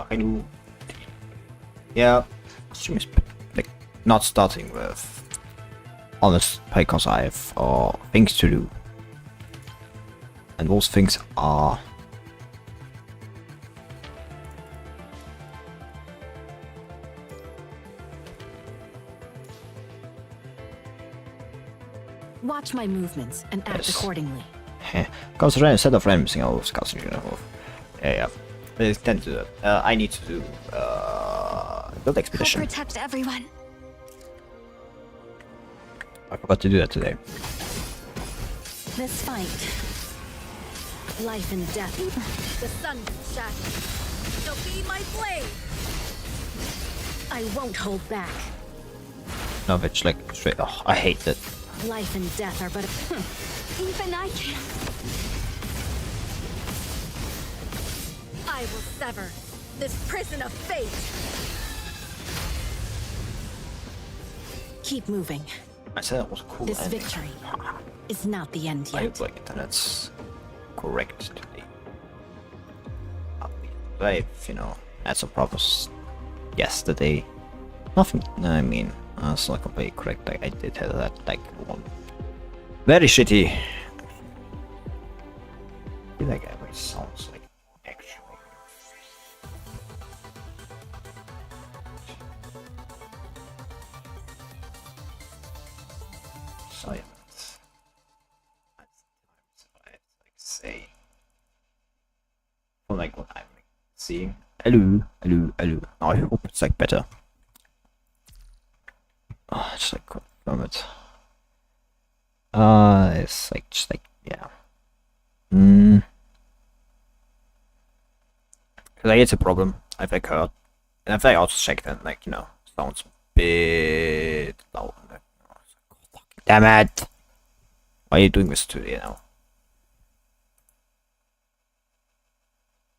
Hello. Yeah, stream is like not starting with honest because I have things to do, and those things are watch my movements and act accordingly. considering a set of random signals. Yeah. I tend to do that. I need to do build expedition. I'll protect everyone. I forgot to do that today. This fight, life and death. The sun shackles shall be my blade. I won't hold back. No, it's like straight. Oh, I hate that. Life and death are but even I can. I will sever this prison of fate. Keep moving. I said it was a cool This ending. victory is not the end I yet. hope like internet's correct today. I've, you know, had some problems yesterday. Nothing, I mean, it's not completely correct. Like, I did have that, like, one very shitty. I feel like it sounds like actually. Silence. Like say, or like what I'm seeing. Hello. No, I hope it's like better. Oh, just like confirm it. It's like just like yeah. Cause it's a problem. I've like heard, and if I also checked and like you know sounds a bit loud. Like, damn it! Why are you doing this to you now?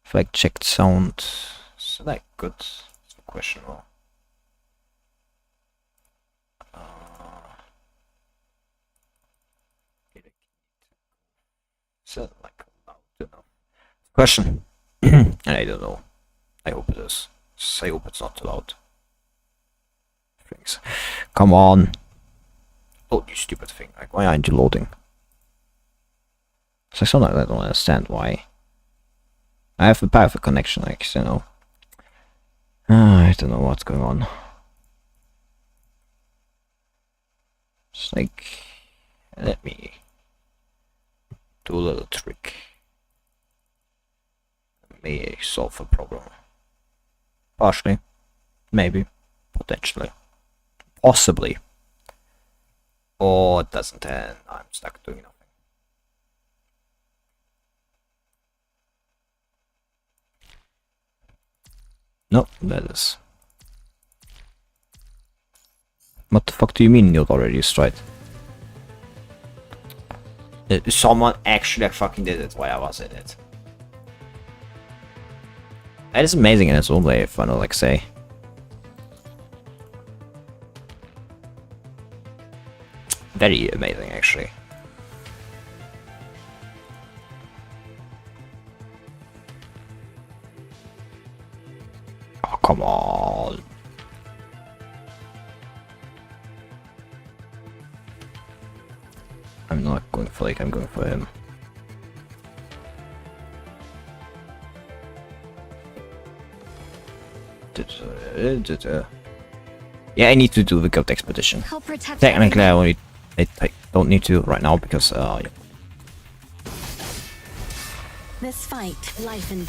If I checked sound, is that good? It's a question. Or is that like loud enough? Question. And I don't know. I hope it is. I hope it's not too loud. Things. Come on. Oh, you stupid thing. Like, why aren't you loading? So sometimes I don't understand why. I have a perfect connection, like, you know. I don't know what's going on. It's like, let me do a little trick. May solve a problem. Partially. Maybe. Potentially. Possibly. Or it doesn't, and I'm stuck doing nothing. No, that is. What the fuck do you mean you've already destroyed? Someone actually fucking did it while I was in it. That is amazing in its own way, if I know, like, say. Very amazing, actually. Oh, come on. I'm not going for like, I'm going for him. Yeah, I need to do the goat expedition. I'll protect Technically, everyone. I don't need to right now because yeah. This fight, life and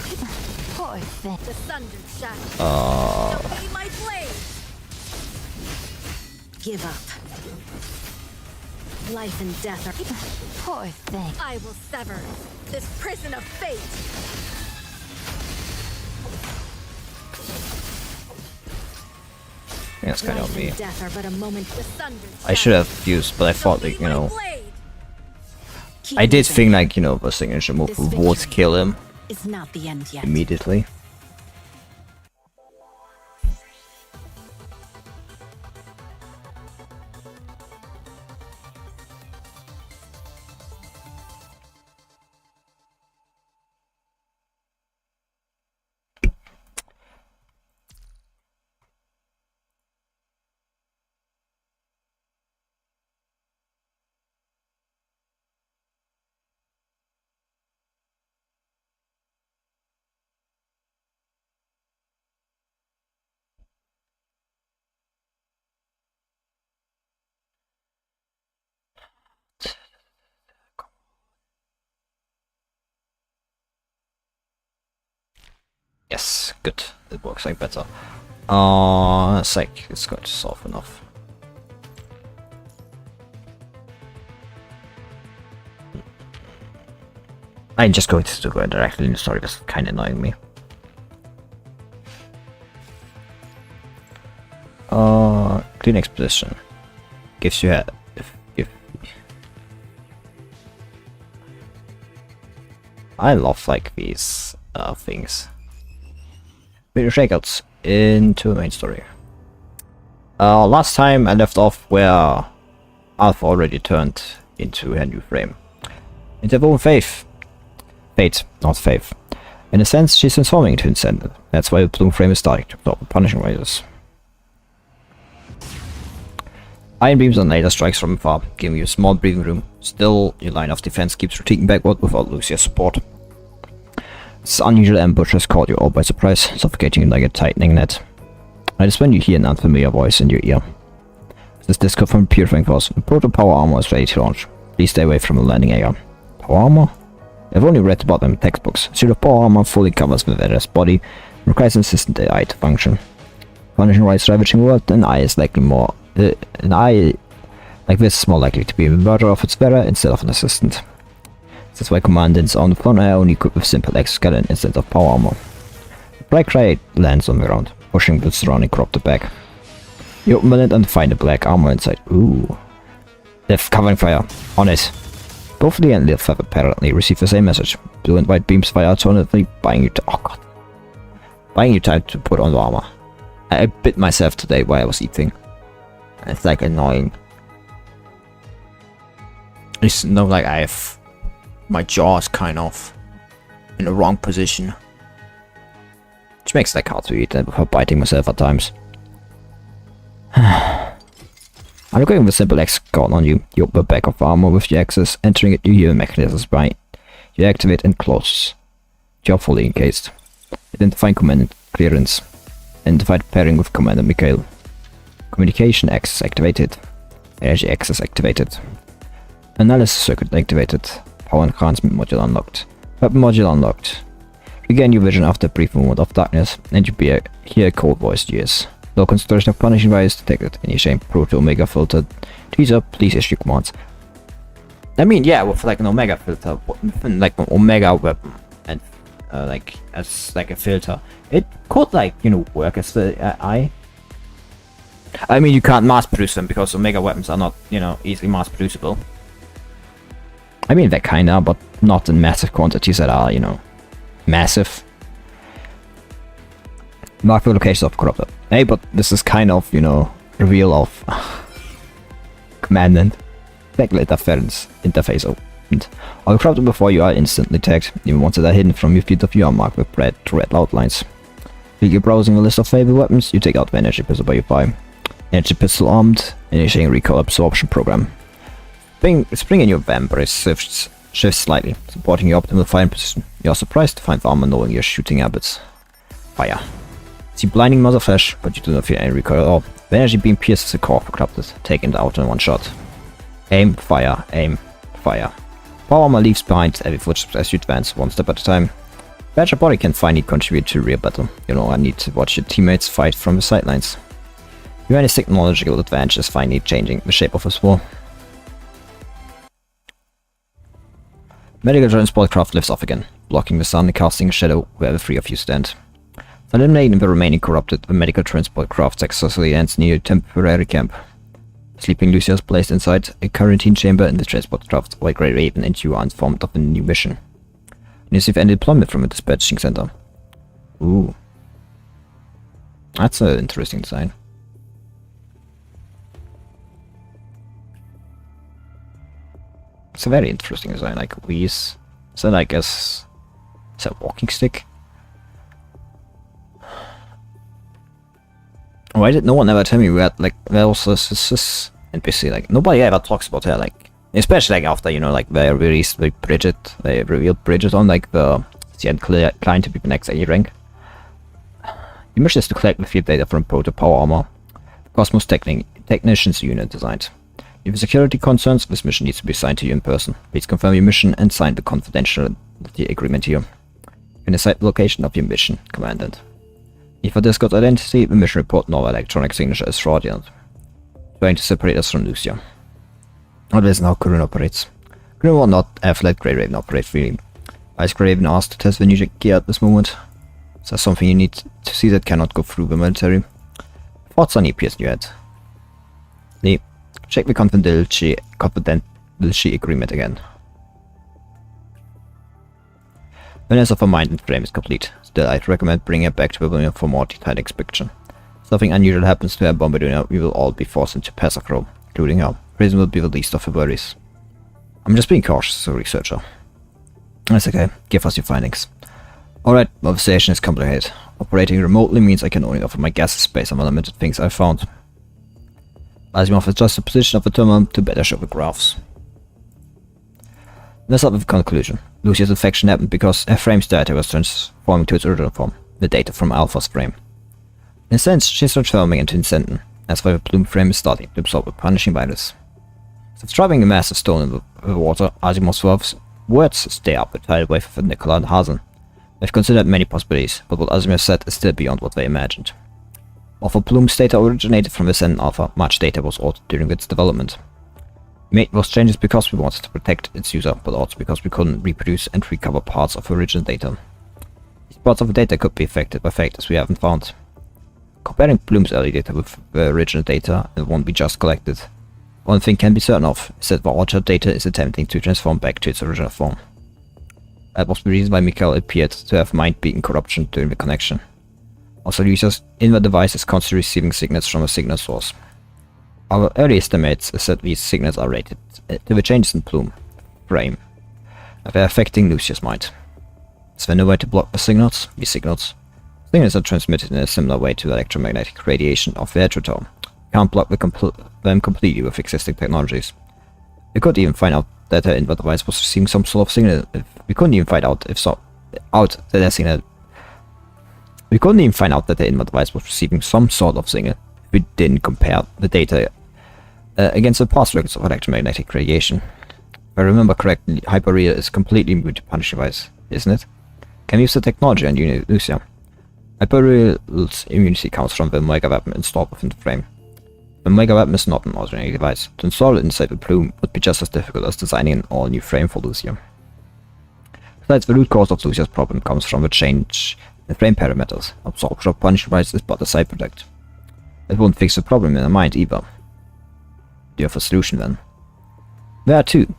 poor thing. The sundered shackles shall be my blade. Give up. Life and death are poor thing. I will sever this prison of fate. Yeah, it's kind of Life me. and death are but a moment. The sundered I should have used, but I shall thought be like you my know, blade. Keep I did moving. think like you know the signature move This would victory kill him is not the end yet. immediately. Yes, good. It works like better. Sec, it's going to solve enough. I'm just going to go directly in the story, that's kind of annoying me. Clean exposition. Gives you a... I love like these things. Wintry Shackles into the main story. Last time I left off where Alpha already turned into her new frame. Into her own faith. Fate, not faith. In a sense, she's transforming into incentive. That's why the blue frame is starting to stop punishing raiders. Iron beams and laser strikes from afar, giving you a small breathing room. Still, your line of defense keeps retreating backward without Lucia's support. This unusual ambush has caught you all by surprise, suffocating you like a tightening net. It is when you hear an unfamiliar voice in your ear. This disco from purifying force. The proto power armor is ready to launch. Please stay away from the landing area. Power armor? I've only read about them in textbooks. Zero power armor fully covers the Veda's body and requires an assistant AI to function. Punishing Right's ravaging world, an eye is likely more... an eye like this is more likely to be a murderer of its wearer instead of an assistant. That's why commandants on the front are only equipped with simple exoskeleton instead of power armor. The black crate lands on the ground, pushing the surrounding corruptor back. You open it and find the black armor inside. Ooh. They're covering fire. On it. Both Lee and Lilf have apparently received the same message. Blue and white beams fire alternately, buying you buying you time to put on the armor. I bit myself today while I was eating. It's like annoying. It's not like I have my jaw is kind of in the wrong position, which makes it like hard to eat without biting myself at times. I'm going with a simple X gun on you. You open the back of armor with your axis, entering it you hear a mechanism spine. You activate and close. You are fully encased. Identifying command clearance. Identified pairing with Commander Mikhail. Communication access activated. Energy access activated. Analysis circuit activated. Power enhancement module unlocked. Weapon module unlocked. Regain your vision after a brief moment of darkness, and you hear a cold voice years. Low concentration of punishing virus detected. Initiating Proto Omega filter. Teaser, please issue commands. I mean, yeah, with like an Omega filter, like an Omega weapon, and like as like a filter, it could like work as the I mean, you can't mass produce them because Omega weapons are not easily mass producible. I mean, they kinda, but not in massive quantities that are massive. Mark the location of corruptor. Hey, but this is kind of reveal of commandant. Backlit interface opened. All corrupted before you are instantly tagged. Even once they are hidden from your field of view are marked with red outlines. While you're browsing a list of favorite weapons, you take out the energy pistol by your fire. Energy pistol armed, initiating recoil absorption program. Spring in your vampire shifts slightly, supporting your optimal firing position. You are surprised to find the armor knowing your shooting habits. Fire. See blinding muzzle flash, but you do not feel any recoil at all. The energy beam pierces the core of the corrupted, taking it out in one shot. Aim, fire, aim, fire. Power armor leaves behind heavy footsteps as you advance, one step at a time. Badger body can finally contribute to real battle. You no longer need to watch your teammates fight from the sidelines. Your technological advantage is finally changing the shape of this war. Medical transport craft lifts off again, blocking the sun and casting a shadow where the three of you stand. Eliminating the remaining corrupted, the medical transport craft successfully ends near a temporary camp. Sleeping Lucia is placed inside a quarantine chamber in the transport craft, while Grey Raven and you are informed of a new mission. You receive any deployment from a dispatching center. Ooh. That's an interesting design. It's a very interesting design, like these. So like is a walking stick? Why did no one ever tell me that like there was this NPC, like nobody ever talks about her, like especially like after like they released like Bridget, they revealed Bridget on like the end client to be the next A rank. Your mission is to collect the field data from Proto Power Armor, the Cosmos Technicians unit designed. If security concerns, this mission needs to be assigned to you in person. Please confirm your mission and sign the confidentiality agreement here. You can decide the location of your mission, Commandant. If a discard identity, the mission report no electronic signature is fraudulent, trying to separate us from Lucia. That isn't how Kurun operates. Kurun will not have let Grey Raven operate freely. As Grey Raven asked to test the new gear at this moment. Is there something you need to see that cannot go through the military? Thoughts on EPS in your head? Nee. Check the confidentiality agreement again. Awareness of a mind and frame is complete. Still, I'd recommend bringing it back to Pavilion for more detailed inspection. If something unusual happens to a Bombardier, we will all be forced into Passacro, including her. Prison will be the least of her worries. I'm just being cautious as a researcher. That's okay, give us your findings. Alright, well, the station is complicated. Operating remotely means I can only offer my guesses based on the limited things I've found. Asimov adjusts the position of the terminal to better show the graphs. Let's start with the conclusion. Lucia's infection happened because her frame's data was transforming to its original form, the data from Alpha's frame. In a sense, she's transforming into Incendium. That's why the Plume frame is starting to absorb a punishing virus. Since driving a massive stone in the water, Asimov's words stay up the tidal wave of Nicola and Hazen. They've considered many possibilities, but what Asimov said is still beyond what they imagined. Although Plume's data originated from Ascendant Alpha, much data was altered during its development. We made those changes because we wanted to protect its user, but also because we couldn't reproduce and recover parts of original data. These parts of the data could be affected by factors we haven't found. Comparing Plume's early data with the original data and the one we just collected, one thing can be certain of is that the altered data is attempting to transform back to its original form. That was the reason why Mikhail appeared to have mind-beaten corruption during the connection. Also, users in the device is constantly receiving signals from a signal source. Our early estimates is that these signals are related to the changes in Plume frame, and they're affecting Lucia's mind. Is there no way to block the signals? These signals are transmitted in a similar way to the electromagnetic radiation of the heteroton. Can't block them completely with existing technologies. We could even find out that the input device was receiving some sort of signal. We couldn't even find out We couldn't even find out that the input device was receiving some sort of signal if we didn't compare the data against the past records of electromagnetic radiation. If I remember correctly, Hyperia is completely immune to punishing device, isn't it? Can we use the technology on Lucia? Hyperia's immunity comes from the Omega weapon installed within the frame. The Omega weapon is not an ordinary device. To install it inside the Plume would be just as difficult as designing an all-new frame for Lucia. Besides, the root cause of Lucia's problem comes from the change in frame parameters. Absorption of punishing device is but a side product. It won't fix the problem in her mind either. Do you have a solution then? There are two.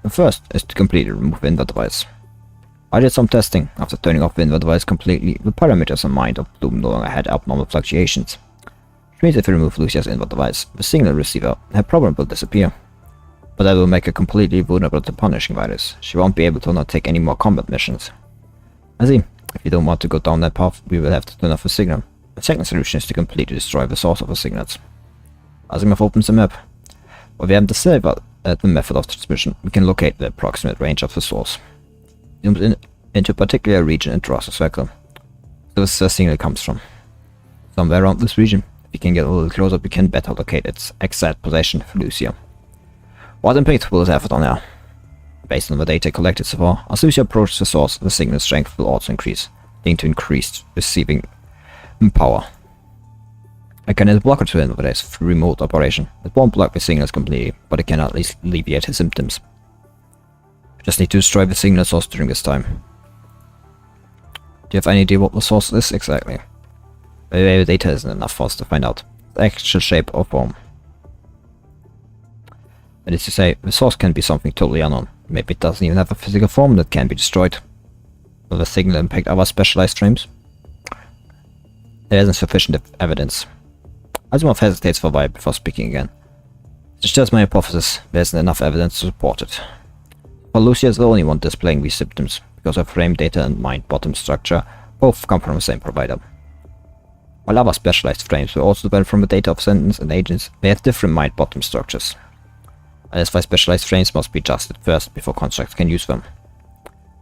The first is to completely remove the invert device. I did some testing. After turning off the invert device completely, the parameters in mind of Plume no longer had abnormal fluctuations. Which means if we remove Lucia's invert device, the signal receiver, her problem will disappear. But that will make her completely vulnerable to punishing virus. She won't be able to undertake any more combat missions. I see. If you don't want to go down that path, we will have to turn off the signal. The second solution is to completely destroy the source of the signals. Asimov opens the map. While we haven't deciphered the method of transmission, we can locate the approximate range of the source. Zooms into a particular region and draws a circle. So this is where the signal comes from. Somewhere around this region. If we can get a little closer, we can better locate its exact position for Lucia. What impact will it have on her? Based on the data collected so far, as Lucia approaches the source, the signal strength will also increase, leading to increased receiving power. I can block it to invaders through remote operation. It won't block the signals completely, but it can at least alleviate his symptoms. We just need to destroy the signal source during this time. Do you have any idea what the source is exactly? Maybe the data isn't enough for us to find out the actual shape or form. That is to say, the source can be something totally unknown. Maybe it doesn't even have a physical form that can be destroyed. Will the signal impact our specialized frames? There isn't sufficient evidence. Asimov hesitates for a while before speaking again. It's just my hypothesis. There isn't enough evidence to support it. For Lucia is the only one displaying these symptoms, because her frame data and mind bottom structure both come from the same provider. While other specialized frames will also develop from the data of sentence and agents, they have different mind bottom structures. And that's why specialized frames must be adjusted first before constructs can use them.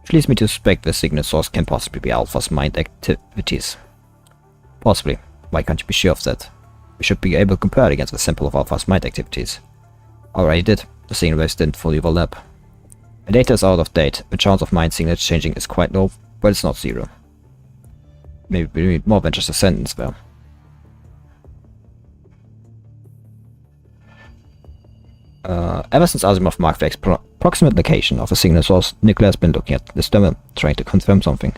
Which leads me to suspect the signal source can possibly be Alpha's mind activities. Possibly. Why can't you be sure of that? We should be able to compare it against the sample of Alpha's mind activities. Already did. The signal waves didn't fully overlap. The data is out of date. The chance of mind signals changing is quite low, but it's not 0. Maybe we need more than just a sentence there. Ever since Asimov marked the approximate location of a signal source, Nicola has been looking at this terminal, trying to confirm something.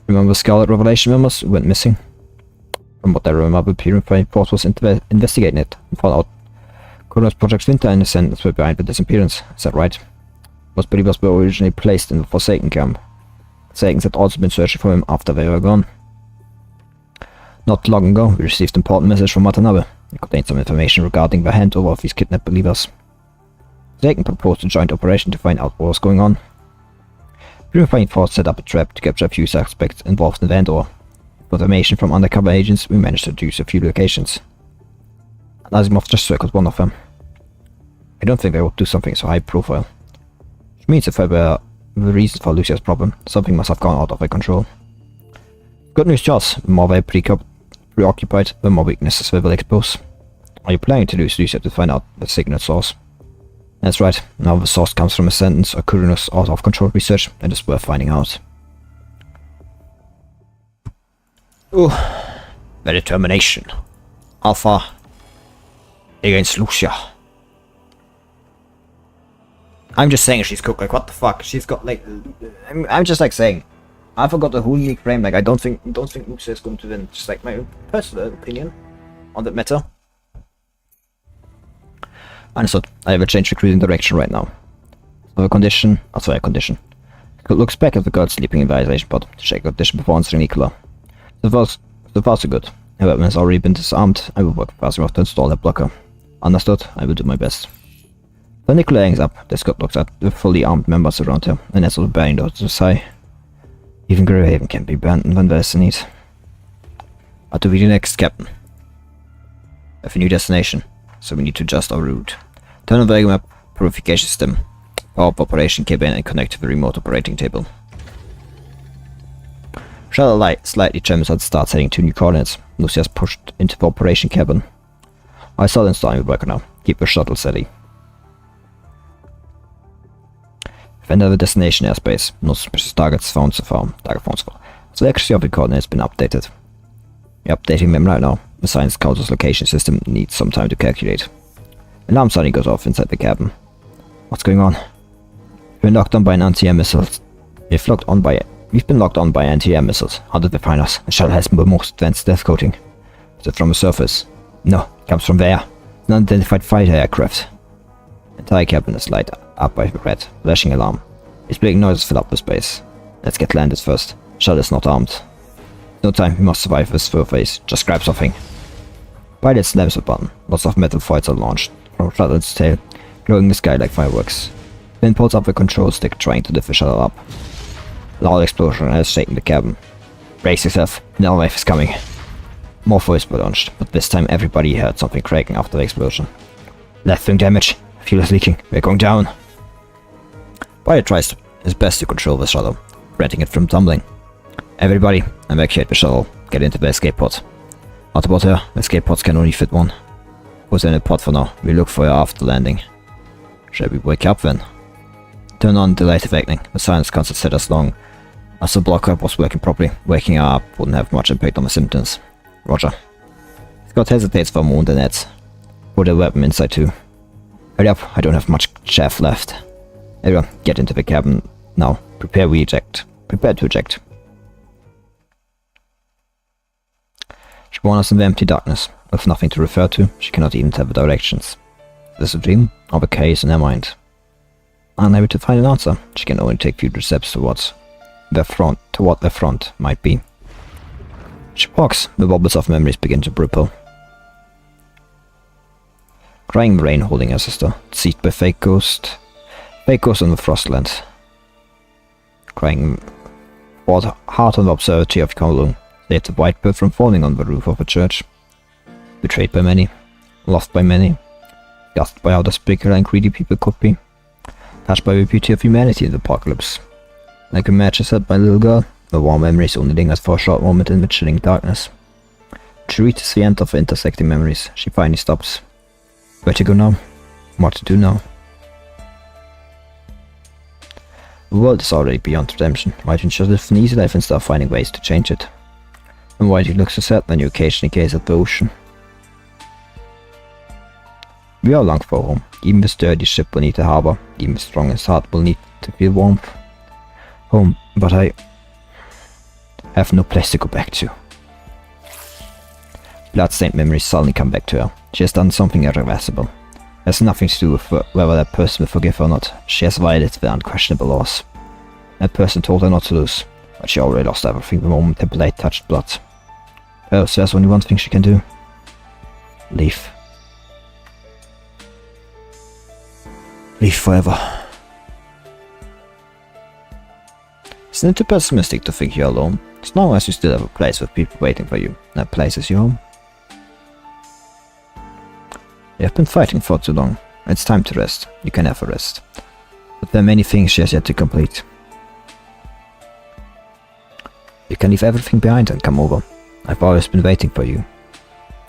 Remember Scarlet Revelation members who went missing? From what I remember, Purifying Force was investigating it and found out Colonel's Project Winter and his sentence were behind the disappearance. Is that right? Most believers were originally placed in the Forsaken camp. Forsakens had also been searching for him after they were gone. Not long ago, we received an important message from Watanabe. It contained some information regarding the handover of these kidnapped believers. Forsaken proposed a joint operation to find out what was going on. Purifying Force set up a trap to capture a few suspects involved in the handover. With information from undercover agents, we managed to deduce a few locations. Asimov just circled one of them. I don't think they would do something so high profile. Which means if I were the reason for Lucia's problem, something must have gone out of their control. Good news to us, the more they're preoccupied, the more weaknesses they will expose. Are you planning to use Lucia to find out the signal source? That's right, now the source comes from a sentence or Kuruno's out-of-control research, it is worth finding out. Ooh, the determination. Alpha against Lucia. I'm just saying she's cooked, like what the fuck? She's got like, I'm just like saying, I forgot the whole unique frame, like I don't think Lucia is going to win, just like my personal opinion on that matter. Understood, I have a change recruiting direction right now. So a condition, looks back at the girl sleeping in the isolation pod to check her condition before answering Nicola. So far so good. Her weapon has already been disarmed, I will work with Asimov to install that blocker. Understood, I will do my best. When Nicola hangs up, the Scott looks at the fully armed members around her, and as of bearing down to sigh. Even Greyhaven can be abandoned when there is a need. What do we do next, Captain? We have a new destination, so we need to adjust our route. Turn on the map purification system, power up operation cabin and connect to the remote operating table. Shuttle light slightly tremors and starts heading to new coordinates. Lucia's pushed into the operation cabin. I saw the installing the worker now. Keep the shuttle steady. Enter the destination airspace. No suspicious targets found so far. So the accuracy of the coordinates has been updated. We're updating them right now. The Science Council's location system needs some time to calculate. Alarm suddenly goes off inside the cabin. What's going on? We've been locked on by an anti-air missiles. We've been locked on by anti-air missiles. How did they find us? The shuttle has the most advanced stealth coating. Is it from the surface? No, it comes from there. An unidentified fighter aircraft. The entire cabin is lighted up by the red, flashing alarm. Its blinking noises fill up the space. Let's get landed first. Shuttle is not armed. No time, we must survive this fur phase. Just grab something. Pilot slams the button. Lots of metal foils are launched from Shuttle's tail, glowing the sky like fireworks. Then pulls up the control stick, trying to lift the shuttle up. Loud explosion has shaken the cabin. Brace yourself, another wave is coming. More foils were launched, but this time everybody heard something cracking after the explosion. Left wing damage. Fuel is leaking. We're going down. Pilot tries his best to control the shuttle, preventing it from tumbling. Everybody, evacuate the shuttle. Get into the escape pod. What about her? Escape pods can only fit one. Put her in a pod for now. We look for her after landing. Shall we wake up then? Turn on delayed evacuating. The Science Council set us long. As the blocker was working properly, waking her up wouldn't have much impact on the symptoms. Roger. Scott hesitates for a moment and adds, put a weapon inside too. Hurry up, I don't have much chaff left. Everyone, get into the cabin now. Prepare to eject. She wanders in the empty darkness. With nothing to refer to, she cannot even tell the directions. Is this a dream, or the chaos in her mind? Unable to find an answer, she can only take future steps towards what the front might be. She walks, the bubbles of memories begin to ripple. Crying rain holding her sister, deceived by fake ghost on the Frostland. Crying poured hard on the observatory of Kowloon, saved the white bird from falling on the roof of a church. Betrayed by many, loved by many, disgusted by how despicable and greedy people could be, touched by the beauty of humanity in the apocalypse. Like a match set by a little girl, the warm memories only lingers for a short moment in the chilling darkness. When she reaches the end of the intersecting memories, she finally stops. Where to go now? What to do now? The world is already beyond redemption. Why don't you just live an easy life and start finding ways to change it? And why do you look so sad when you occasionally gaze at the ocean? We all long for home. Even the sturdiest ship will need a harbor. Even the strongest heart will need to feel warmth. Home, but I have no place to go back to. Bloodstained memories suddenly come back to her. She has done something irreversible. It has nothing to do with whether that person will forgive her or not. She has violated the unquestionable laws. That person told her not to lose, but she already lost everything the moment her blade touched blood. Perhaps there's only one thing she can do. Leave. Leave forever. Isn't it too pessimistic to think you're alone? As long as you still have a place with people waiting for you, that place is your home. You have been fighting for too long. It's time to rest. You can never rest. But there are many things she has yet to complete. You can leave everything behind and come over. I've always been waiting for you.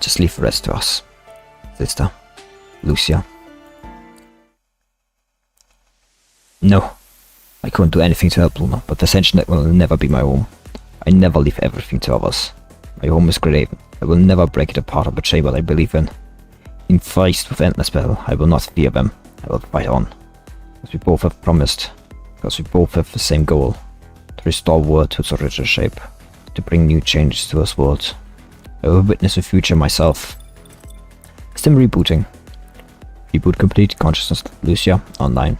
Just leave the rest to us. Sister. Lucia. No. I couldn't do anything to help Luna, but the Ascension will never be my home. I never leave everything to others. My home is Graven. I will never break it apart or betray what I believe in. In faced with endless battle, I will not fear them. I will fight on. Because we both have promised. Because we both have the same goal. To restore war to its original shape. To bring new changes to this world. I will witness the future myself. System rebooting. Reboot complete. Consciousness Lucia online.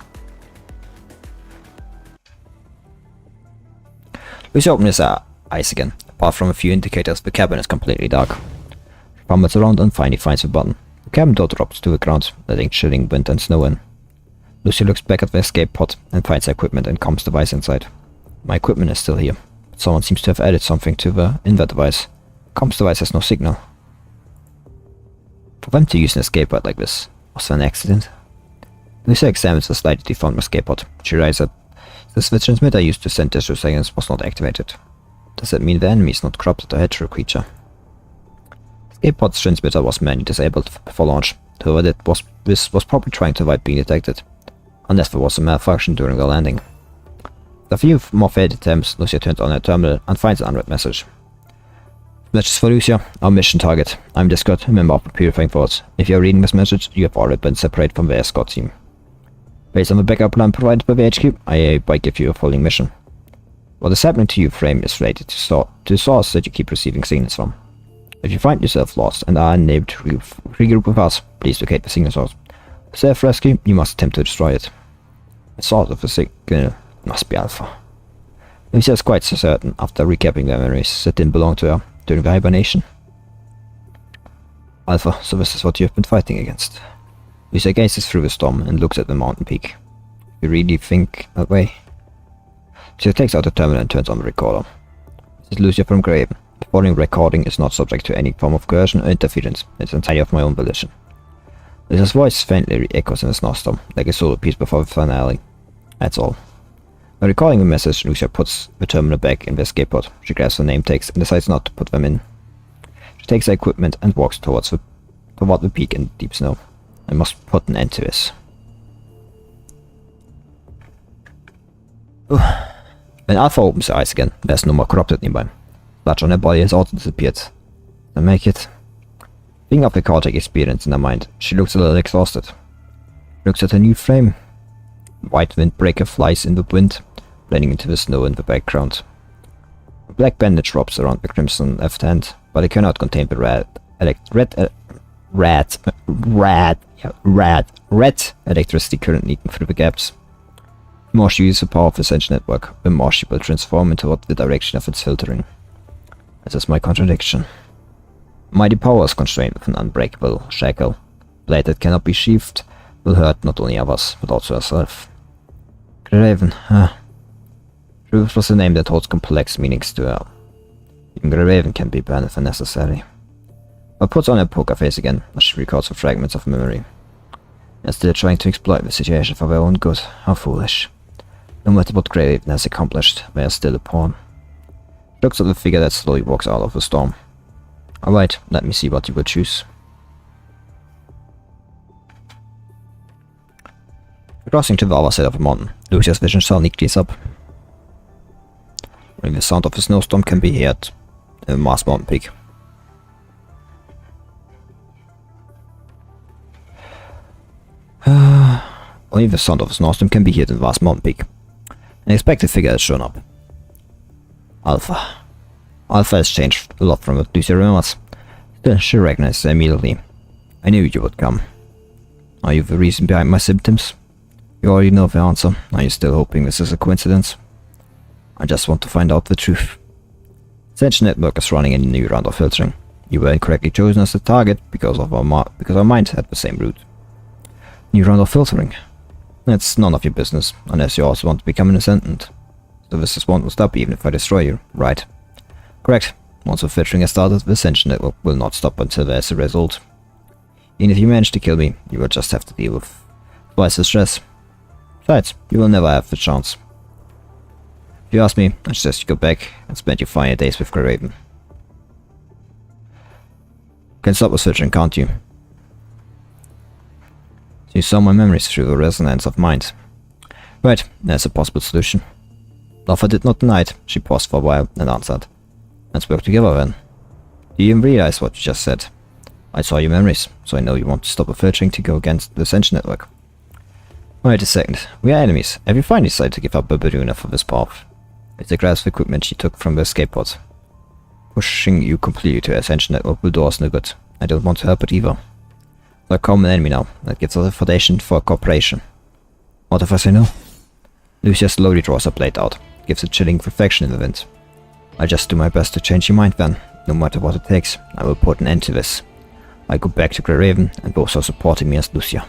Lucia opens her eyes again. Apart from a few indicators, the cabin is completely dark. She fumbles around and finally finds the button. The cabin door drops to the ground, letting chilling wind and snow in. Lucia looks back at the escape pod and finds her equipment and comms device inside. My equipment is still here, but someone seems to have added something to the invert device. Comms device has no signal. For them to use an escape pod like this, was there an accident? Lucia examines the slightly deformed escape pod. She realizes that the transmitter used to send digital signals was not activated. Does that mean the enemy is not corrupted or hedgehog creature? Escape pod's transmitter was manually disabled before launch. Whoever this was probably trying to avoid being detected, unless there was a malfunction during the landing. After a few more failed attempts, Lucia turns on her terminal and finds an unread message. Message for Lucia, our mission target. I'm the escort, a member of the Purifying Force. If you're reading this message, you have already been separated from the escort team. Based on the backup plan provided by the HQ, I hereby give you a following mission. What is happening to you, Frame, is related to the source that you keep receiving signals from. If you find yourself lost and are unable to regroup with us, please locate the signal source. To self-rescue, you must attempt to destroy it. The source of the signal must be Alpha. Lucia is quite so certain, after recapping the memories that didn't belong to her during the hibernation. Alpha, so this is what you have been fighting against. Lucia gazes through the storm and looks at the mountain peak. You really think that way? She takes out the terminal and turns on the recorder. This is Lucia from Graven. The following recording is not subject to any form of coercion or interference. It's entirely of my own volition. Lucia's voice faintly re-echoes in the snowstorm, like a solo piece before the finale. That's all. By recording the message, Lucia puts the terminal back in the escape pod. She grabs her name tags and decides not to put them in. She takes her equipment and walks toward the peak in the deep snow. I must put an end to this. When Alpha opens her eyes again, there's no more corrupted nearby. Blood on her body has also disappeared. I make it. Thinking of the chaotic experience in her mind, she looks a little exhausted. She looks at her new frame. White windbreaker flies in the wind, blending into the snow in the background. A black bandage wraps around the crimson left hand, but it cannot contain the red electricity current leaking through the gaps. The more she uses the power of the Ascension network, the more she will transform into the direction of its filtering. This is my contradiction. Mighty power is constrained with an unbreakable shackle. Blade that cannot be sheathed will hurt not only others, but also herself. Graven, Truth was a name that holds complex meanings to her. Even Graven can be banned if necessary. But puts on her poker face again, as she recalls the fragments of memory. And still trying to exploit the situation for their own good. How foolish. No matter what Graven has accomplished, they are still a pawn. She looks at the figure that slowly walks out of the storm. Alright, let me see what you will choose. Crossing to the other side of the mountain, Lucia's vision suddenly clears up. Only the sound of a snowstorm can be heard in a vast mountain peak. Only the sound of a snowstorm can be heard in the vast mountain peak. An expected figure has shown up. Alpha. Alpha has changed a lot from what Lucia remembers. Still, she recognized it immediately. I knew you would come. Are you the reason behind my symptoms? You already know the answer. Are you still hoping this is a coincidence? I just want to find out the truth. Ascension Network is running a new round of filtering. You were incorrectly chosen as the target because our mind had the same root. New round of filtering. It's none of your business, unless you also want to become an ascendant. So this is won't stop even if I destroy you, right? Correct. Once the filtering has started, the Ascension Network will not stop until there is a result. Even if you manage to kill me, you will just have to deal with twice the stress. Besides, you will never have the chance. If you ask me, I suggest you go back and spend your final days with Greyraven. You can stop with filtering, can't you? So you saw my memories through the resonance of mind. Right, there's a possible solution. Alpha did not deny it. She paused for a while and answered. Let's work together then. Do you even realize what you just said? I saw your memories, so I know you want to stop the filtering to go against the Ascension Network. Wait a second. We are enemies. Have you finally decided to give up Babaruna for this path? It's the grasp of equipment she took from the escape pod. Pushing you completely to Ascension Network will do us no good. I don't want to help it either. We're a common enemy now. That gives us a foundation for cooperation. What if I say no? Lucia slowly draws her blade out. Gives a chilling reflection in the wind. I'll just do my best to change your mind then. No matter what it takes, I will put an end to this. I go back to Greyraven and both are supporting me as Lucia.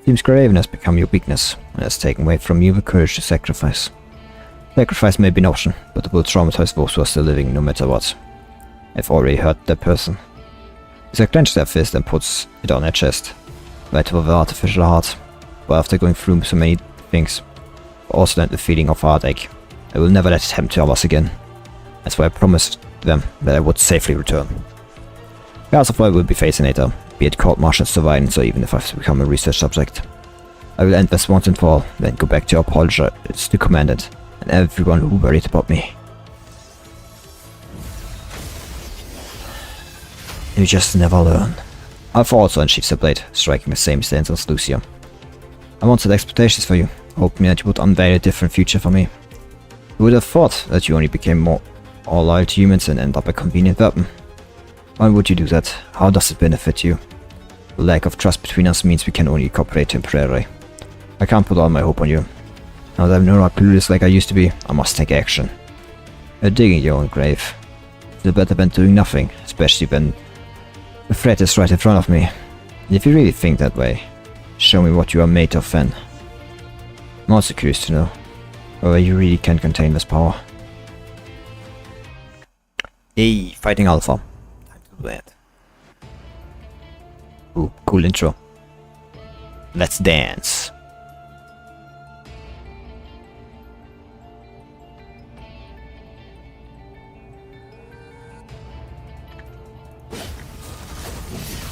Seems Greyraven has become your weakness and has taken away from you the courage to sacrifice. Sacrifice may be an option, but it will traumatize those who are still living no matter what. I've already hurt that person. Lisa clenches her fist and puts it on her chest, right over the artificial heart. But after going through so many things, I also learned the feeling of heartache. I will never let it happen to others again. That's why I promised them that I would safely return. Regardless of what I will be facing later, be it court-martial surveillance or even if I've become a research subject. I will end this once and for all, then go back to apologize to the Commandant and everyone who worried about me. You just never learn. Alpha also unsheathes her blade, striking the same stance as Lucia. I wanted expectations for you, hoping that you would unveil a different future for me. Who would have thought that you only became more loyal to humans and end up a convenient weapon? Why would you do that? How does it benefit you? The lack of trust between us means we can only cooperate temporarily. I can't put all my hope on you. Now that I'm no longer clueless like I used to be, I must take action. You're digging your own grave. It's better than doing nothing, especially when the threat is right in front of me. And if you really think that way, show me what you are made of then. I'm also curious to know whether you really can contain this power. Hey, fighting Alpha. Time to do that. Ooh, cool intro. Let's dance.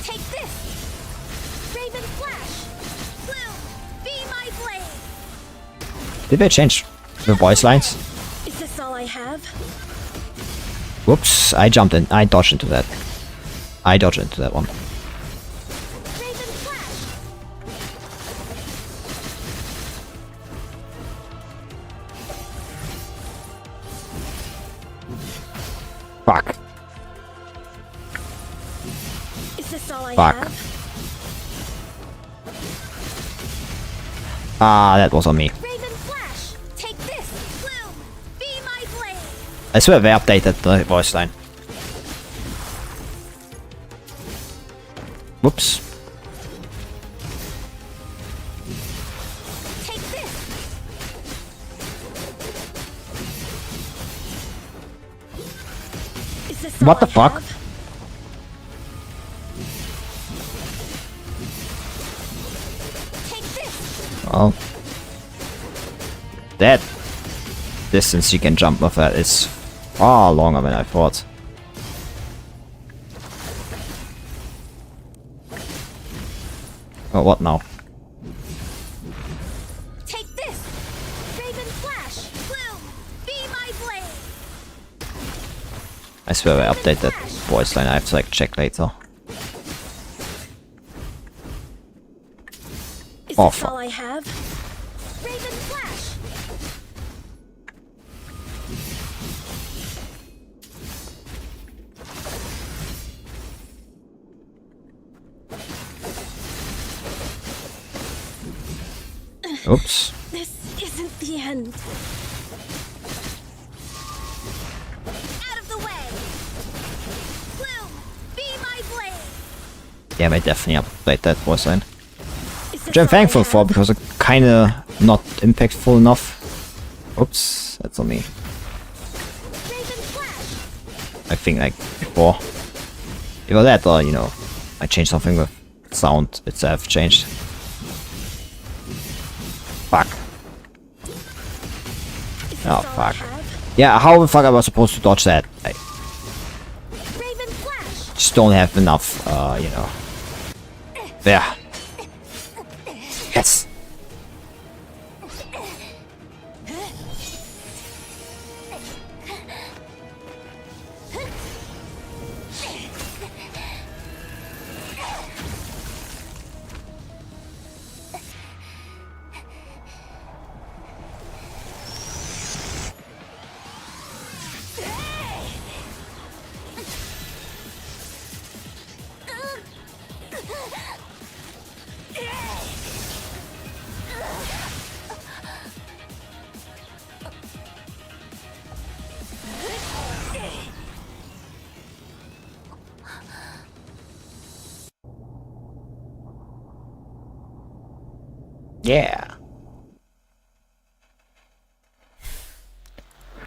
Take this! Raven Flash! Bloom, be my blade! Did they change the voice lines? Is this all I have? Whoops, I jumped in. I dodged into that. I dodged into that one. Raven Flash! Fuck. Is this all I Fuck. have? Ah, that was on me. Raven Flash! Take this! Bloom, be my blade! I swear they updated the voice line. Whoops. Take this! Is this all What the I fuck? have? Take this! Oh. That distance you can jump with that is far longer than I thought. Oh, what now? Take this! I swear I update that voice line. I have to like check later. Is Oh, this fuck. all I have? Raven Flash. Oops. This isn't the end. Out of the way. Bloom, be my blade. Yeah, I definitely update that voice line. Is Which this I'm all I thankful for have? because it's kinda not impactful enough. Oops, that's on me. Raven Flash. I think like before. Either that or, you know, I changed something with sound itself changed. Fuck. Is this Oh, all I fuck. have? Yeah, how the fuck am I supposed to dodge that? I Raven Flash. just don't have enough, you know. There. Yes. Yeah.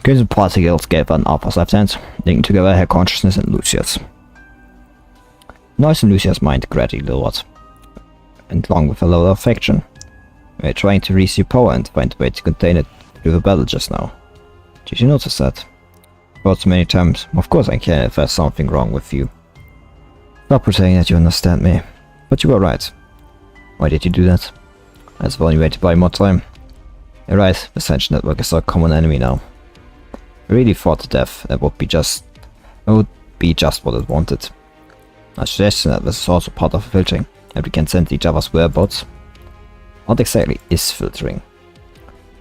Games and particles gave an upper left hand, linking together her consciousness and Lucia's. Noise in Lucia's mind gradually lowered, and along with a load of affection. We are trying to receive power and find a way to contain it through the battle just now. Did you notice that? Thought so many times. Of course I can if there's something wrong with you. Not pretending that you understand me, but you were right. Why did you do that? That's the only way to buy more time. You're right, the Sentient Network is our common enemy now. I really thought to death that would be just what it wanted. A suggestion that this is also part of filtering, that we can sense each other's whereabouts. What exactly is filtering?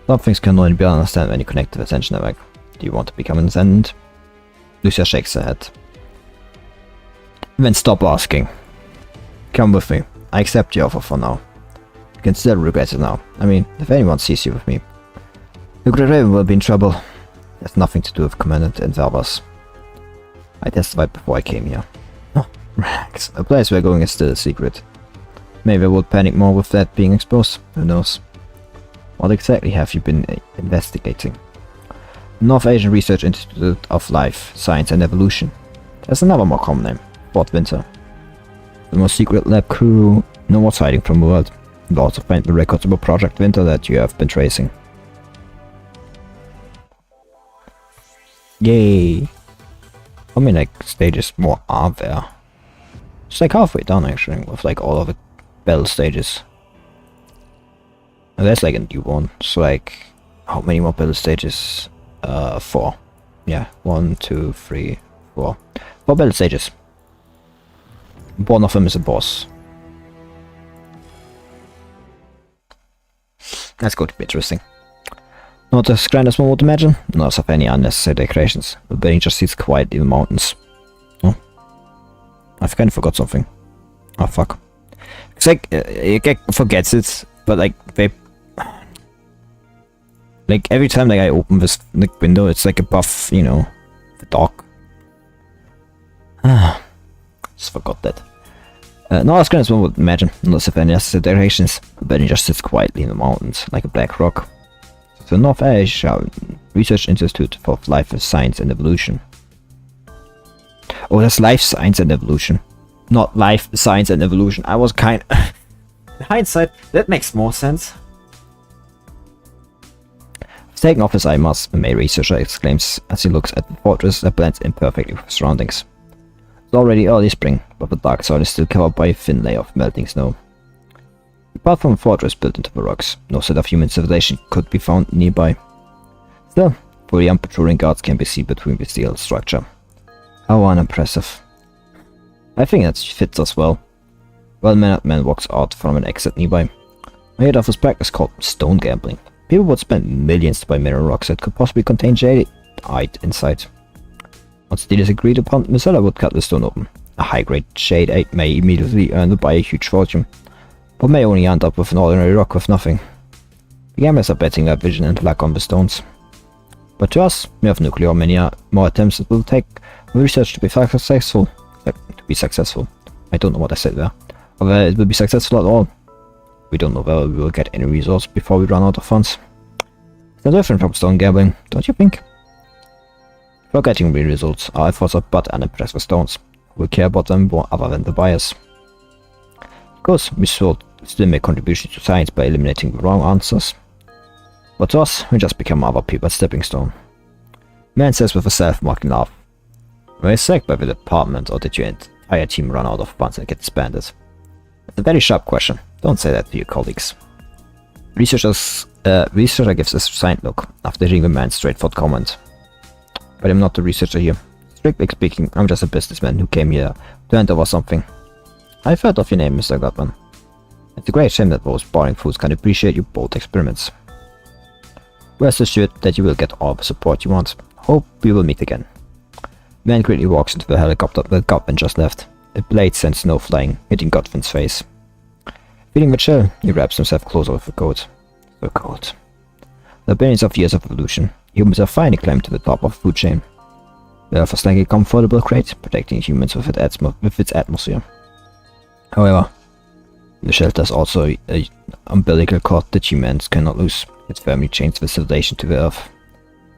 Some things can only be understood when you connect to the Sentient Network. Do you want to become an ascendant? Lucia shakes her head. Then stop asking. Come with me. I accept your offer for now. You can still regret it now. I mean, if anyone sees you with me. The Great Raven will be in trouble. It has nothing to do with Commandant and Valvas. I testified before I came here. Oh, relax. The place we're going is still a secret. Maybe I would panic more with that being exposed. Who knows? What exactly have you been investigating? North Asian Research Institute of Life, Science and Evolution. There's another more common name. Fort Winter. The most secret lab crew. No one's hiding from the world. You'll also find the records about Project Winter that you have been tracing. Yay! How many like stages more are there? It's like halfway done actually, with like all of the battle stages. And there's like a new one. So like, how many more battle stages? 4. Yeah, 1, 2, 3, 4. 4 battle stages. One of them is a boss. That's going to be interesting. Not as grand as one would imagine, not of any unnecessary decorations. The building just sits quiet in the mountains. Oh. I've kind of forgot something. Oh fuck. It's like, it forgets it, but like, they... Like, every time like I open this like, window, it's like above, you know, the dock. Just forgot that. Not as grand as one would imagine, unless of any necessary decorations. The building just sits quietly in the mountains, like a black rock. The North Asia Research Institute for Life, Science and Evolution. Oh, that's Life, Science and Evolution. Not Life, Science and Evolution. I was kind of... In hindsight, that makes more sense. Taking off his eye mask, the May researcher exclaims as he looks at the fortress that blends in perfectly with surroundings. It's already early spring, but the dark soil is still covered by a thin layer of melting snow. Apart from a fortress built into the rocks, no sign of human civilization could be found nearby. Still, fully armed patrolling guards can be seen between the steel structure. How unimpressive. I think that fits us well. Well-mannered man walks out from an exit nearby. My head office practice called stone gambling. People would spend millions to buy mineral rocks that could possibly contain jadeite inside. Once the deal is agreed upon, the seller would cut the stone open. A high-grade jadeite may immediately earn by a huge fortune, but may only end up with an ordinary rock with nothing. The gamblers are betting their vision and luck on the stones. But to us, we have nuclear many more attempts it will take for research to be successful. I don't know what I said there. Or whether it will be successful at all. We don't know whether we will get any results before we run out of funds. It's no different from stone gambling, don't you think? For getting real results, our efforts are but unimpressed with stones. We care about them more other than the buyers. Of course, we should still make contributions to science by eliminating the wrong answers. But to us, we just become other people's stepping stone. Man says with a self-mocking laugh. Were you sacked by the department, or did your entire team run out of funds and get disbanded? It's a very sharp question. Don't say that to your colleagues. Researcher gives a resigned look after hearing the man's straightforward comment. But I'm not the researcher here. Strictly speaking, I'm just a businessman who came here to hand over something. I've heard of your name, Mr. Gutman. It's a great shame that those boring fools can't appreciate your bold experiments. Rest assured that you will get all the support you want. Hope we will meet again. Man quickly walks into the helicopter that Gutman just left. A blade sends snow flying, hitting Gutman's face. Feeling the chill, he wraps himself closer with the coat. The coat. The billions of years of evolution, humans have finally climbed to the top of the food chain. The Earth is like a comfortable crate, protecting humans with its atmosphere. However, the shelter is also an umbilical cord that humans cannot lose. It firmly chains the civilization to the Earth.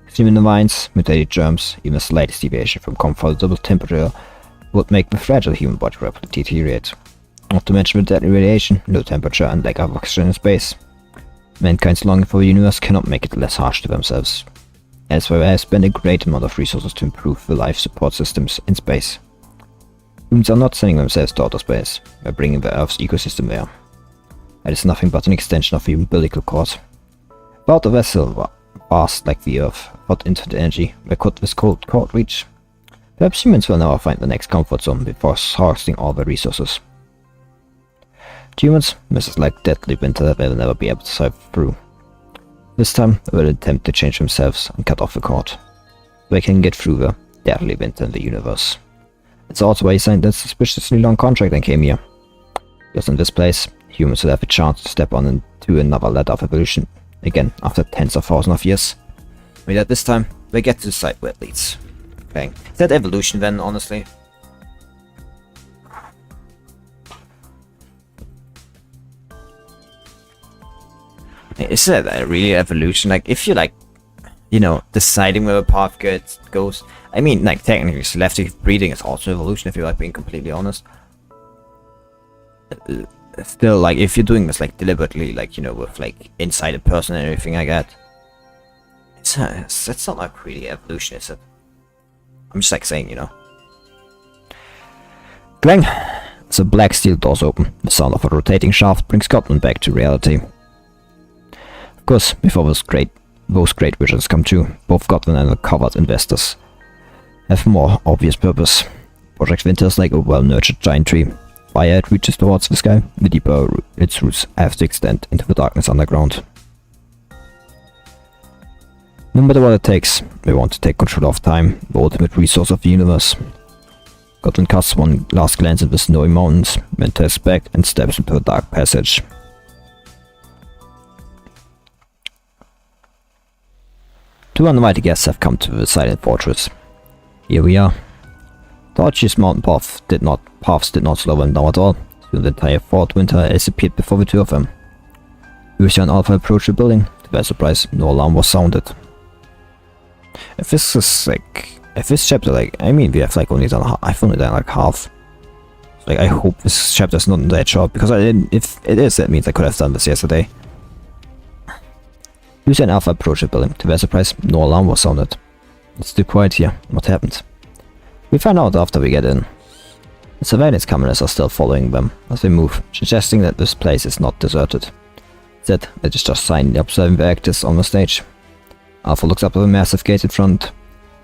Extreme vines, mutated germs, even a slightest deviation from comfortable temperature would make the fragile human body rapidly deteriorate. Not to mention the deadly radiation, low temperature, and lack of oxygen in space. Mankind's longing for the universe cannot make it less harsh to themselves. Elsewhere, they have spent a great amount of resources to improve the life support systems in space. Humans are not sending themselves to outer space, they're bringing the Earth's ecosystem there. It is nothing but an extension of the umbilical cord. Without a vessel vast like the Earth, without infinite energy, where could this cold cord reach? Perhaps humans will never find the next comfort zone before exhausting all their resources. Humans, Mrs. like deadly winter that they will never be able to survive through. This time, they will attempt to change themselves and cut off the cord. They can get through the deadly winter in the universe. It's also why he signed that suspiciously long contract and came here. Because in this place, humans will have a chance to step on into another ladder of evolution, again after tens of thousands of years. Maybe at this time, they get to decide where it leads. Okay. Is that evolution then, honestly? Is that really evolution? Like, if you like, you know, deciding where a path goes. I mean, like, technically, selective breeding is also evolution, if you're like being completely honest. Still, like, if you're doing this like deliberately, like, you know, with like inside a person and everything like that, it's not like really evolution, is it? I'm just like saying, you know. Clang! As the black steel doors open, the sound of a rotating shaft brings Scotland back to reality. Of course, before those great visions come true, both Scotland and the covered investors have more obvious purpose. Project Winter is like a well-nurtured giant tree. The higher it reaches towards the sky, the deeper its roots have to extend into the darkness underground. No matter what it takes, they want to take control of time, the ultimate resource of the universe. Scotland casts one last glance at the snowy mountains, then turns back and steps into a dark passage. Two uninvited guests have come to the silent fortress. Here we are. The arduous mountain paths did not slow them down at all. Soon the entire Fort Winter disappeared before the two of them. Lucia and Alpha approached the building. To their surprise, no alarm was sounded. If this chapter, like, I mean, we have like only done, I've only done like half. Like, I hope this chapter is not that short, because if it is, that means I could have done this yesterday. Lucia and Alpha approached the building. To their surprise, no alarm was sounded. It's too quiet here. What happened? We find out after we get in. The surveillance cameras are still following them as they move, suggesting that this place is not deserted. Instead, it is just silently observing the actors on the stage. Alpha looks up at the massive gate in front.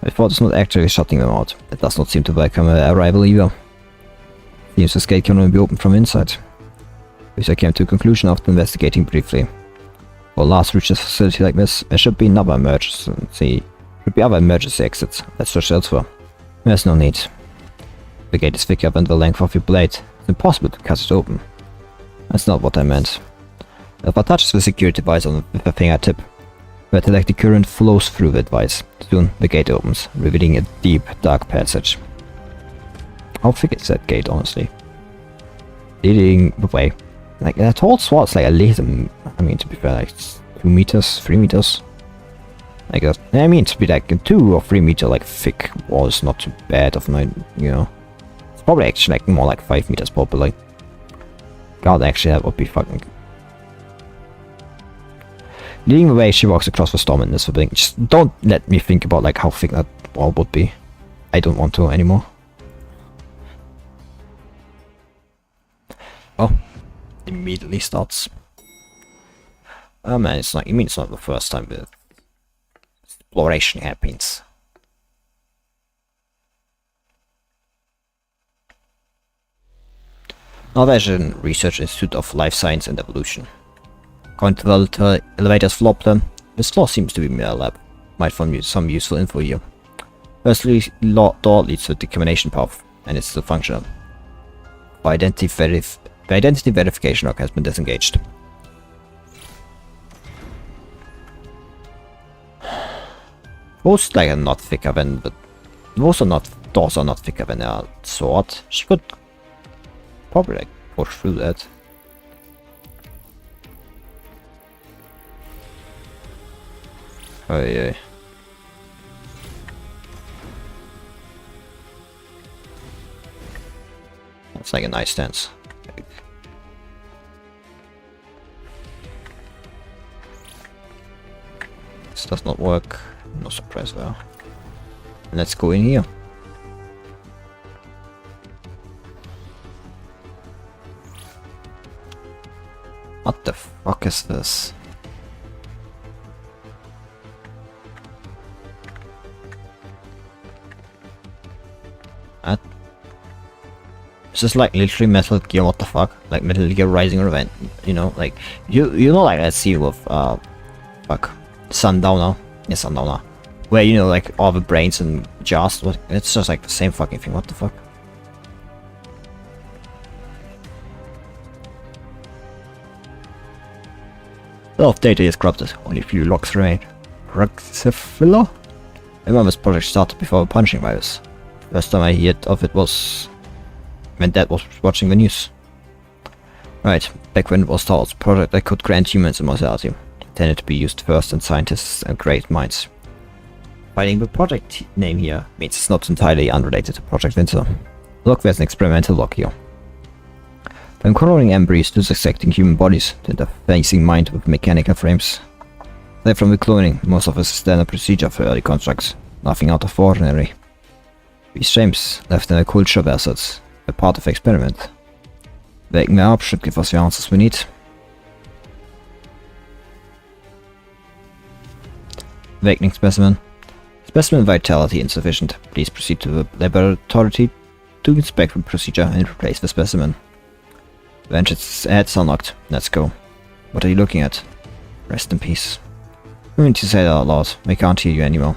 I thought it's not actually shutting them out. It does not seem to welcome a rival either. Seems this gate can only be opened from inside. Which I came to a conclusion after investigating briefly. For last reach this facility like this, there should be another emergency. Should be other emergency exits. Let's search elsewhere. There's no need. The gate is thicker than the length of your blade. It's impossible to cut it open. That's not what I meant. If I touch the security device with a fingertip, the electric current flows through the device. Soon, the gate opens, revealing a deep, dark passage. How thick is that gate, honestly? Leading the way. Like, that whole sword's like at least, I mean, to be fair, like 2 meters, 3 meters. Like that. I mean, to be like a 2 or 3 meter like thick wall is not too bad of my, you know. It's probably actually like more like 5 meters probably. God, actually that would be fucking... Leading the way, she walks across the storm in this building. Just don't let me think about like how thick that wall would be. I don't want to anymore. Oh, immediately starts. Oh man, it's not. You mean it's not the first time the exploration happens? Norwegian Research Institute of Life Science and Evolution. According to the elevator's floor plan, this floor seems to be a lab. Might find some useful info here. Firstly, door leads to the decontamination path, and it's still functional. The identity verification lock has been disengaged. Those like are not thicker than, but those are not, doors are not thicker than a sword. She could probably like push through that. Oh yeah. That's like a nice stance. This does not work. No surprise there. Let's go in here. What the fuck is this? This is like literally Metal Gear, what the fuck? Like Metal Gear Rising or Event, you know, like you know, like that scene with fuck, Sundowner, yeah, Sundowner, where you know like all the brains and jars. It's just like the same fucking thing. What the fuck? A lot of data is corrupted. Only a few logs remain. Ruxifilla? I remember this project started before the punching virus. First time I heard of it was when Dad was watching the news. Right, back when it was thought a project that could grant humans immortality. Intended to be used first in scientists and great minds. Finding the project name here means it's not entirely unrelated to Project Winter. Look, there's an experimental log here. When cloning embryos to dissecting human bodies, the interfacing mind with mechanical frames. Aside from the cloning, most of this is standard procedure for early constructs, nothing out of ordinary. These frames, left in a culture vessels, are part of the experiment. Waking them up should give us the answers we need. Awakening specimen. Specimen vitality insufficient. Please proceed to the laboratory to inspect the procedure and replace the specimen. The entrance heads are locked. Let's go. What are you looking at? Rest in peace. You need to say that out loud. I can't hear you anymore.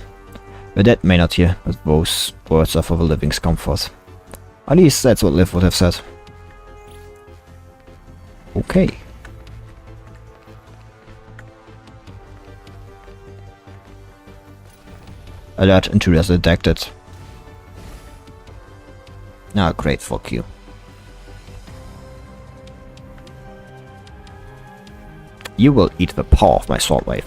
The dead may not hear, but those words are for the living's comfort. At least that's what Liv would have said. Okay. Alert, intruders detected. Ah, great, fuck you. You will eat the paw of my sword wave.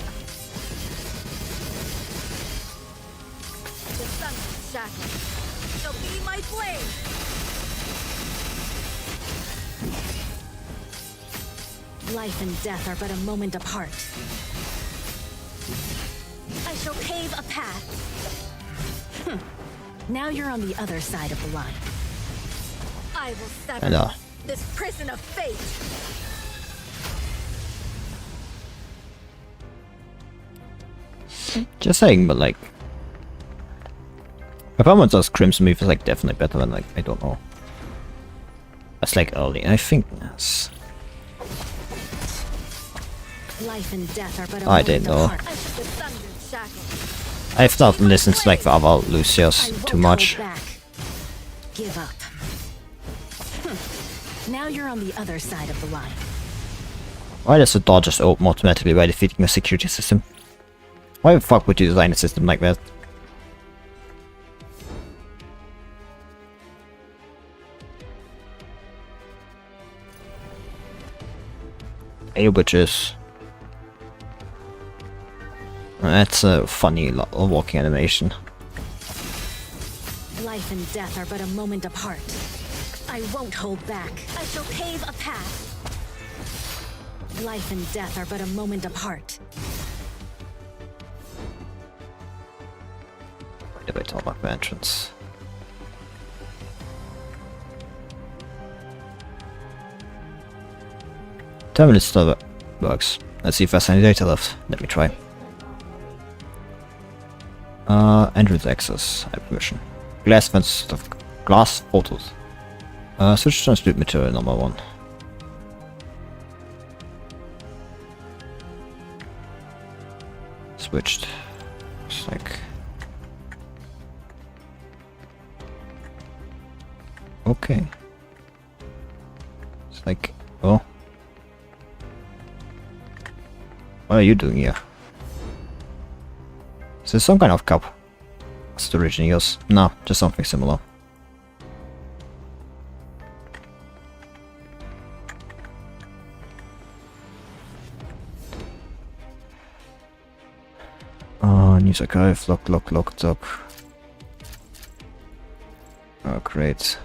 The sun's shackles. So be my blade. Life and death are but a moment apart. I shall pave a path. Now you're on the other side of the line. I will sever Hello. this prison of fate. Just saying, but like... Performance as Crimson Reef is like definitely better than like, I don't know. That's like early, I think. Yes. Life and death are but a I moment didn't know. apart. I should have thundered shackles. I've not listened to like the other I Lucias won't too much. hold back. Give up. Now you're on the other side of the line. Why does the door just open automatically by defeating the security system? Why the fuck would you design a system like that? Hey bitches. That's a funny little walking animation. Life and death are but a moment apart. I won't hold back. I shall pave a path. Life and death are but a moment apart. Why did I talk about the entrance? Terminal still works. Let's see if there's any data left. Let me try. Entrance access. I have permission. Glass fence of glass photos. Switch transmute material number 1. Switched. It's like... Okay. It's like... Oh. What are you doing here? Is this some kind of cup? Storage needles? No, just something similar. News archive, look. Oh, great.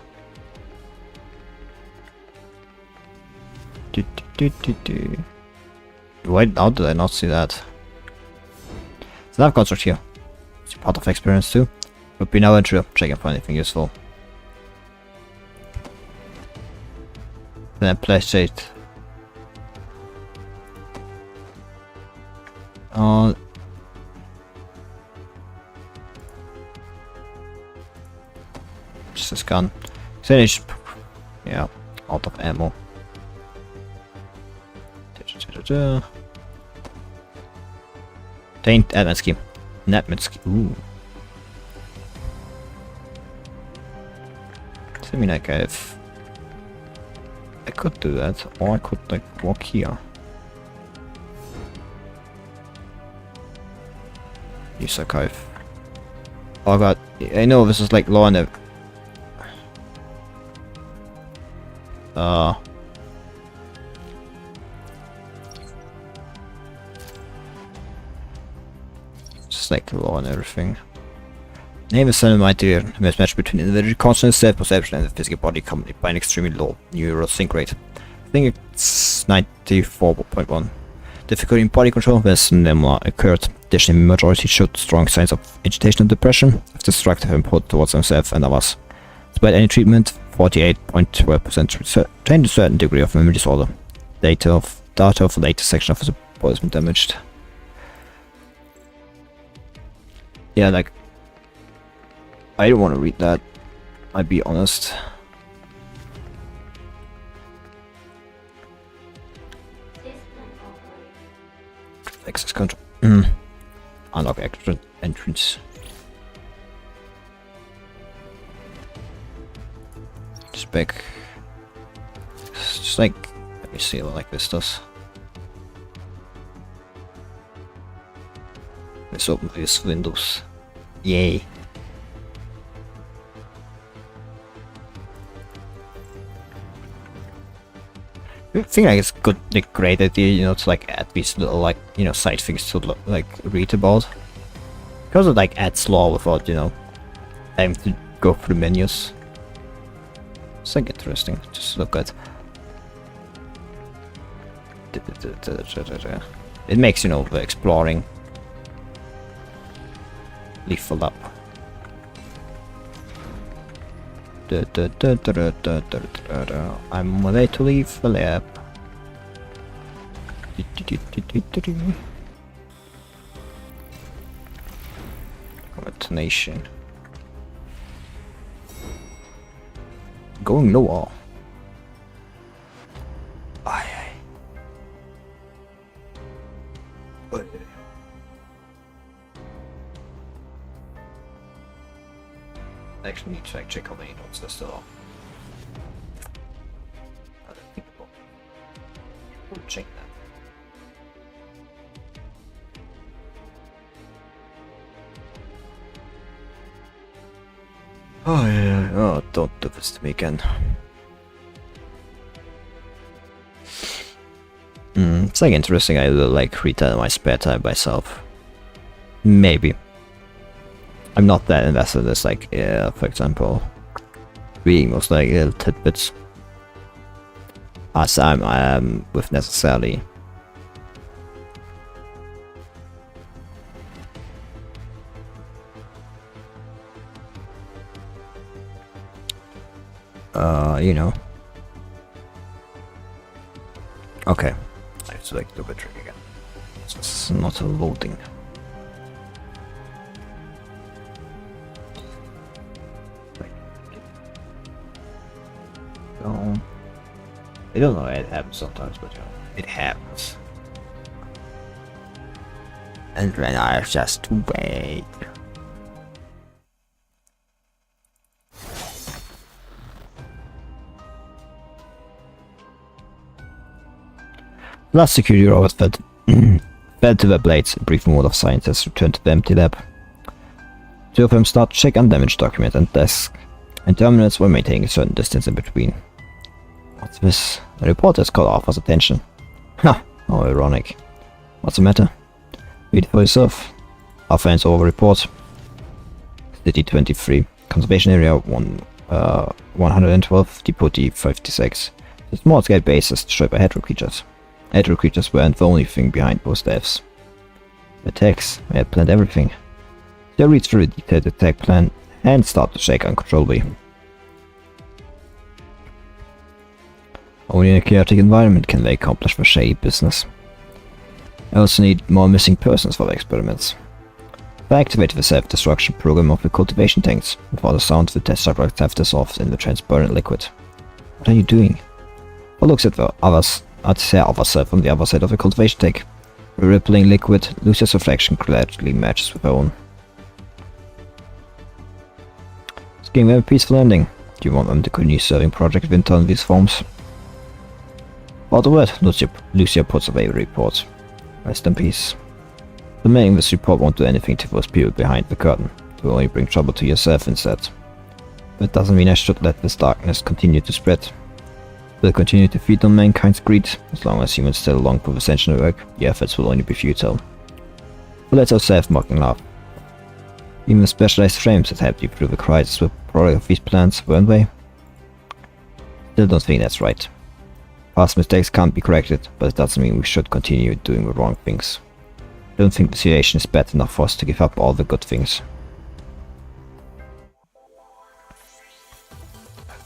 Why, how did I not see that? So I've construct here. It's part of experience too. Would be now entry, checking for anything useful. Then play state. Just this gun. Finish. Yeah, out of ammo. Taint Admitsky. Netmitsky. Ooh. I mean, like I could do that, or I could like walk here. Use archive. Oh god, I know this is like low on the just like law and everything. Name is an idea, a mismatch between individual conscious self-perception and the physical body accompanied by an extremely low neural sync rate. I think it's 94.1. Difficulty in body control when similar occurred. Additionally, majority showed strong signs of agitation and depression, with destructive input towards themselves and others. Despite any treatment, 48.12% retained a certain degree of memory disorder. Data of the latest section of the body has been damaged. Yeah, like I don't want to read that. I'll be honest. Access control. Unlock extra entrance. Spec. Just like, let me see what like this does. Let's open these windows. Yay. I think like it's good, like great idea, you know, to like add these little like, you know, side things to look, like read about. Because it like adds law without, you know, having to go through menus. It's like interesting, just look at. It makes, you know, the exploring level up. I'm ready to leave the lab. Combination. Going lower. Aye. Aye. I actually need to like, check how many notes there still are. I don't think about it. We'll check that. Oh yeah, oh don't do this to me again. It's like interesting, I will like read that in my spare time myself. Maybe. I'm not that invested in this, like, for example, reading those like little tidbits. As I am with necessarily. You know. Okay. I have to like do the trick again. It's not loading. So, I don't know, it happens sometimes, but you know, it happens. And then I have just to wait. Last security robot fed to the blades. A brief mode of scientists returned to the empty lab. Two of them start to check undamaged document and desk, and terminals were maintaining a certain distance in between. What's this? The reporters caught Arthur's attention. Ha! How ironic. What's the matter? Read it for yourself. Arthur hands over report. City 23. Conservation area 112. Depot D56. The small-scale base is destroyed by hedgehog creatures. Hedgehog creatures weren't the only thing behind those deaths. The attacks, they had planned everything. They read through the detailed attack plan and start to shake uncontrollably. Only in a chaotic environment can they accomplish their shady business. I also need more missing persons for the experiments. I activated the self-destruction program of the cultivation tanks before the sound of the test subjects have dissolved in the transparent liquid. What are you doing? Or looks at the others. I'd say other self on the other side of the cultivation tank. The rippling liquid, Lucia's reflection gradually matches with her own. It's giving them a peaceful ending. Do you want them to continue serving Project Winter in these forms? About the word, Lucia puts away the report. Rest in peace. Submitting this report won't do anything to those people behind the curtain. It will only bring trouble to yourself instead. That doesn't mean I should let this darkness continue to spread. Will continue to feed on mankind's greed. As long as humans still long for ascension work, the efforts will only be futile. But let's have self-mocking laugh. Even the specialized frames that helped you through the crisis were product of these plans, weren't they? Still don't think that's right. Past mistakes can't be corrected, but it doesn't mean we should continue doing the wrong things. I don't think the situation is bad enough for us to give up all the good things.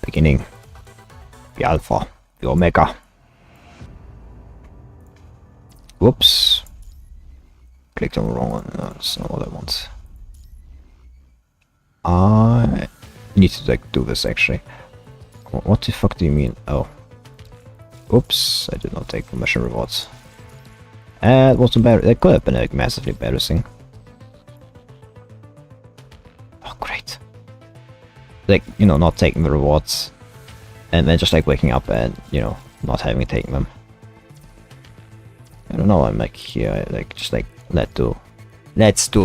Beginning. The Alpha. The Omega. Whoops. Clicked on the wrong one. No, that's not what I want. I need to like do this actually. What the fuck do you mean? Oh. Oops, I did not take the mission rewards. It was embarrassing. That could have been like massively embarrassing. Oh great. Like, you know, not taking the rewards. And then just like waking up and, you know, not having taken them. I don't know, I'm like here, like just like let's do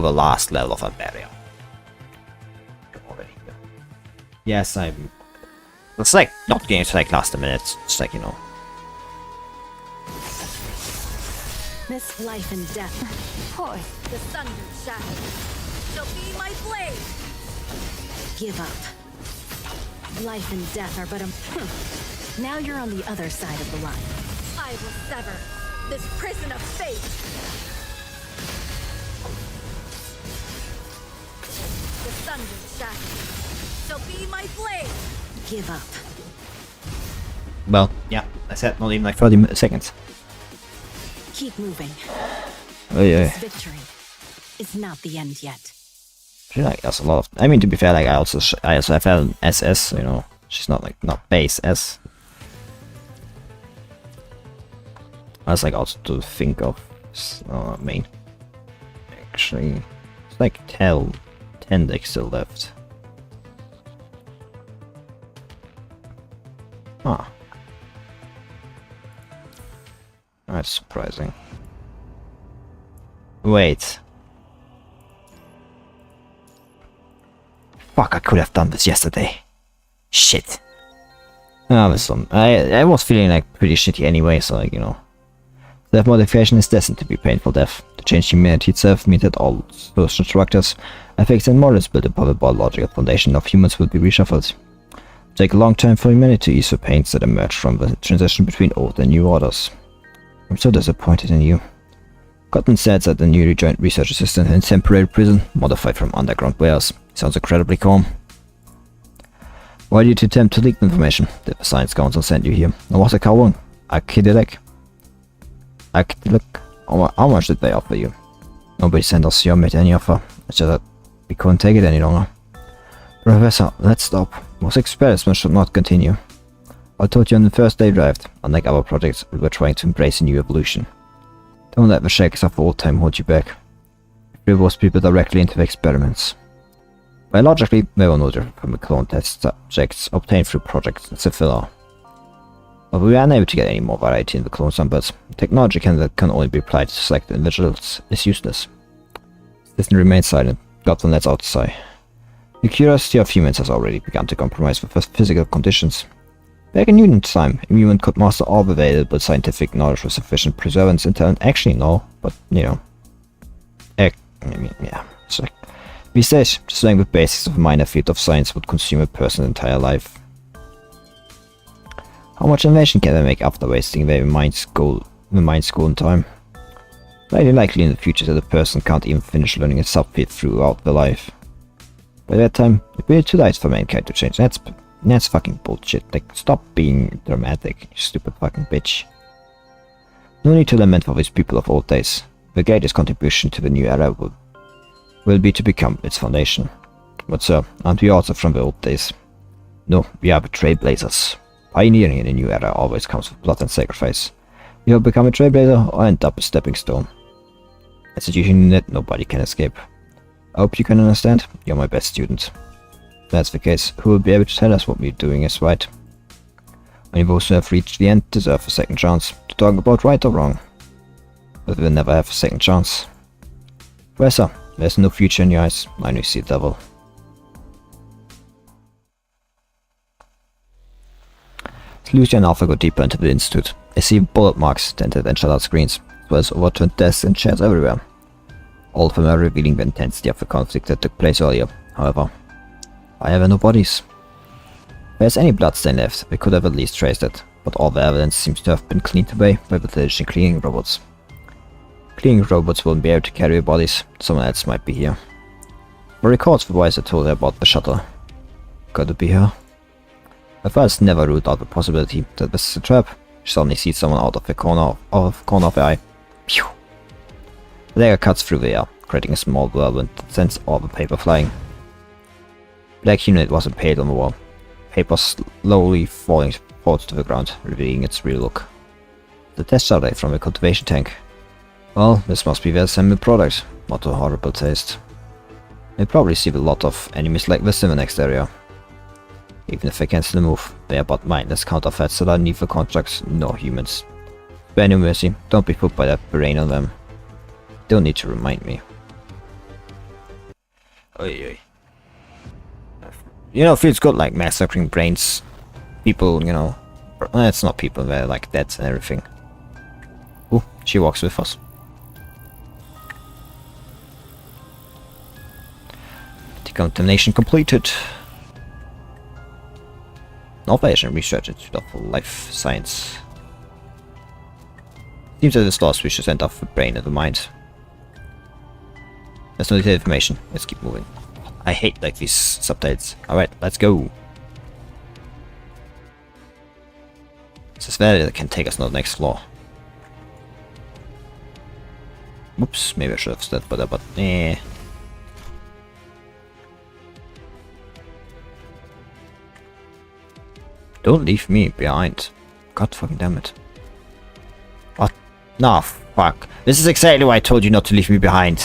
the last level of Amberia. Yes, I'm. It's like not getting to like last a minute. It's like, you know. This life and death. Boy, The thunder shackles shall be my blade. give up. Life and death are but a... Now you're on the other side of the line. I will sever this prison of fate. The thunder shackles shall be my blade. Give up. Well, yeah, I said not even like 30 seconds. Keep moving. Oh yeah. This victory is not the end yet. I feel like that's a lot of. I mean, to be fair, like I also have an SS, you know, She's not like, not base S. I was like also to think of main. Actually, it's like 10 decks still left. Ah. That's surprising. Wait. Fuck, I could have done this yesterday. Shit. I was feeling like pretty shitty anyway, so like, you know. Death modification is destined to be painful death. To change humanity itself means that all social structures, effects and models built upon the biological foundation of humans will be reshuffled. It take a long time for humanity to ease the pains that emerge from the transition between old and new orders. I'm so disappointed in you. Cotton said that the newly joined research assistant in temporary prison, modified from underground wares. Sounds incredibly calm. Why did you attempt to leak the information? Did the Science Council send you here? Or was it Kalwung? Akidilek? How much did they offer you? Nobody sent us or made any offer. It's just that we couldn't take it any longer. Professor, let's stop. Most experiments should not continue. I told you on the first day we arrived, unlike our projects, we were trying to embrace a new evolution. Don't let the Shackles of old time hold you back. We force people directly into the experiments. Biologically, they were no different from the clone test subjects obtained through projects in Sephila. But we were unable to get any more variety in the clone samples. Technology that can only be applied to selected individuals is useless. Citizen remains silent. Goblin lets out a sigh. The curiosity of humans has already begun to compromise with physical conditions. Back in Newton's time, a human could master all available scientific knowledge with sufficient perseverance and talent. Actually, no, but you know. Yeah, it's like. These days, just learning the basics of a minor field of science would consume a person's entire life. How much invention can they make after wasting their mind school in time? Highly likely in the future that a person can't even finish learning a subfield throughout their life. By that time, it will be too late for mankind to change. That's fucking bullshit. Like, stop being dramatic, you stupid fucking bitch. No need to lament for these people of old days. The greatest contribution to the new era will be to become its foundation. But sir, aren't we also from the old days? No, we are the trailblazers. Pioneering in a new era always comes with blood and sacrifice. You have become a trailblazer or end up a stepping stone. A situation that nobody can escape. I hope you can understand. You're my best student. If that's the case, who will be able to tell us what we're doing is right? Only those who have reached the end deserve a second chance to talk about right or wrong. But we'll never have a second chance. Professor, there's no future in your eyes. I only see a devil. Lucia and Alpha go deeper into the institute. I see bullet marks dented and shut out screens, as well as overturned desks and chairs everywhere. All of them are revealing the intensity of the conflict that took place earlier. However, I have no bodies. If there's any bloodstain left, we could have at least traced it, but all the evidence seems to have been cleaned away by the diligent cleaning robots. Cleaning robots won't be able to carry the bodies. Someone else might be here. For records, the boys had told her about the shuttle. Could it be her? My father's never ruled out the possibility that this is a trap. She suddenly sees someone out of the corner of the eye. Phew! The dagger cuts through the air, creating a small whirlwind that sends all the paper flying. Black unit was impaled on the wall. Paper slowly falls to the ground, revealing its real look. The test shuttle from a cultivation tank. Well, this must be their assembled product. What a horrible taste. They'll probably see a lot of enemies like this in the next area. Even if they can still move, they are but mindless counterfeits that are neither constructs nor humans. Bear no mercy, don't be put by that brain on them. Don't need to remind me. Oy. You know, feels good like massacring brains. People, you know. It's not people, they're like dead and everything. Ooh, she walks with us. Decontamination completed. Operation Research Institute of Life Science. Seems that this lost we should send off the brain and the mind. There's no detailed information. Let's keep moving. I hate like these subtitles. Alright, let's go. This is valid that can take us to the next floor. Whoops, maybe I should have stood for that, but eh. Don't leave me behind. God fucking damn it. What? No, fuck. This is exactly why I told you not to leave me behind.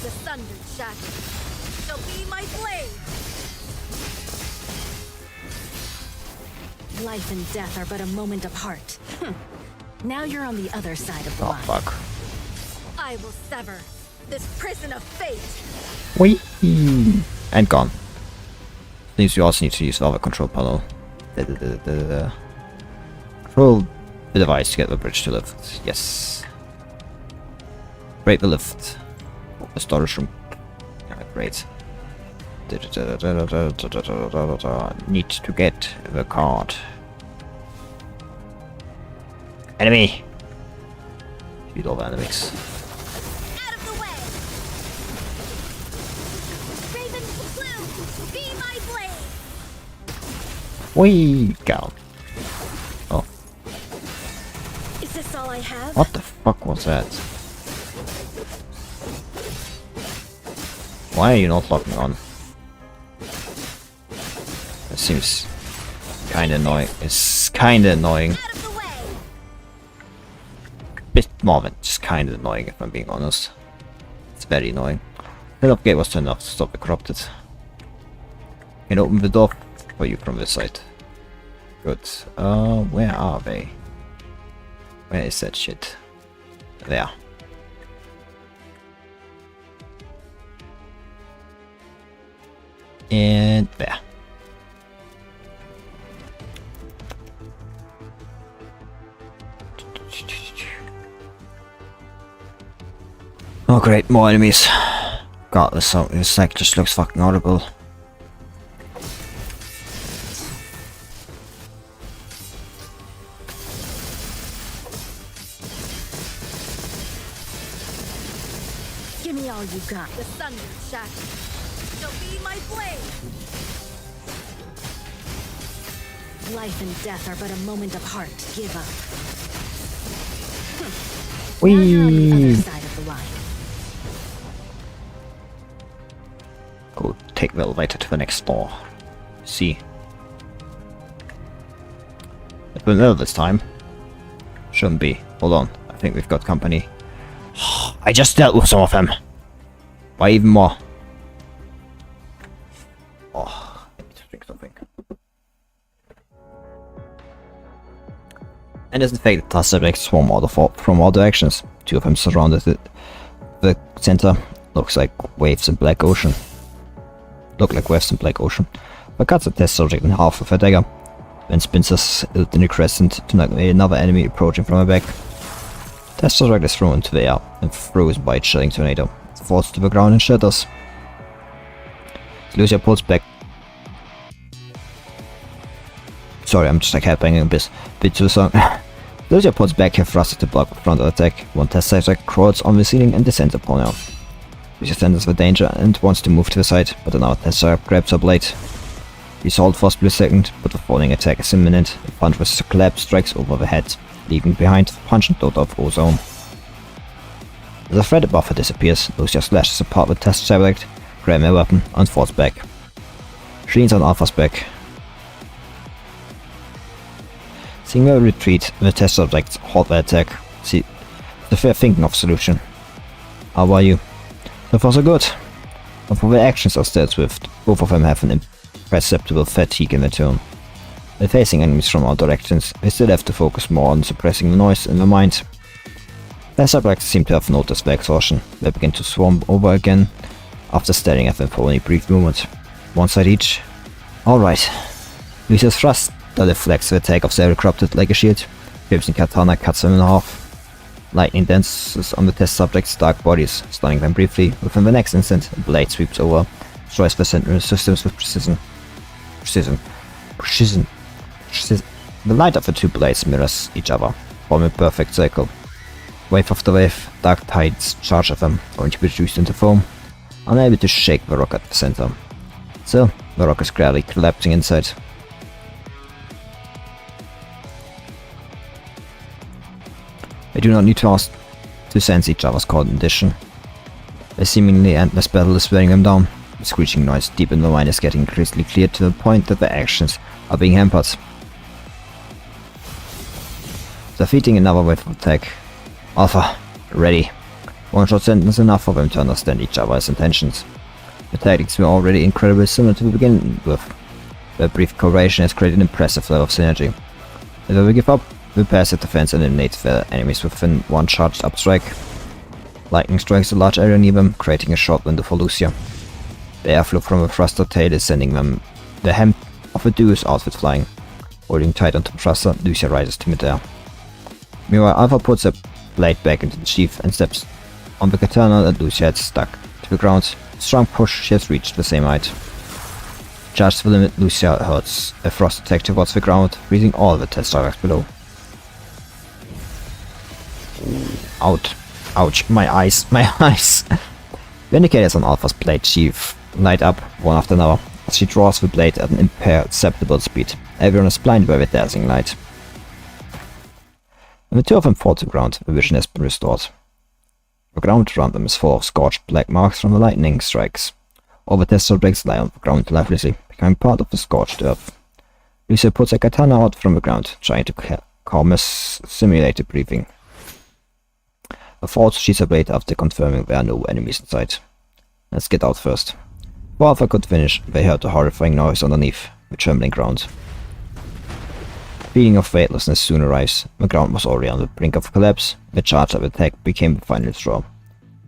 The thunder shackles shall be my blade. Life and death are but a moment apart. Now you're on the other side of the Oh, line. fuck. I will sever this prison of fate. Whee! And gone. Means we also need to use the other control panel. Control the device to get the bridge to lift. Yes. Break the lift. Oh, the storage room. Yeah, great. Need to get the card. Enemy! Shoot all the enemies. Out of the way. Raven Blue, be my blade. Whee! Go. Oh, Is this all I have? what the fuck was that? Why are you not locking on? That seems kinda annoying. It's kinda annoying. Out of the way. Bit more than just kinda annoying if I'm being honest. It's very annoying. The gate was turned off to stop the corrupted. Can open the door for you from this side. Good. Where are they? Where is that shit? There. And there. Oh great, more enemies. God, this like just looks fucking horrible. Give me all you got. The thunder shackles shall be my blade. Life and death are but a moment apart. Give up. Now Whee! you're on the other side of the line. Go take the elevator to the next floor. See. It will know this time. Shouldn't be. Hold on. I think we've got company. I just dealt with some of them. Why even more? Oh, I need to drink something. And as in fact, the task subjects swarm from all directions. Two of them surrounded the center. Looks like waves in Black Ocean. Look like waves in Black Ocean. But cuts the test subject in half with a dagger. Then spins us in a crescent to knock another enemy approaching from her back. Test subject is thrown into the air and frozen by a chilling tornado. It falls to the ground and shatters. Lucia pulls back. Sorry, I'm just like headbanging a bit too song. Lucia pulls back her thruster to block the front attack. One test subject crawls on the ceiling and descends upon her. Lucia senses the danger and wants to move to the side, but another test subject grabs her blade. We hold for a split second, but the falling attack is imminent. The punch with a clap strikes over the head, leaving behind the punch and dot of ozone. As the threat above her disappears, Lucia slashes apart the test subject, grabbing her weapon, and falls back. She leans on Alpha's back. Seeing her retreat, the test subjects halt the attack. See, they're thinking of a solution. How are you? So far so good. But for their actions are still swift, both of them have an imperceptible fatigue in their tone. When facing enemies from all directions, they still have to focus more on suppressing the noise in their mind. Their subjects seem to have noticed their exhaustion. They begin to swarm over again, after staring at them for only a brief moment. One side each. Alright. Lucia's thrust that deflects the attack of Sarah corrupted like a shield. Crimson Katana cuts them in half. Lightning dances on the test subject's dark bodies, stunning them briefly. Within the next instant, a blade sweeps over, destroys the central systems with precision. The light of the two blades mirrors each other, forming a perfect circle. Wave after wave, dark tides charge at them, going to be reduced into foam, unable to shake the rock at the center. Still, the rock is gradually collapsing inside. They do not need to ask to sense each other's condition. A seemingly endless battle is wearing them down. The screeching noise deep in the mind is getting increasingly clear to the point that their actions are being hampered. Defeating another wave of attack. Alpha, ready. One short sentence enough for them to understand each other's intentions. The tactics were already incredibly similar to begin with. Their brief cooperation has created an impressive level of synergy. If they will give up, we'll pass the defense and eliminate their enemies within one charged up strike. Lightning strikes a large area near them, creating a short window for Lucia. The airflow from a thruster tail is sending them the hem of a duo's outfit flying. Holding tight onto the thruster, Lucia rises to midair. Meanwhile, Alpha puts a blade back into the sheath and steps on the katana that Lucia had stuck to the ground. Strong push, she has reached the same height. Charged to the limit, Lucia hurts a frost attack towards the ground, freezing all the test strikers below. Out. Ouch, my eyes, my eyes! The indicators on Alpha's blade sheath light up one after another as she draws the blade at an imperceptible speed. Everyone is blinded by the dazzling light. When the two of them fall to the ground, the vision has been restored. The ground around them is full of scorched black marks from the lightning strikes. All the test subjects lie on the ground lifelessly, becoming part of the scorched earth. Lucia puts a katana out from the ground, trying to calm a simulated breathing. A fourth sheets her blade after confirming there are no enemies in sight. Let's get out first. Before Alpha could finish, they heard a horrifying noise underneath the trembling ground. The feeling of weightlessness soon arrives. The ground was already on the brink of collapse. The charge of attack became the final straw.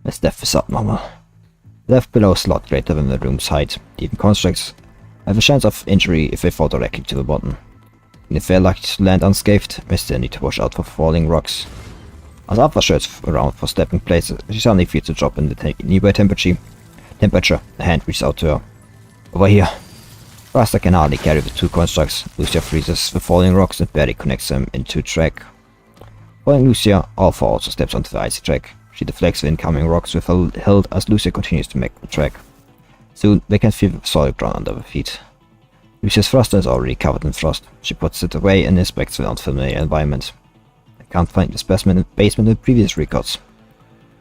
As depth is abnormal. The depth below is a lot greater than the room's height. Even constructs have a chance of injury if they fall directly to the bottom. And if they are lucky to land unscathed, they still need to watch out for falling rocks. As Alpha searches around for stepping places, she suddenly feels a drop in the nearby temperature. A hand reaches out to her. Over here. Thruster can hardly carry the two constructs. Lucia freezes the falling rocks and barely connects them into track. Following Lucia, Alpha also steps onto the icy track. She deflects the incoming rocks with her hilt as Lucia continues to make the track. Soon they can feel the solid ground under their feet. Lucia's thruster is already covered in frost. She puts it away and inspects the unfamiliar environment. I can't find the specimen in the basement in previous records.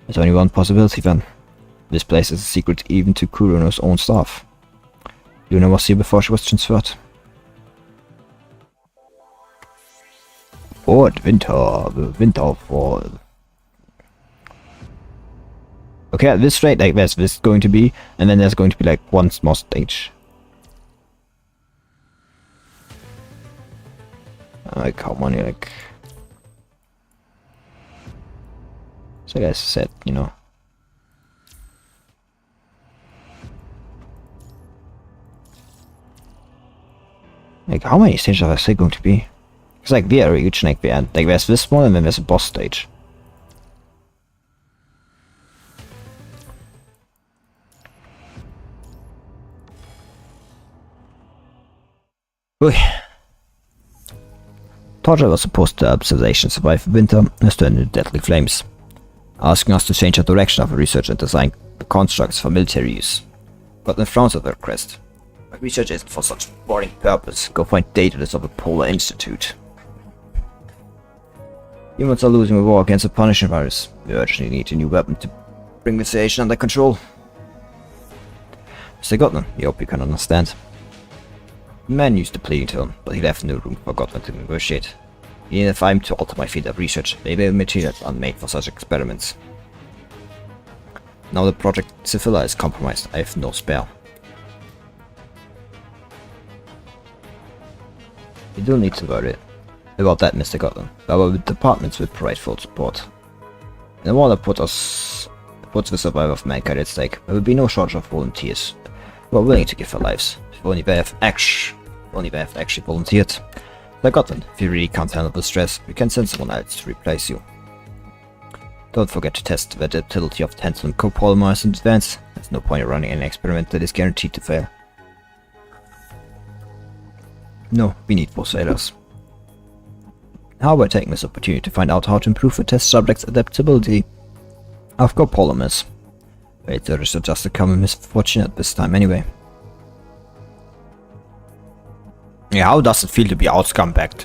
There's only one possibility then. This place is a secret even to Kurono's own staff. Luna was here before she was transferred. Fort Winter, the winter fall. Okay, at this rate, like there's this going to be, and then there's going to be like one small stage. Like how many, like... So like I said, you know. Like, how many stages are there going to be? It's like very huge, like the end. Like, there's this one and then there's a boss stage. Oy. Torture was supposed to help civilization survive the winter has turned into deadly flames, asking us to change the direction of our research and design the constructs for military use. But in frowns at the request. My research isn't for such boring purpose. Go find Daedalus of the Polar Institute. Humans are losing the war against the Punisher virus. We urgently need a new weapon to bring the situation under control. Mr. Gotland, I hope you can understand. The man used the pleading tone, but he left no room for Gotland to negotiate. He needed time to alter my field of research. Maybe materials are made for such experiments. Now the project Ciphila is compromised. I have no spare. You don't need to worry about that, Mr. Gotland. Our departments will provide full support. In the war that puts the survival of mankind at stake, there will be no shortage of volunteers who are willing to give their lives. If only they have actually volunteered. Mr. Gotland, if you really can't handle the stress, we can send someone else to replace you. Don't forget to test the adaptability of tantalum copolymers in advance. There's no point in running an experiment that is guaranteed to fail. No, we need more sailors. How about taking this opportunity to find out how to improve the test subject's adaptability of copolymers? Wait, there is just a common misfortune at this time anyway. Yeah, how does it feel to be out-scumbagged?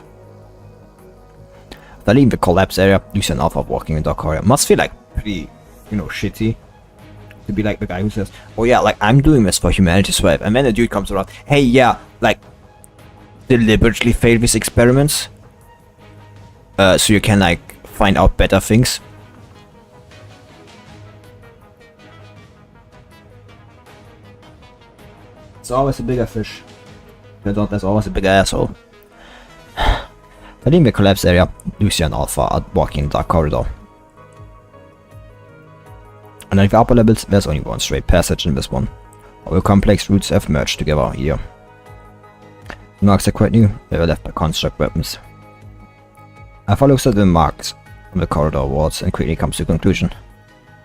After leaving the collapse area, Lucia and Alpha walking in dock area. Must feel like pretty, you know, shitty. to be like the guy who says, oh yeah, like I'm doing this for humanity's well, and then a dude comes around, hey yeah, like deliberately fail these experiments so you can like find out better things. It's always a bigger fish. There's always a bigger asshole. Within the collapse area, Lucia and Alpha are walking in the dark corridor. And in the upper levels, there's only one straight passage in this one. All the complex routes have merged together here. The marks are quite new, they were left by construct weapons. Alpha looks at the marks on the corridor walls and quickly comes to a conclusion.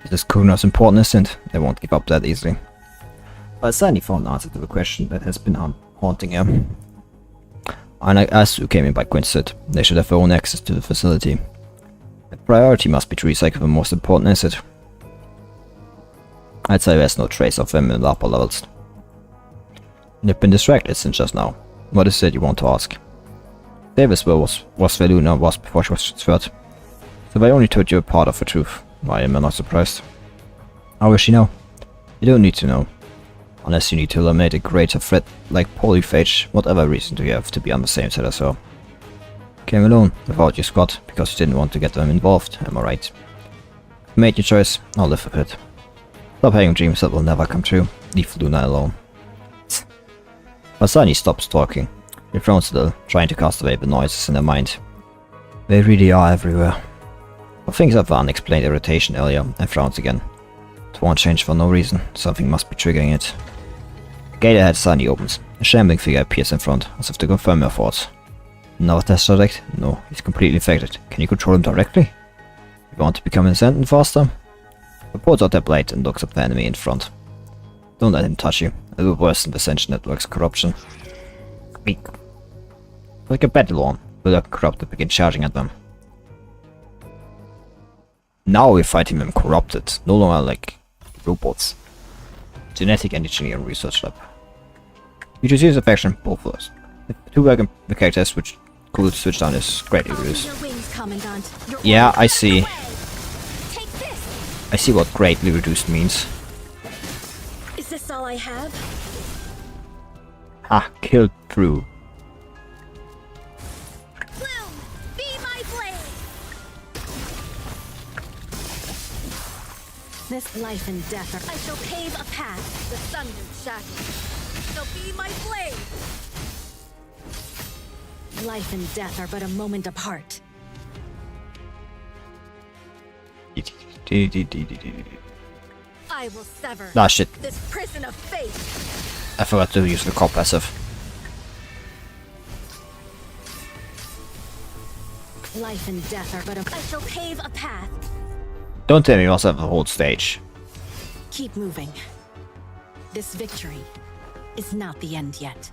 This is Kuno's important instant, they won't give up that easily. But I suddenly found an answer to the question that has been haunting her. Unlike us who came in by coincidence, they should have their own access to the facility. The priority must be to recycle the most important asset. I'd say there's no trace of them in the upper levels. You've been distracted since just now. What is it you want to ask? Davis was where Luna was before she was transferred. So they only told you a part of the truth. Why am I not surprised? How will she know? You don't need to know. Unless you need to eliminate a greater threat like polyphage, whatever reason do you have to be on the same side as well. Came alone, without your squad, because you didn't want to get them involved, am I right? Made your choice, I'll live with it. Stop having dreams that will never come true, leave Luna alone. Masani stops talking. He frowns still, trying to cast away the noises in her mind. They really are everywhere. But things have unexplained irritation earlier, and frowns again. It won't change for no reason, something must be triggering it. The gate ahead suddenly opens. A shambling figure appears in front, as if to confirm her thoughts. Another test subject? No, he's completely infected. Can you control him directly? You want to become ascendant faster? He pulls out their blade and looks at the enemy in front. Don't let him touch you. It will worsen the Ascension Network's corruption. Squeak. Like a battle lawn, the Lurk Corrupted begin charging at them. Now we're fighting them corrupted, no longer like robots. Genetic Engineering Research Lab. You just use a faction, both of us. The two wagon the characters which could switch down is greatly reduced. Yeah, I see. I see what greatly reduced means. Is this all I have? Ah, killed through. Bloom, be my blade. This life and death are... I shall pave a path. The thundered shackles. So be my blade. Life and death are but a moment apart. I will sever Ah shit, this prison of fate. I forgot to use the core passive. Life and death are but a... I shall pave a path. Don't tell me you also have the whole stage. Keep moving. This victory is not the end yet.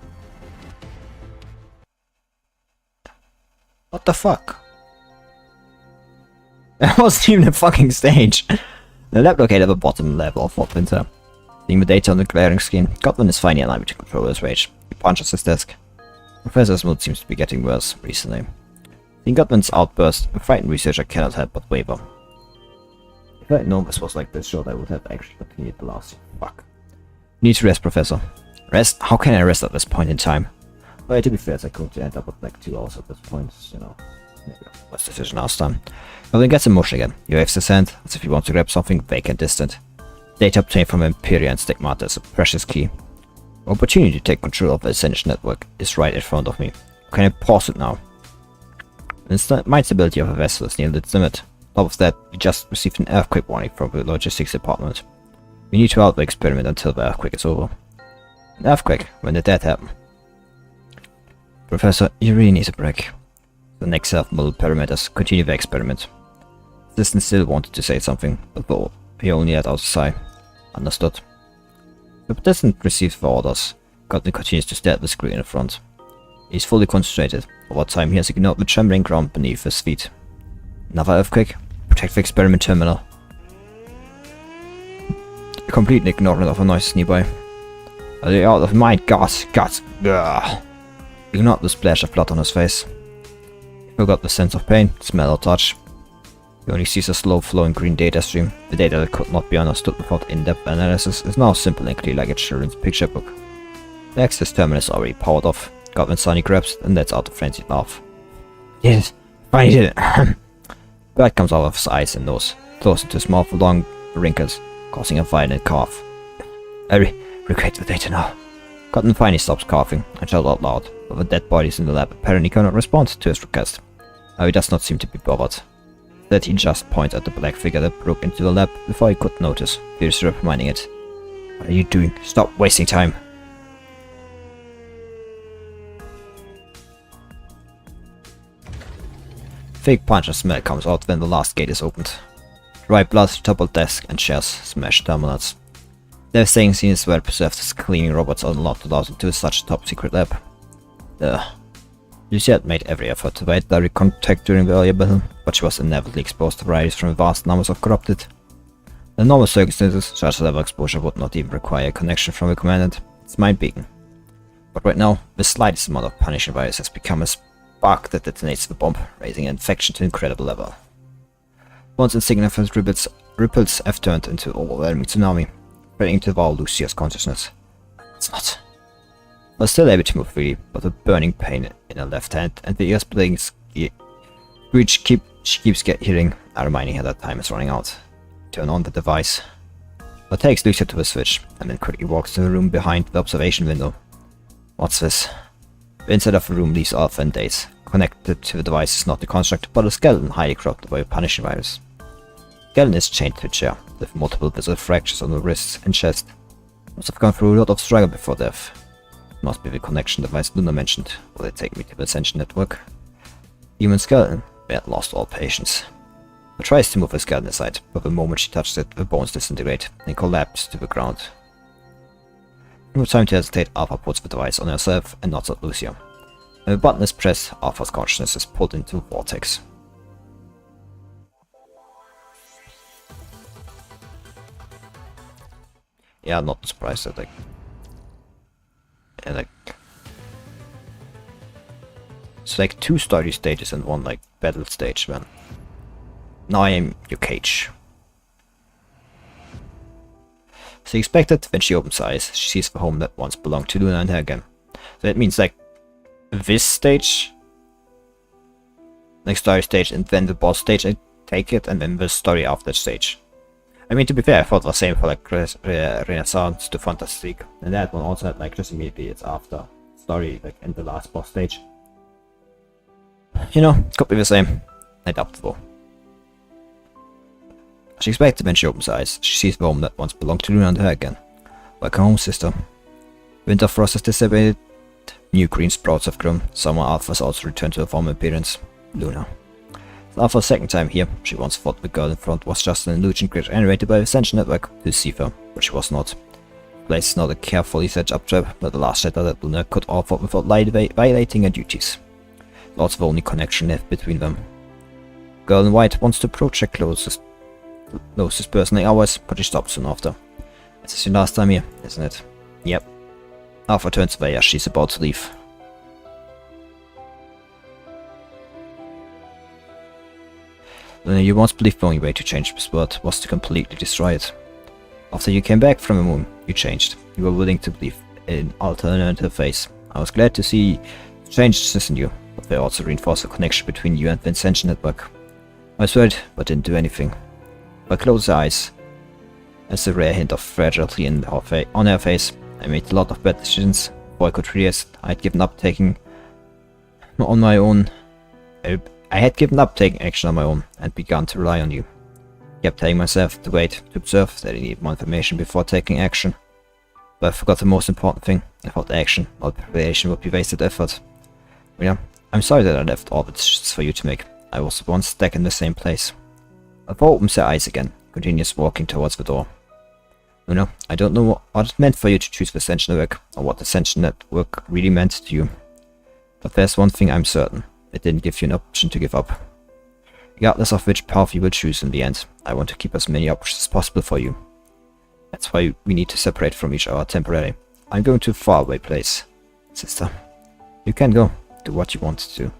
What the fuck? That wasn't even a fucking stage. The lab located at the bottom level of Fort Winter. Seeing the data on the glaring screen, Godwin is finally unable to control his rage. He punches his desk. Professor's mood seems to be getting worse recently. Seeing Godwin's outburst, a frightened researcher cannot help but waver. If I had known this was like this short, I would have actually continued the last. Fuck. You need to rest, Professor. Rest? How can I rest at this point in time? Well, to be fair, I could end up with like 2 hours at this point, you know. Maybe what's the decision last time? Godwin gets emotional again. He waves his hand, as if he wants to grab something vague and distant. Data obtained from Imperia and Stigmata is a precious key. The opportunity to take control of the Ascension Network is right in front of me. Can I pause it now? The mind stability of a vessel is near its limit. On top of that, we just received an earthquake warning from the logistics department. We need to halt the experiment until the earthquake is over. An earthquake? When did that happen? Professor, you really need a break. The next self-model parameters continue the experiment. Assistant still wanted to say something, but he only let out a sigh. Understood. The participant receives the orders. Godwin continues to stare at the screen in front. He is fully concentrated. Over time he has ignored the trembling ground beneath his feet. Another earthquake? Protect the experiment terminal. Complete ignorance of a noise nearby. Are they out of mind? Guts! Ugh. Ignored the splash of blood on his face. He forgot the sense of pain, smell or touch. He only sees a slow-flowing green data stream. The data that could not be understood without in-depth analysis is now simple and clear like a children's picture book. The access terminal is already powered off. Goblin Sonny grabs and lets out a frenzied laugh. Yes, finally did it. Blood comes out of his eyes and nose, close into his mouth with long wrinkles, causing a violent cough. I regret the data now. Cotton finally stops coughing and shouts out loud, but the dead bodies in the lab apparently cannot respond to his request. Now he does not seem to be bothered. Instead he just points at the black figure that broke into the lab before he could notice, fiercely reminding it. What are you doing? Stop wasting time! Fake punch and smell comes out when the last gate is opened. Dry blood, toppled desk and chairs, smashed terminals. Devastating scenes where preserved cleaning robots are not allowed into such a top-secret lab. Lucia had made every effort to avoid direct contact during the earlier battle, but she was inevitably exposed to varieties from vast numbers of corrupted. In normal circumstances, such level exposure would not even require a connection from the commandant. It's mind-beating. But right now, the slightest amount of punishing virus has become a spark that detonates the bomb, raising an infection to an incredible level. Once insignificant ripples have turned into an overwhelming tsunami, threatening to devour Lucia's consciousness. It's not. I was still able to move freely, but a burning pain in her left hand and the ear-splitting screech she keeps hearing are reminding her that time is running out. Turn on the device. But takes Lucia to the switch, and then quickly walks to the room behind the observation window. What's this? The inside of the room leaves Alpha and Days. Connected to the device is not the construct, but a skeleton highly corrupted by a punishing virus. The skeleton is chained to a chair, with multiple visible fractures on the wrists and chest. Must have gone through a lot of struggle before death. Must be the connection device Luna mentioned. Will it take me to the Ascension network? Human skeleton. We had lost all patience. She tries to move the skeleton aside, but the moment she touches it, the bones disintegrate and collapse to the ground. No time to hesitate, Alpha puts the device on herself and nods at Lucia. When the button is pressed, Alpha's consciousness is pulled into a vortex. Yeah, I'm not surprised that it's like 2 story stages and 1 like battle stage, man. Now I am your cage. She expected when she opens her eyes, she sees the home that once belonged to Luna and her again. So that means like this stage, next story stage, and then the boss stage, I take it, and then the story after that stage. I mean, to be fair, I thought the same for like Renaissance to Fantastique, and that one also had like just immediately it's after story, like in the last boss stage. You know, could be the same. I doubt though. She expected when she opens her eyes, she sees the home that once belonged to Luna and her again. Welcome home, sister. Winter frost has dissipated, new green sprouts have grown, summer Alpha has also returned to her former appearance. Luna. Alpha's second time here, she once thought the girl in front was just an illusion generated by the Ascension network to deceive her, but she was not. The place is not a carefully set up trap, but the last shelter that Luna could offer without violating her duties. Lots of only connection left between them. Girl in white wants to approach her closest person like ours, but she stops soon after. This is your last time here, isn't it? Yep. Alpha turns away as she's about to leave. You once believed the only way to change this world was to completely destroy it. After you came back from the moon, you changed. You were willing to believe in alternative face. I was glad to see changes in you, but they also reinforced the connection between you and the Ascension network. I was worried, but didn't do anything. By closed eyes, as a rare hint of fragility on her face, I made a lot of bad decisions. Before I could realize, I had given up taking on my own. I had given up taking action on my own and begun to rely on you. I kept telling myself to wait, to observe, that I needed more information before taking action. But I forgot the most important thing. Without action, all preparation would be wasted effort. Yeah, I'm sorry that I left all the decisions for you to make. I was once stuck in the same place. Alpha opens her eyes again, continues walking towards the door. Luna, I don't know what it meant for you to choose the Ascension network, or what the Ascension network really meant to you. But there's one thing I'm certain. It didn't give you an option to give up. Regardless of which path you will choose in the end, I want to keep as many options as possible for you. That's why we need to separate from each other temporarily. I'm going to a faraway place. Sister, you can go. Do what you want to.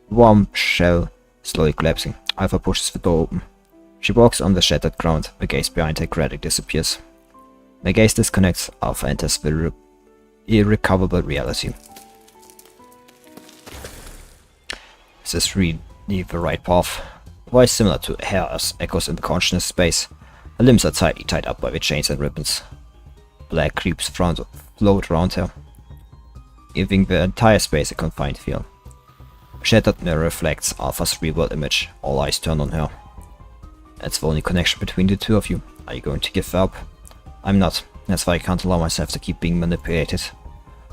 The warm shell slowly collapsing. Alpha pushes the door open. She walks on the shattered ground, the gaze behind her gradually disappears. The gaze disconnects, Alpha enters the irrecoverable reality. Is this really the right path? The voice, similar to hers, echoes in the consciousness space. Her limbs are tightly tied up by the chains and ribbons. Black creeps float around her, giving the entire space a confined feel. A shattered mirror reflects Alpha's real-world image, all eyes turned on her. That's the only connection between the two of you. Are you going to give up? I'm not. That's why I can't allow myself to keep being manipulated.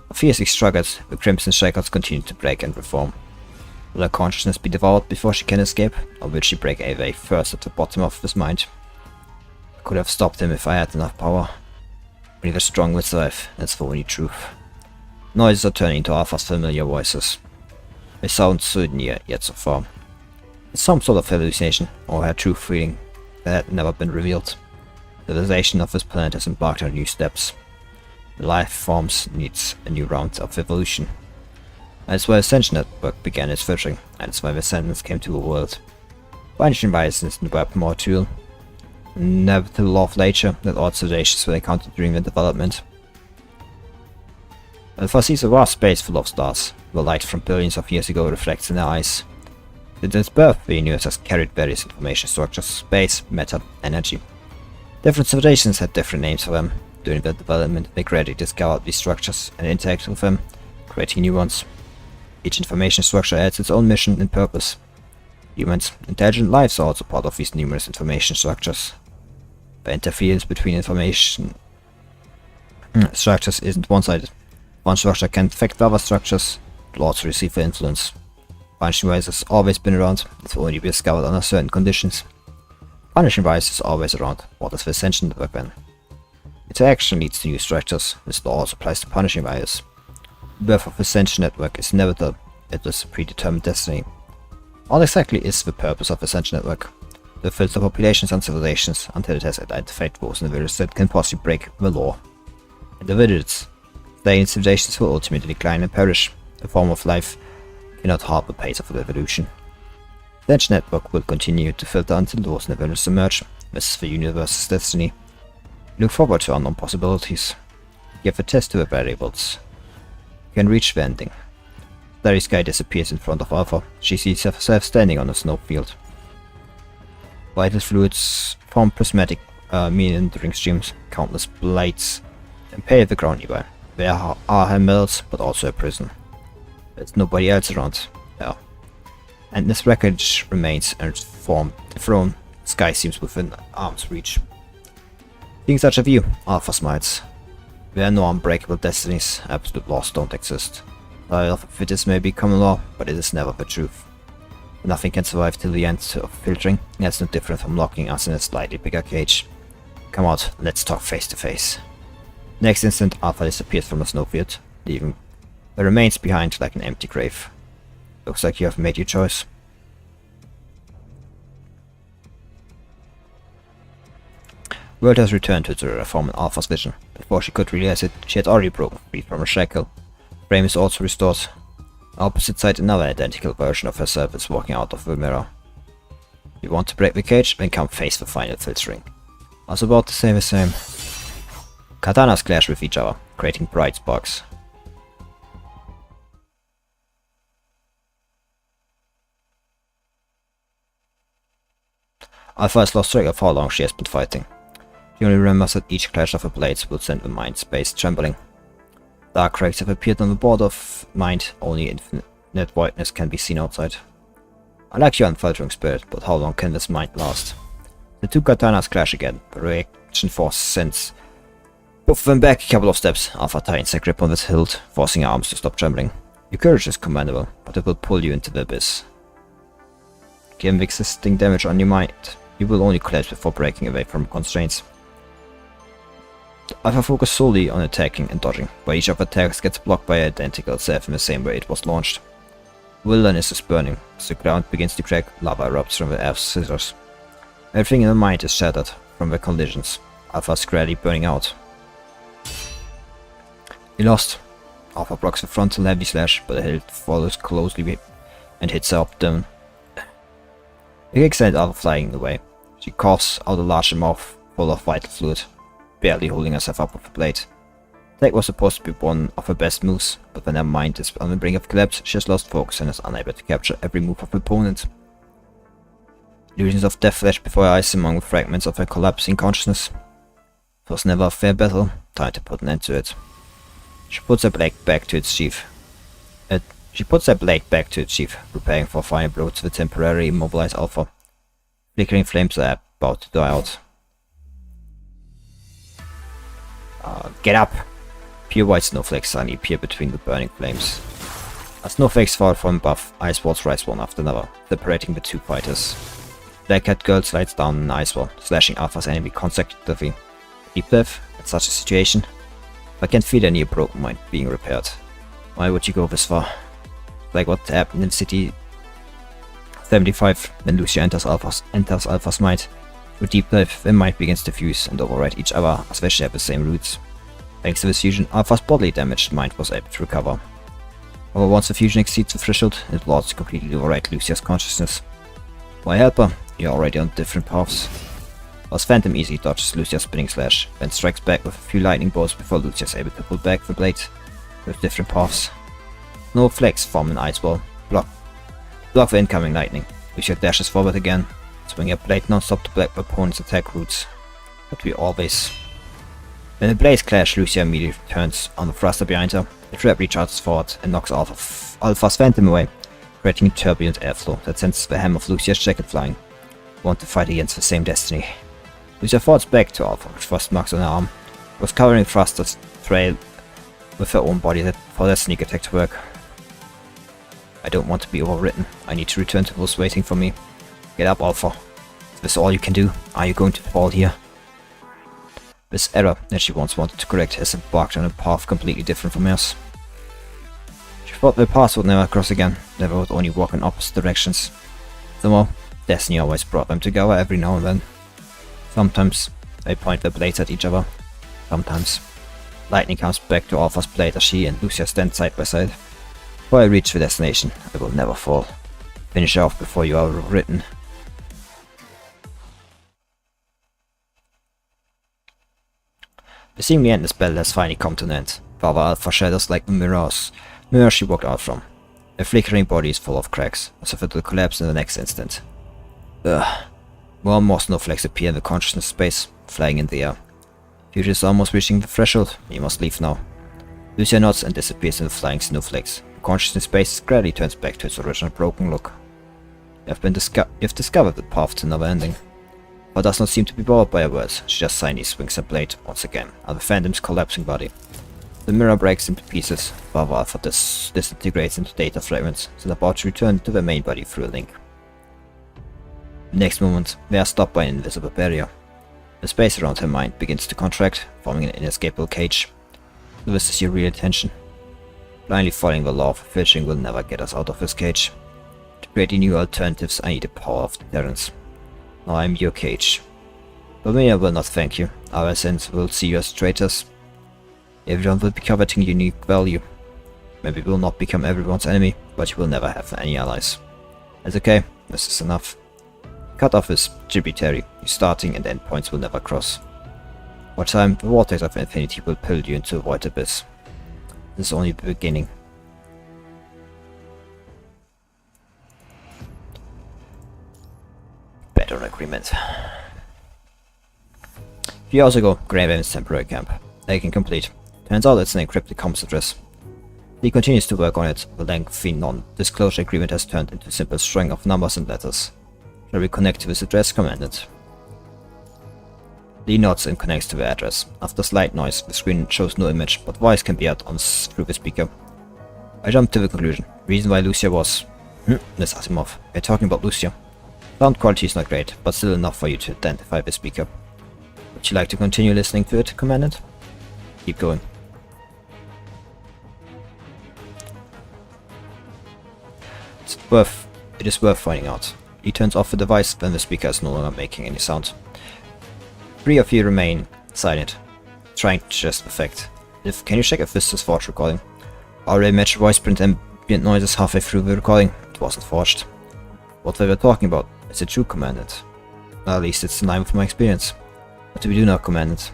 A fiercely struggled, the crimson shackles continue to break and reform. Will her consciousness be devoured before she can escape, or will she break away first at the bottom of his mind? I could have stopped him if I had enough power. Only the strong will survive, that's the only truth. Noises are turning into Alpha's familiar voices. They sound so near, yet so far. It's some sort of hallucination, or her true feeling that had never been revealed. The civilization of this planet has embarked on new steps. The life forms needs a new round of evolution. That's why the Ascension Network began its filtering, and that's why the sentence came to the world. Punishing bias isn't a weapon or a tool. Never the law of nature that all civilizations will encounter during their development. Alpha sees a vast space full of stars. The light from billions of years ago reflects in their eyes. Since its birth, the universe has carried various information structures: space, matter, energy. Different civilizations had different names for them. During their development, they gradually discovered these structures and interacted with them, creating new ones. Each information structure adds its own mission and purpose. Humans, intelligent lives are also part of these numerous information structures. The interference between information structures isn't one-sided. One structure can affect the other structures, but also receive the influence. Punishing Rise has always been around, it will only be discovered under certain conditions. Punishing Rise is always around, what is the Ascension Network then? Interaction leads to new structures, this law also applies to Punishing Rise. The birth of the Ascension Network is inevitable, it is a predetermined destiny. What exactly is the purpose of the Ascension Network? To filter populations and civilizations until it has identified those individuals that can possibly break the law. Individuals staying in civilizations will ultimately decline and perish. The form of life cannot halt the pace of evolution. The Ascension Network will continue to filter until those individuals emerge. This is the universe's destiny. Look forward to unknown possibilities. Give a test to the variables. You can reach the ending. Starry Sky disappears in front of Alpha. She sees herself standing on a snowfield. Vital fluids form prismatic, meandering streams. Countless blades impale the ground nearby. There are her mills, but also a prison. There's nobody else around. There. And this wreckage remains unformed. The throne sky seems within arm's reach. Seeing such a view, Alpha smiles. There are no unbreakable destinies. Absolute laws don't exist. The fittest may be common law, but it is never the truth. Nothing can survive till the end of filtering. That's no different from locking us in a slightly bigger cage. Come out, let's talk face to face. Next instant, Alpha disappears from the snowfield, leaving the remains behind like an empty grave. Looks like you have made your choice. World has returned to the reform in Alpha's vision. Before she could realize it, she had already broken free from her shackle. Frame is also restored. Opposite side, another identical version of herself is walking out of the mirror. You want to break the cage? Then come face the final filtering. I was about to say the same. Katanas clash with each other, creating bright sparks. Alpha has lost track of how long she has been fighting. She only remembers that each clash of her blades will send the mind space trembling. Dark cracks have appeared on the border of mind, only infinite voidness can be seen outside. I like your unfaltering spirit, but how long can this mind last? The two katanas clash again, the reaction force sends both of them back a couple of steps. Alpha tightens her grip on the hilt, forcing her arms to stop trembling. Your courage is commendable, but it will pull you into the abyss. Given the existing damage on your mind, you will only collapse before breaking away from constraints. Alpha focuses solely on attacking and dodging, but each of her attacks gets blocked by her identical self in the same way it was launched. Wilderness is burning. As the ground begins to crack, lava erupts from the Earth's scissors. Everything in her mind is shattered from the collisions. Alpha is gradually burning out. You lost. Alpha blocks a frontal heavy slash, but the hilt follows closely and hits her abdomen. The kick sent Alpha flying away. She coughs out a large mouth full of vital fluid, barely holding herself up with the blade. Attack was supposed to be one of her best moves, but when her mind is on the brink of collapse, she has lost focus and is unable to capture every move of her opponent. Illusions of death flash before her eyes among the fragments of her collapsing consciousness. It was never a fair battle, time to put an end to it. She puts her blade back to its sheath. Preparing for a final blow to the temporarily immobilized Alpha. Flickering flames are about to die out. Get up! Pure white snowflakes suddenly appear between the burning flames. As snowflakes fall from above, ice walls rise one after another, separating the two fighters. Black-haired girl slides down an ice wall, slashing Alpha's enemy consecutively. Deep breath, in such a situation. I can feel any broken mind being repaired. Why would you go this far? Like what happened in City 75 when Lucia enters Alpha's mind. With deep breath, their mind begins to fuse and override each other as they share the same roots. Thanks to this fusion, Alpha's bodily damaged mind was able to recover. However, once the fusion exceeds the threshold, it allows to completely override Lucia's consciousness. Why help her? You're already on different paths. As Phantom easily dodges Lucia's spinning slash, then strikes back with a few lightning bolts before Lucia is able to pull back the blade with different paths. Snow flakes form an ice wall, block the incoming lightning. Lucia dashes forward again, swinging her blade non-stop to block the opponent's attack routes. But when the blades clash, Lucia immediately turns on the thruster behind her. The trap recharges forward and knocks Alpha's Phantom away, creating a turbulent airflow that sends the hem of Lucia's jacket flying. Want to fight against the same destiny. Lucia falls back to Alpha, with thrust marks on her arm. Was covering Thruster's trail with her own body for their sneak attack to work. I don't want to be overwritten. I need to return to those waiting for me. Get up, Alpha. Is this all you can do? Are you going to fall here? This error that she once wanted to correct has embarked on a path completely different from hers. She thought their paths would never cross again, they would only walk in opposite directions. Somehow, destiny always brought them together every now and then. Sometimes they point their blades at each other. Sometimes lightning comes back to Alpha's blade as she and Lucia stand side by side. Before I reach the destination, I will never fall. Finish off before you are overwritten. The seemingly endless battle has finally come to an end. Father Alpha shadows like the mirror she walked out from. Her flickering body is full of cracks, as if it will collapse in the next instant. Ugh. More and more snowflakes appear in the consciousness space, flying in the air. Future is almost reaching the threshold. You must leave now. Lucia nods and disappears in the flying snowflakes. The consciousness space gradually turns back to its original broken look. You've discovered the path to another ending. But does not seem to be bothered by her words. She just silently swings her blade once again at the Phantom's collapsing body. The mirror breaks into pieces. Father Alpha disintegrates into data fragments, and about to return to the main body through a link. The next moment, they are stopped by an invisible barrier. The space around her mind begins to contract, forming an inescapable cage. So this is your real intention. Blindly following the law of filtering will never get us out of this cage. To create new alternatives, I need the power of deterrence. Now I am your cage. But will not thank you. Our sins will see you as traitors. Everyone will be coveting unique value. Maybe we will not become everyone's enemy, but you will never have any allies. It's okay, this is enough. Cut off is tributary. Your starting and end points will never cross. For time, the vortex of infinity will pull you into a void abyss. This is only the beginning. Better agreement. A few hours ago, Graham Evans' temporary camp. Taking complete. Turns out it's an encrypted comms address. He continues to work on it. The lengthy non-disclosure agreement has turned into a simple string of numbers and letters. Shall we connect to this address? Commanded. Lee nods and connects to the address. After slight noise, the screen shows no image, but voice can be heard through the speaker. I jump to the conclusion. Reason why Lucia was... Miss Asimov. We're talking about Lucia. Sound quality is not great, but still enough for you to identify the speaker. Would you like to continue listening to it, Commandant? Keep going. It is worth finding out. He turns off the device, then the speaker is no longer making any sound. 3 of you remain silent, trying to just effect. Can you check if this is forged recording? Already matched voice print ambient noises halfway through the recording. It wasn't forged. What they were talking about? Is it true, Commandant? Well, at least it's in line with my experience. But we do not, Commandant.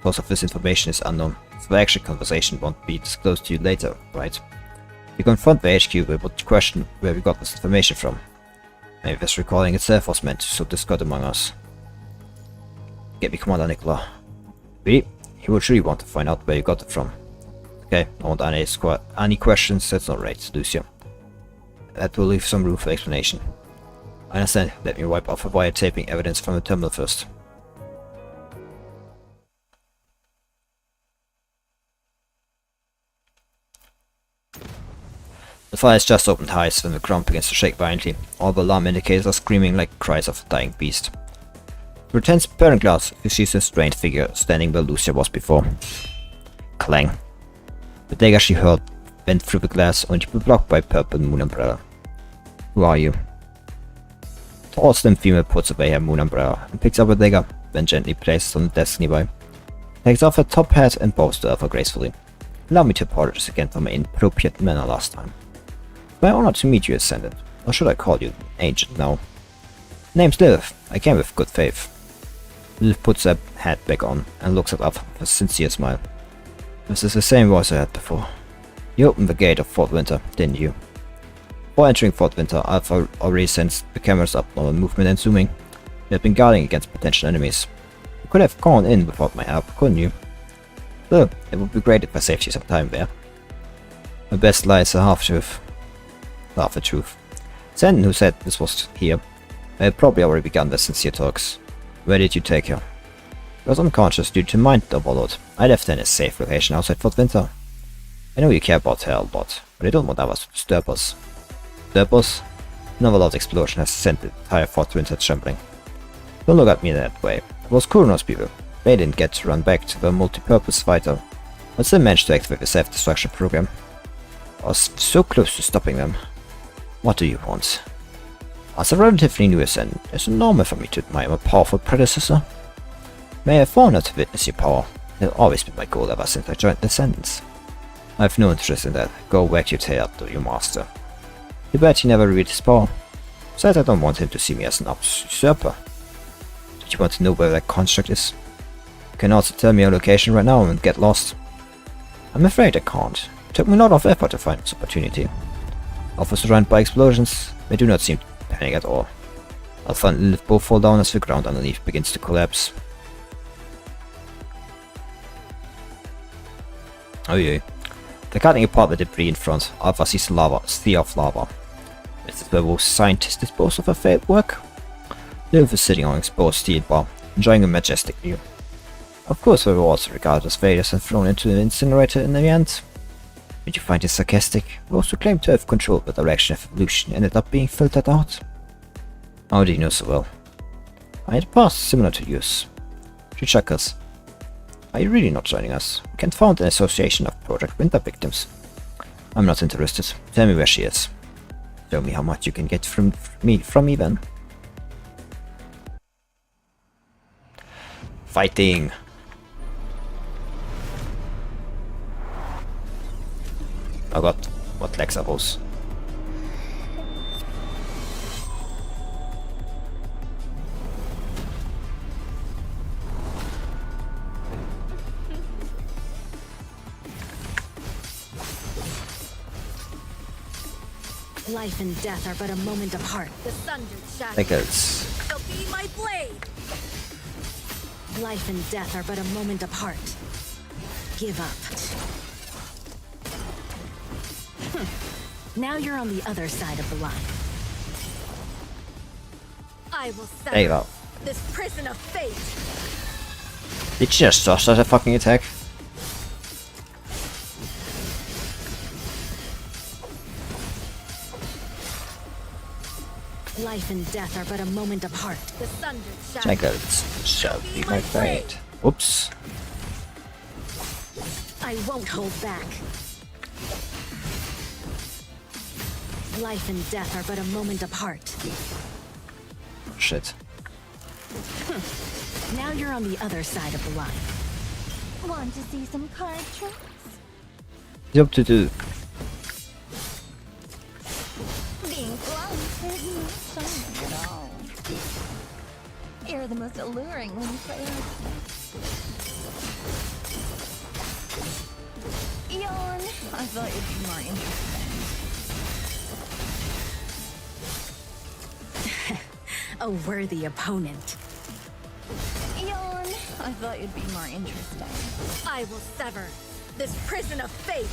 Most of this information is unknown, so the actual conversation won't be disclosed to you later, right? If you confront the HQ, we would question where we got this information from. Maybe this recording itself was meant to sow discord among us. Get me, Commander Nicola. Really? You would really want to find out where you got it from. Okay, I won't any questions, that's not right, Lucia. That will leave some room for explanation. I understand, let me wipe off the wiretapping evidence from the terminal first. The fire has just opened high when the ground begins to shake violently. All the alarm indicators are screaming like cries of a dying beast. Through a transparent glass, you see a strange figure standing where Lucia was before. Clang. The dagger she hurled went through the glass, only to be blocked by a purple moon umbrella. Who are you? Tall, slim female puts away her moon umbrella and picks up a dagger, then gently places it on the desk nearby. Takes off her top hat and bows to her gracefully. Allow me to apologize again for my inappropriate manner last time. It's my honor to meet you, Ascendant. Or should I call you Agent now? Name's Lilith. I came with good faith. Lilith puts her hat back on and looks at Alpha with a sincere smile. This is the same voice I had before. You opened the gate of Fort Winter, didn't you? Before entering Fort Winter, Alpha already sensed the cameras up on movement and zooming. You had been guarding against potential enemies. You could have gone in without my help, couldn't you? Still, it would be great if I saved you some time there. My best lie is a half-truth. Half the truth. Sandon, who said this was here, had probably already begun their sincere talks. Where did you take her? She was unconscious due to mind overload. I left her in a safe location outside Fort Winter. I know you care about her a lot, but I don't want others to disturb us. Disturb us? Another loud explosion has sent the entire Fort Winter trembling. Don't look at me that way. It was Kurono's people. They didn't get to run back to the multi-purpose fighter, but still managed to activate the self-destruction program. I was so close to stopping them. What do you want? As a relatively new Ascendant, it's normal for me to admire my powerful predecessor. May I have honor to witness your power. It has always been my goal ever since I joined the Ascendants. I have no interest in that. Go wag your tail to your master. You bet he never revealed his power. Besides, I don't want him to see me as an usurper. Do you want to know where that construct is? You can also tell me your location right now and get lost. I'm afraid I can't. It took me a lot of effort to find this opportunity. Alpha surrounded by explosions, they do not seem to panic at all. Alpha and Lilith both fall down as the ground underneath begins to collapse. Oh yeah. They're cutting apart the debris in front. Alpha sees a sea of lava. Is this where those scientists dispose of their failed work? Lilith is sitting on an exposed steel bar, enjoying a majestic view. Of course they were also regarded as failures and thrown into an incinerator in the end. Did you find this sarcastic? Those who claim to have controlled the direction of evolution ended up being filtered out. How do you know so well? I had a past similar to yours. Wintry Shackles. Are you really not joining us? We can found an association of Project Winter victims. I'm not interested. Tell me where she is. Show me how much you can get from me then. Fighting! Oh god, what legs are those? Life and death are but a moment apart. The sundered shackles Shackles. shall be my blade. Life and death are but a moment apart. Give up. Now you're on the other side of the line. I will There you sever go. this prison of fate. Did you just start a fucking attack? Life and death are but a moment apart. The sundered shackles Shackles shall be my fate. Oops. I won't hold back. Life and death are but a moment apart. Shit. Now you're on the other side of the line. Want to see some card tricks? Job to do. Being close is not something at all. You're the most alluring when you play hard. Yawn. I thought you'd be more interesting. A worthy opponent. Yawn. I thought you'd be more interesting. I will sever this prison of fate.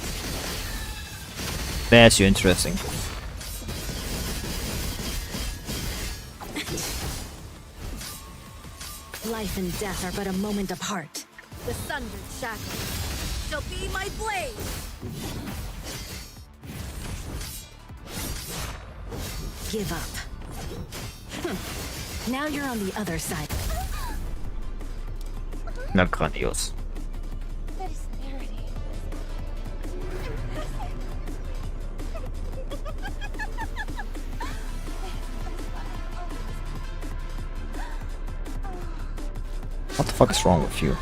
That's interesting. Life and death are but a moment apart. The sundered shackles shall be my blade. Give up. Now you're on the other side. Na, grandios. Dexterity. What the fuck is wrong with you?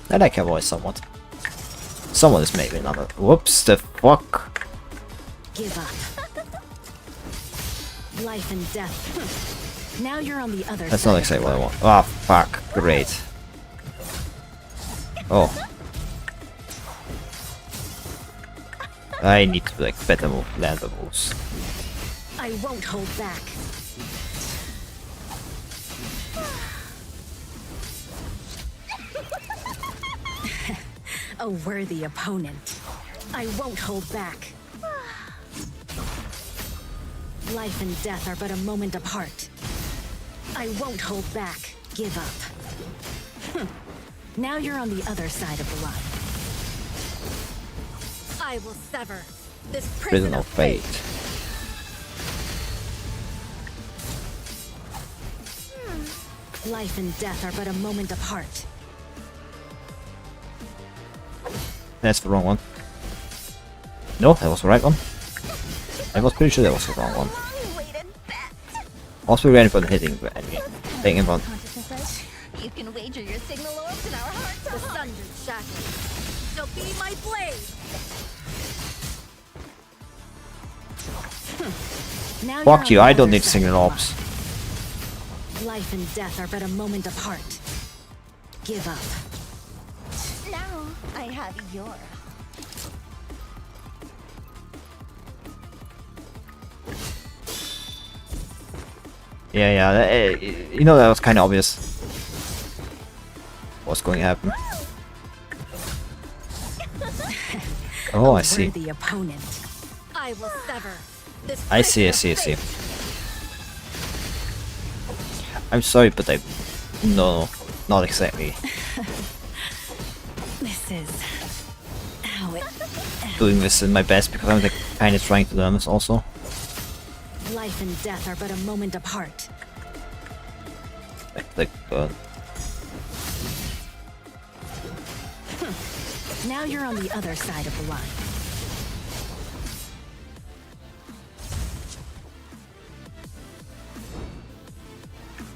I like her voice somewhat. Someone is maybe another. Whoops, the fuck. Give up. Life and death. Now you're on the other That's side. not exactly what I want. Ah, fuck. Great. Oh. I need to like better move, land the moves. I won't hold back. A worthy opponent. I won't hold back. Life and death are but a moment apart. I won't hold back. Give up. Now you're on the other side of the line. I will sever this Prison of fate. Life and death are but a moment apart. That's the wrong one. No, that was the right one. I was pretty sure that was the wrong one. Also, we're ready for the hitting the enemy. Hitting in front. Consciousness, you can wager your signal orbs in our hearts. The sundered shackles shall be my blade. Now you're Fuck on you, the I don't other need side signal of the orbs. line. Life and death are but a moment apart. Give up. Now I have your. Yeah, you know that was kind of obvious. What's going to happen? Oh, I see. Worthy opponent. I will sever this I see. prison of fate. I'm sorry, but no, not exactly This is how it doing this in my best because I'm like kind of trying to learn this also. Life and death are but a moment apart. Now you're on the other side of the line.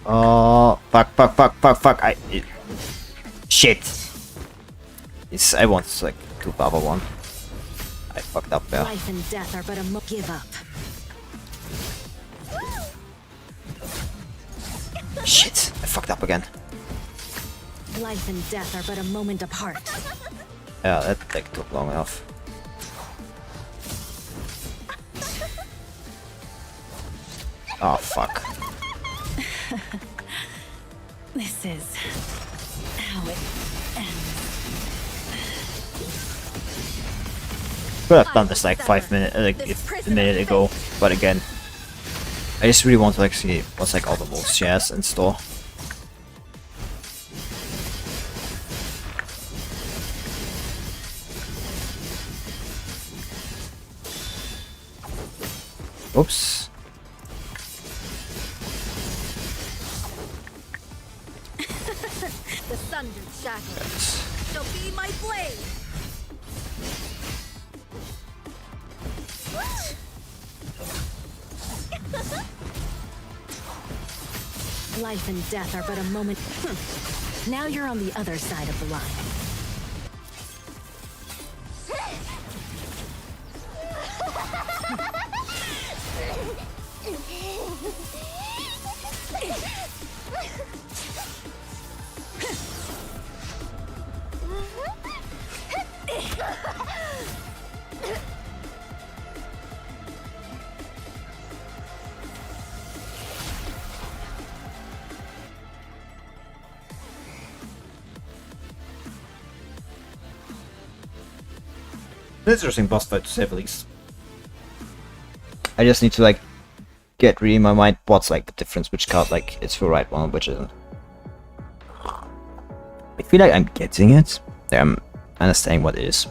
Oh, fuck, shit. I want to like do Baba one. I fucked up there. Life and death are but a give up. Shit, I fucked up again. Life and death are but a moment apart. Yeah, that like took long enough. Oh fuck. This is how it ends. Could have done this like 5 minutes, like a minute ago, but again, I just really want to like see what's like all the moves she has in store. Oops. The sundered shackles shall be my blade. Life and death are but a moment. Now you're on the other side of the line. Interesting boss fight to say the least. I just need to like get really in my mind what's like the difference, which card like it's the right one, which isn't. I feel like I'm getting it. I'm understanding what it is.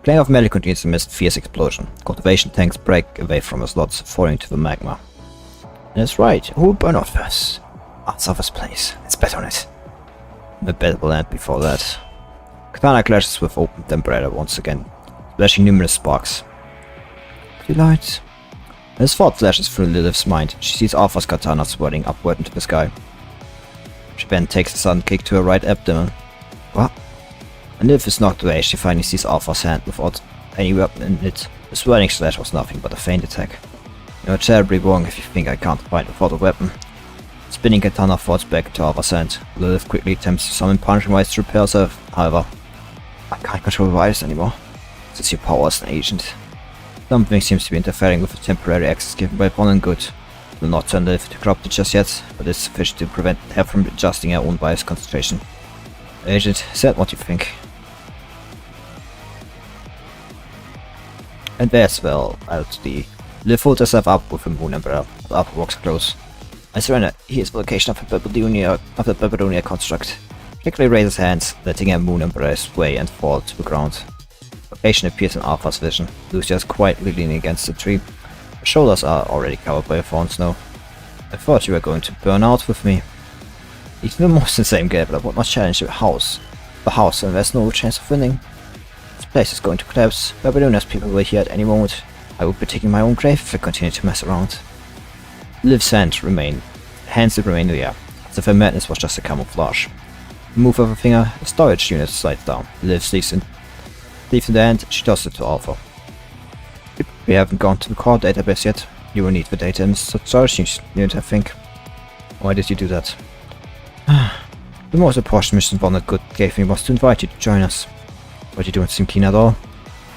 Playing of metal continues amidst fierce explosion. Cultivation tanks break away from the slots, falling to the magma. That's right, who will burn off first? Arts of his place. Let's bet on it. The bet will end before that. Katana clashes with open temperature once again, splashing numerous sparks. Pretty light. As thought flashes through Lilith's mind, she sees Alpha's katana swirling upward into the sky. She then takes a sudden kick to her right abdomen. What? And Lilith is knocked away, she finally sees Alpha's hand without any weapon in it. The swirling slash was nothing but a feint attack. You're terribly wrong if you think I can't fight without a weapon. Spinning katana falls back to Alpha's hand. Lilith quickly attempts to summon punching wires to repair herself. However, I can't control the wires anymore, since your power is an agent. Something seems to be interfering with the temporary access given by Bon and Good. It will not turn Lilith to corrupt it just yet, but it's sufficient to prevent her from adjusting her own bias concentration. Agent, said what you think. And there's well out the Lilith folds herself up with a moon umbrella. The upper walks close. I surrender. Here's the location of the Babylonia construct. Quickly raises hands, letting her moon umbrella sway and fall to the ground. Location appears in Alpha's vision. Lucia is quietly leaning against the tree. Her shoulders are already covered by thorn snow. I thought you were going to burn out with me. Even the most insane gambler would not challenge the house. And there's no chance of winning. This place is going to collapse. Babylonia's people will hear at any moment. I would be taking my own grave if I continue to mess around. Liv's hands did remain in the air, as if her madness was just a camouflage. The move of her finger, a storage unit slides down. Liv leaves in the hand, she tosses it to Alpha. We haven't gone to the core database yet. You will need the data in the storage unit, I think. Why did you do that? The most important mission Bon and Good gave me was to invite you to join us. But you don't seem keen at all.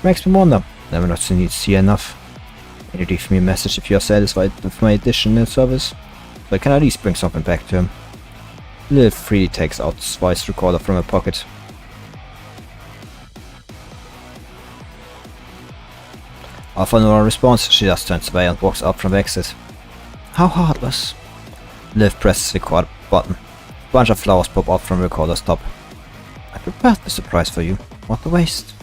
Makes me wonder. Never not seen you see enough. Can you leave me a message if you are satisfied with my additional service? So I can at least bring something back to him. Liv freely takes out the voice recorder from her pocket. Alpha no response, she just turns away and walks out from the exit. How heartless. Liv presses the record button. A bunch of flowers pop out from the recorder's top. I prepared the surprise for you. What a waste.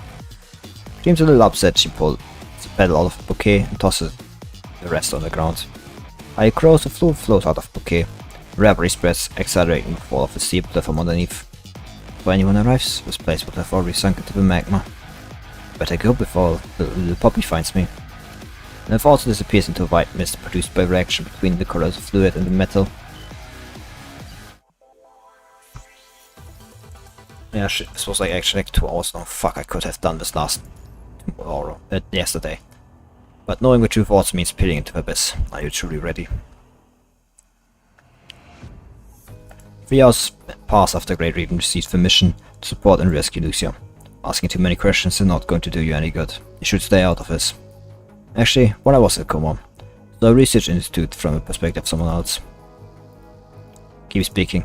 She seems a little upset. She pulls the petal out of the bouquet and tosses the rest on the ground. I crows the flow flows out of the bouquet. Reverie spreads, accelerating the fall of the steep cliff from underneath. When anyone arrives, this place would have already sunk into the magma. Better go before the little puppy finds me. And it also disappears into a white mist produced by reaction between the corrosive fluid and the metal. Yeah, shit, this was like actually like 2 hours long. Fuck, I could have done this yesterday. But knowing the truth also means peering into the abyss. Are you truly ready? 3 hours pass after Great Raven receives the mission to support and rescue Lucia. Asking too many questions is not going to do you any good. You should stay out of this. Actually, when I was at Coma, the research institute from the perspective of someone else. Keep speaking.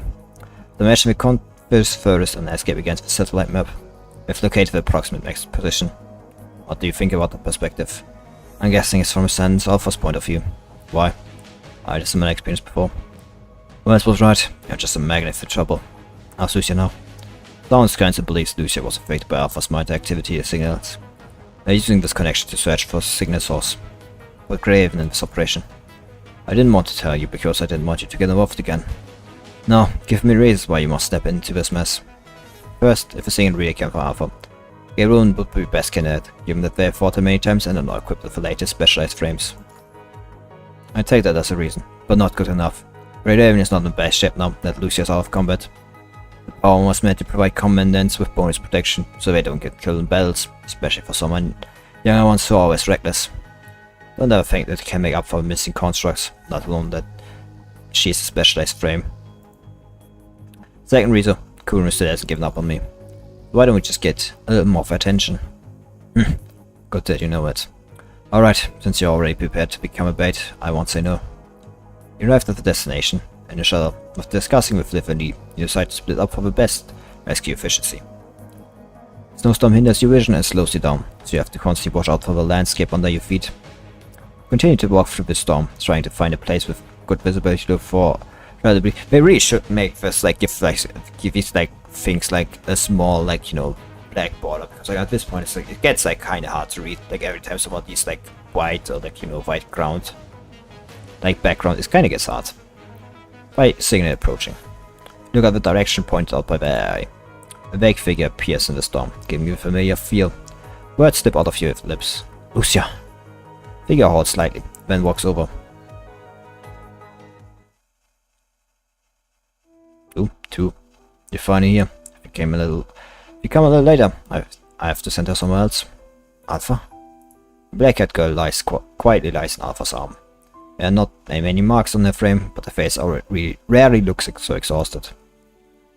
The mission we converse furthest and escape against the satellite map. We've located the approximate next position. What do you think about the perspective? I'm guessing it's from a Sans Alpha's point of view. Why? I had a similar experience before. Well, was right. You're just a magnet for trouble. How's Lucia now? Lawrence currently believes Lucia was affected by Alpha's mind activity signals. They're using this connection to search for a signal source. We're graven in this operation. I didn't want to tell you because I didn't want you to get involved again. Now, give me reasons why you must step into this mess. First, if a signal really came from Alpha, Garon would be best candidate, given that they have fought her many times and are not equipped with the latest specialized frames. I take that as a reason, but not good enough. Great Raven is not in the best shape now that Lucia is out of combat. The power was meant to provide commandants with bonus protection, so they don't get killed in battles, especially for someone younger ones who are always reckless. Don't ever think that they can make up for missing constructs, not alone that she is a specialized frame. Second reason, Kurun still hasn't given up on me. Why don't we just get a little more of attention? Good that you know it. Alright, since you're already prepared to become a bait, I won't say no. You arrived at the destination, and the shuttle, after discussing with Liv and Lee, you decide to split up for the best rescue efficiency. Snowstorm hinders your vision and slows you down, so you have to constantly watch out for the landscape under your feet. Continue to walk through the storm, trying to find a place with good visibility to look for. They really should make this like give these like things like a small like, you know, black border, because like at this point it's like it gets like kind of hard to read. Like every time someone is like white or like, you know, white ground like background, it kind of gets hard. By signal approaching, look at the direction pointed out by the AI. A vague figure appears in the storm, giving you a familiar feel. Words slip out of your lips. Lucia. Figure halts slightly, then walks over. Ooh, 2. You're finally here. If you come a little later, I have to send her somewhere else. Alpha? The black-haired girl quietly lies in Alpha's arm. There are not many marks on her frame, but her face rarely looks so exhausted.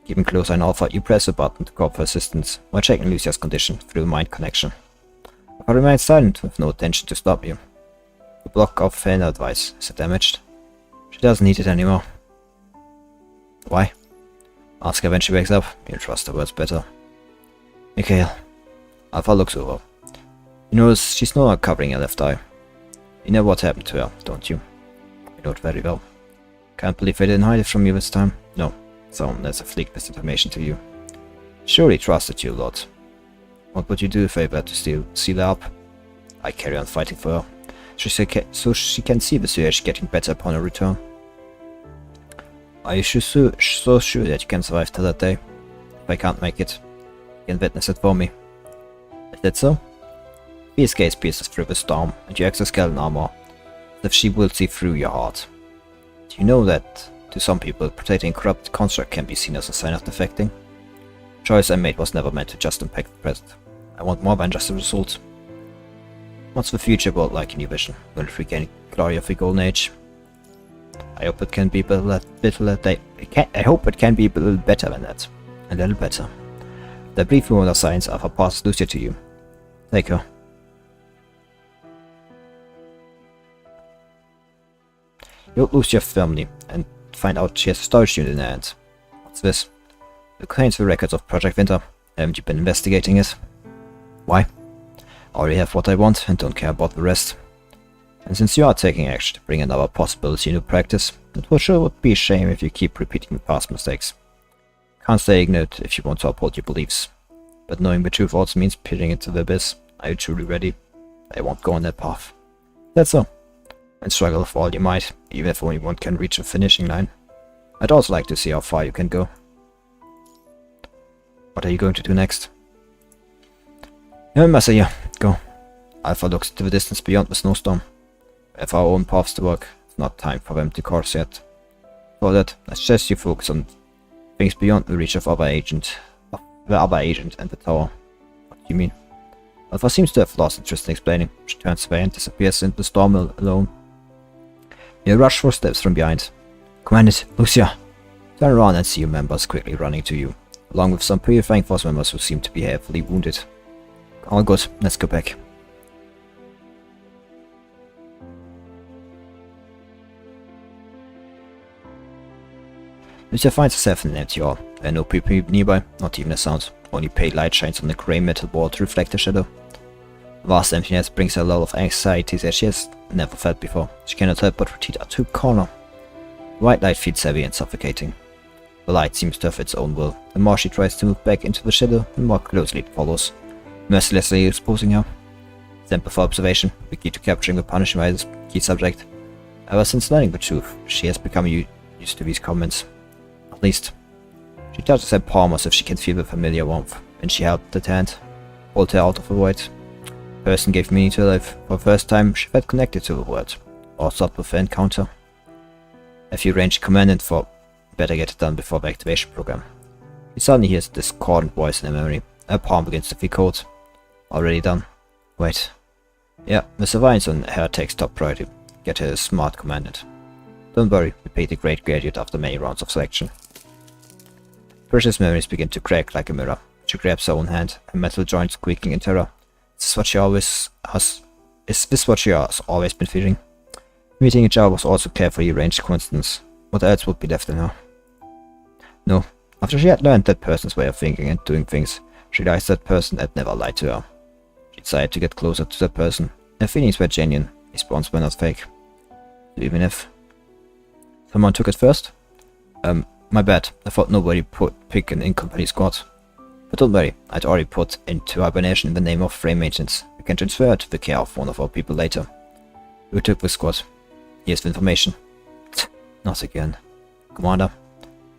Keeping close on Alpha, you press a button to call for assistance while checking Lucia's condition through mind connection. Alpha remains silent with no intention to stop you. The block of fan advice, is it damaged? She doesn't need it anymore. Why? Ask her when she wakes up, you'll trust her words better. Mikhail. Alpha looks over. You notice she's no longer covering her left eye. You know what happened to her, don't you? You know it very well. Can't believe I didn't hide it from you this time. No, someone has leaked this information to you. Surely trusted you a lot. What would you do if I were to seal her up? I carry on fighting for her, so she can see the situation getting better upon her return. Are you so sure that you can survive till that day? If I can't make it, you can witness it for me. Is that so? Fierce gaze pierces through the storm, and your exoskeleton armor, as if she will see through your heart. Do you know that, to some people, protecting a corrupt construct can be seen as a sign of defecting? The choice I made was never meant to just impact the present. I want more than just a result. What's the future world like in your vision? Will it regain glory of the golden age? I hope it can be I hope it can be a little better than that. A little better. The brief moment of science, Alpha passes Lucia to you. Take her. You hold Lucia firmly and find out she has a storage unit in her hand. What's this? It contains the records of Project Winter. Haven't you been investigating it? Why? I already have what I want and don't care about the rest. And since you are taking action to bring another possibility into practice, it would be a shame if you keep repeating the past mistakes. Can't stay ignorant if you want to uphold your beliefs. But knowing the truth also means peering into the abyss. Are you truly ready? I won't go on that path. That's so. And struggle with all you might, even if only one can reach a finishing line. I'd also like to see how far you can go. What are you going to do next? Masaya, go. Alpha looks into the distance beyond the snowstorm. We have our own paths to work. It's not time for empty course yet. For that, I suggest you focus on things beyond the reach of the other agent and the tower. What do you mean? Alpha seems to have lost interest in explaining. She turns away and disappears into the storm alone. You rush footsteps from behind. Commandant, Lucia! Turn around and see your members quickly running to you, along with some purifying force members who seem to be heavily wounded. All good, let's go back. Lucia finds herself in an empty hall. There are no people nearby, not even a sound. Only pale light shines on the grey metal wall to reflect the shadow. The vast emptiness brings her a lot of anxiety that she has never felt before. She cannot help but retreat out to a corner. The white light feels heavy and suffocating. The light seems to have its own will. The more she tries to move back into the shadow, the more closely it follows, mercilessly exposing her. Sample for observation, the key to capturing the punishment by this key subject. Ever since learning the truth, she has become used to these comments. At least. She touches her palm as if she can feel the familiar warmth, and she held that hand, pulled her out of the void. The person gave meaning to her life. For the first time, she felt connected to the word, or thought with the encounter. If you range commandant for better get it done before the activation program. He suddenly hears a discordant voice in her memory. Her palm begins to feel cold. Already done. Wait. Yeah, the surveillance on her takes top priority. Get her a smart commandant. Don't worry, we paid a great graduate after many rounds of selection. Precious memories begin to crack like a mirror. She grabs her own hand, her metal joints squeaking in terror. Is this what she has always been fearing? Meeting each other was also carefully arranged coincidence. What else would be left in her? No. After she had learned that person's way of thinking and doing things, She likes that person that never lied to her. She decided to get closer to that person. Her feelings were genuine. His bonds were not fake. So even if someone took it first? My bad. I thought nobody would pick an incomplete squad. But don't worry, I'd already put into hibernation in the name of frame maintenance. We can transfer her to the care of one of our people later. Who took the squad? Here's the information. Not again. Commander?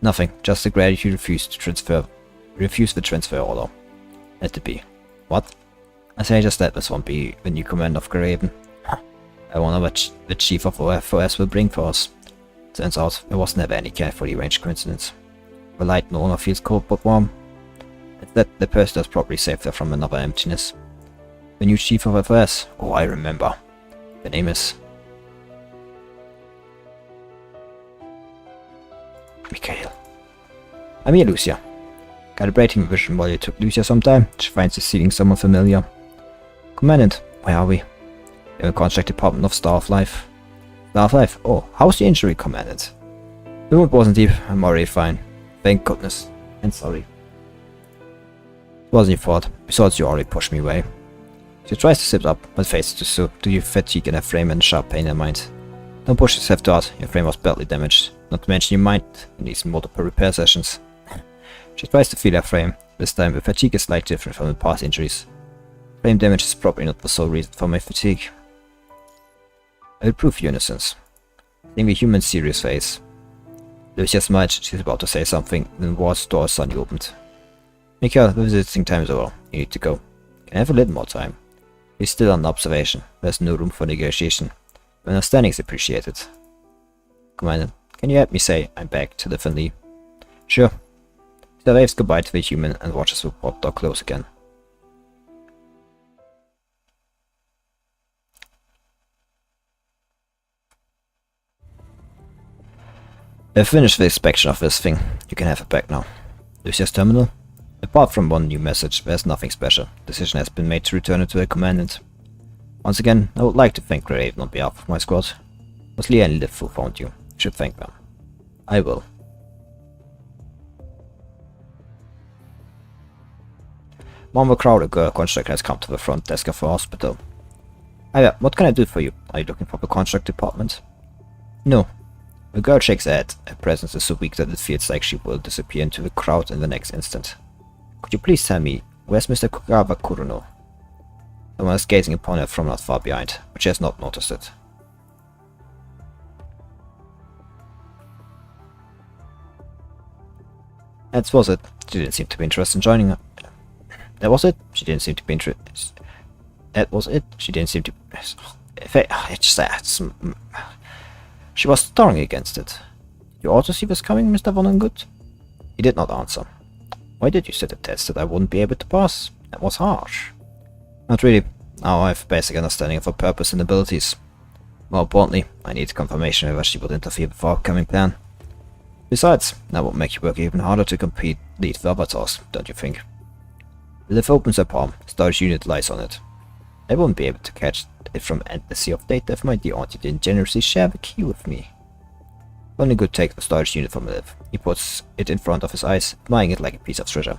Nothing, just the gratitude refused the transfer order. Let it be. What? I say just let this one be the new commander of Graven. I wonder what the chief of OFOS will bring for us. Turns out, there was never any carefully arranged coincidence. The light no longer feels cold but warm. It's that the person has probably saved her from another emptiness. The new chief of OFOS? Oh, I remember. The name is... Mikhail. I'm here, Lucia. Calibrating vision while it took Lucia some time. She finds us seeing someone familiar. Commandant, where are we? In the contract department of Star of Life. Star of Life? Oh, how's the injury, Commandant? The wound wasn't deep. I'm already fine. Thank goodness. And sorry. It wasn't your fault. Besides, you already pushed me away. She tries to sit up, but faces to your fatigue in her frame and sharp pain in her mind. Don't push yourself too hard. Your frame was badly damaged. Not to mention your mind needs multiple repair sessions. She tries to feel her frame. This time, the fatigue is slightly different from the past injuries. Frame damage is probably not the sole reason for my fatigue. I will prove your innocence. Seeing the human's serious face. Lucia smiled. She's about to say something, then Ward's door suddenly opened. Mikhail, the visiting time is over. You need to go. Can I have a little more time? He's still under observation. There's no room for negotiation. Your understanding is appreciated. Commander, can you help me say I'm back to the family? Sure. She waves goodbye to the human and watches the port door close again. I've finished the inspection of this thing. You can have it back now. Lucia's terminal? Apart from one new message, there's nothing special. Decision has been made to return it to the commandant. Once again, I would like to thank Raven on behalf of my squad. It was Lee and Liv who found you. You should thank them. I will. Mama Crowder, girl contractor, has come to the front desk of the hospital. Hiya, what can I do for you? Are you looking for the contract department? No. The girl shakes her head. Her presence is so weak that it feels like she will disappear into the crowd in the next instant. Could you please tell me, where's Mr. Kugawa Kuruno? Someone is gazing upon her from not far behind, but she has not noticed it. That was it. She didn't seem to be interested in joining her. That was it. She didn't seem to be interested. That was it. She didn't seem to... It's that. She was staring against it. You also see this coming, Mr. Vonnegut? He did not answer. Why did you set a test that I wouldn't be able to pass? That was harsh. Not really. Now I have a basic understanding of her purpose and abilities. More importantly, I need confirmation whether she would interfere with our upcoming plan. Besides, that would make you work even harder to complete the other tasks, don't you think? Liv opens her palm. Storage unit lies on it. I won't be able to catch it from the sea of data if my dear auntie didn't generously share the key with me. Only good take the storage unit from Liv. He puts it in front of his eyes, admiring it like a piece of treasure.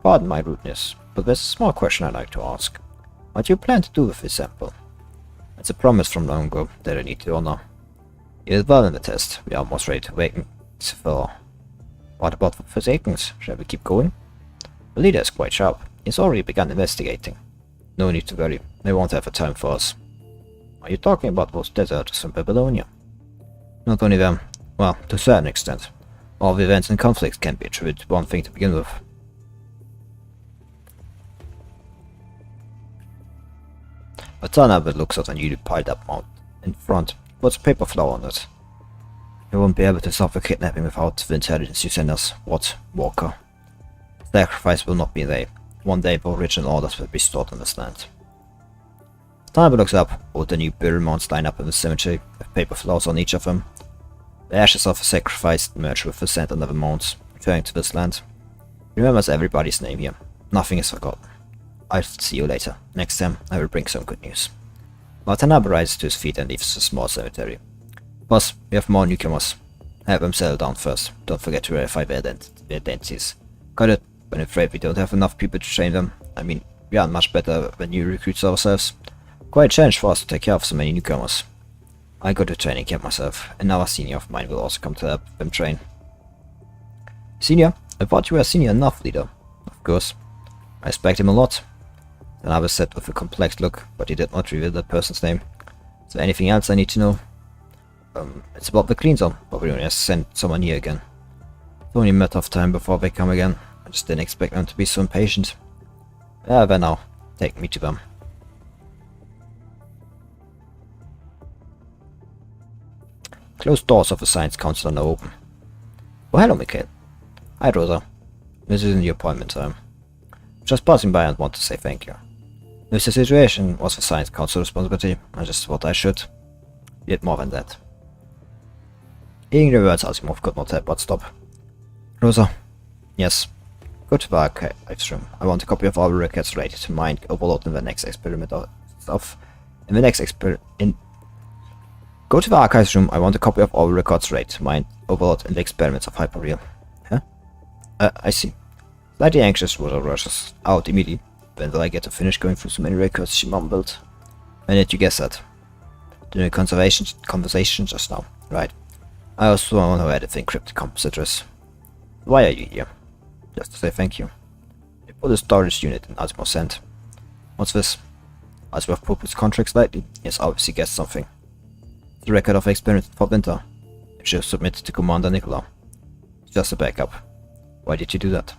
Pardon my rudeness, but there's a small question I'd like to ask. What do you plan to do with this sample? It's a promise from long ago that I need to honor. You did well in the test. We are almost ready to awaken. What about the Forsakens? Shall we keep going? The leader is quite sharp. He's already begun investigating. No need to worry. They won't have a time for us. Are you talking about those deserters from Babylonia? Not only them. Well, to a certain extent. All the events and conflicts can be attributed to one thing to begin with. Matana looks at a newly piled up mount in front, puts a paper flower on it. You won't be able to solve the kidnapping without the intelligence you send us, what, Walker? Sacrifice will not be there. One day the original orders will be stored in this land. Matana looks up, all the new burial mounds line up in the cemetery, with paper flowers on each of them. The ashes of the sacrifice merge with the sand under the mounds, referring to this land. He remembers everybody's name here. Nothing is forgotten. I'll see you later. Next time, I will bring some good news. Watanabe rises to his feet and leaves the small cemetery. Boss, we have more newcomers. Have them settle down first. Don't forget to verify their identities. Got it. but I'm afraid we don't have enough people to train them. I mean, we aren't much better when new recruits ourselves. Quite a challenge for us to take care of so many newcomers. I go to training camp myself, and now a senior of mine will also come to help them train. Senior? I thought you were a senior enough leader. Of course. I respect him a lot. Another said with a complex look, but he did not reveal that person's name. Is there anything else I need to know? It's about the clean zone, but we only have to send someone here again. It's only a matter of time before they come again. I just didn't expect them to be so impatient. Yeah, then now. Take me to them. Closed doors of the Science Council are now open. Oh, hello, Mikhail. Hi, Rosa. This isn't your appointment time. Just passing by and want to say thank you. If the situation was the Science Council responsibility, I just thought I should. Yet more than that. Hearing the words, Asimov could not help but stop. Rosa. Yes. Go to the archives room. I want a copy of all the records related to Mind Overload in the next experiment stuff. Go to the archives room. I want a copy of all the records related to Mind Overload in the experiments of Hyperreal. Huh? I see. Slightly anxious, Rosa rushes out immediately. When will I get to finish going through so many records, she mumbled. When did you guess that? During a conversation just now. Right. I also want to add a encrypted compositors. Why are you here? Just to say thank you. You put a storage unit in Asimov sent. What's this? Asimov pulled his contract slightly. He has obviously guessed something. The record of experiments for Winter. It should submit to Commander Nicola. It's just a backup. Why did you do that?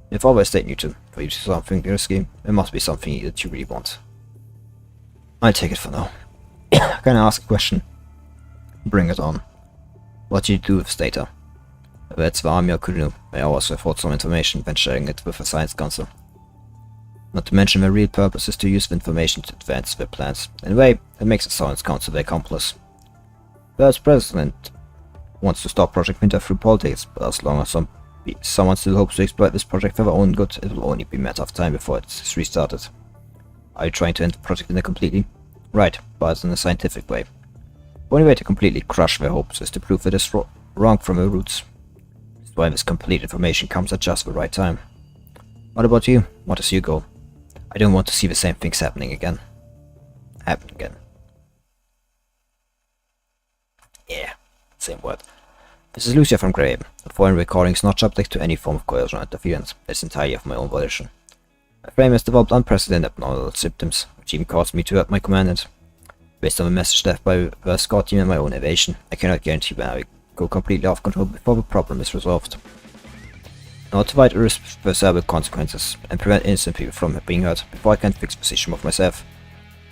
You've always stayed neutral. For you to do something risky, it must be something that you really want. I'll take it for now. Can I ask a question? Bring it on. What do you do with this data? That's the army or Kurinu. I always withhold some information when sharing it with the Science Council. Not to mention the real purpose is to use the information to advance their plans. In a way, it makes the Science Council their accomplice. The president wants to stop Project Winter through politics, but as long as someone still hopes to exploit this project for their own good, it will only be a matter of time before it is restarted. Are you trying to end Project Winter completely? Right, but in a scientific way. The only way to completely crush their hopes is to prove it is wrong from the roots. That's why this complete information comes at just the right time. What about you? What is your goal? I don't want to see the same things happening again. Yeah, same word. This is Lucia from Greyhaven. The foreign recording is not subject to any form of coercion or interference. It's entirely of my own volition. My frame has developed unprecedented abnormal symptoms, which even caused me to hurt my commandant. Based on the message left by the escort team and my own evasion, I cannot guarantee when I will go completely off control before the problem is resolved. In order to avoid irreversible consequences and prevent innocent people from being hurt before I can fix the issue of myself,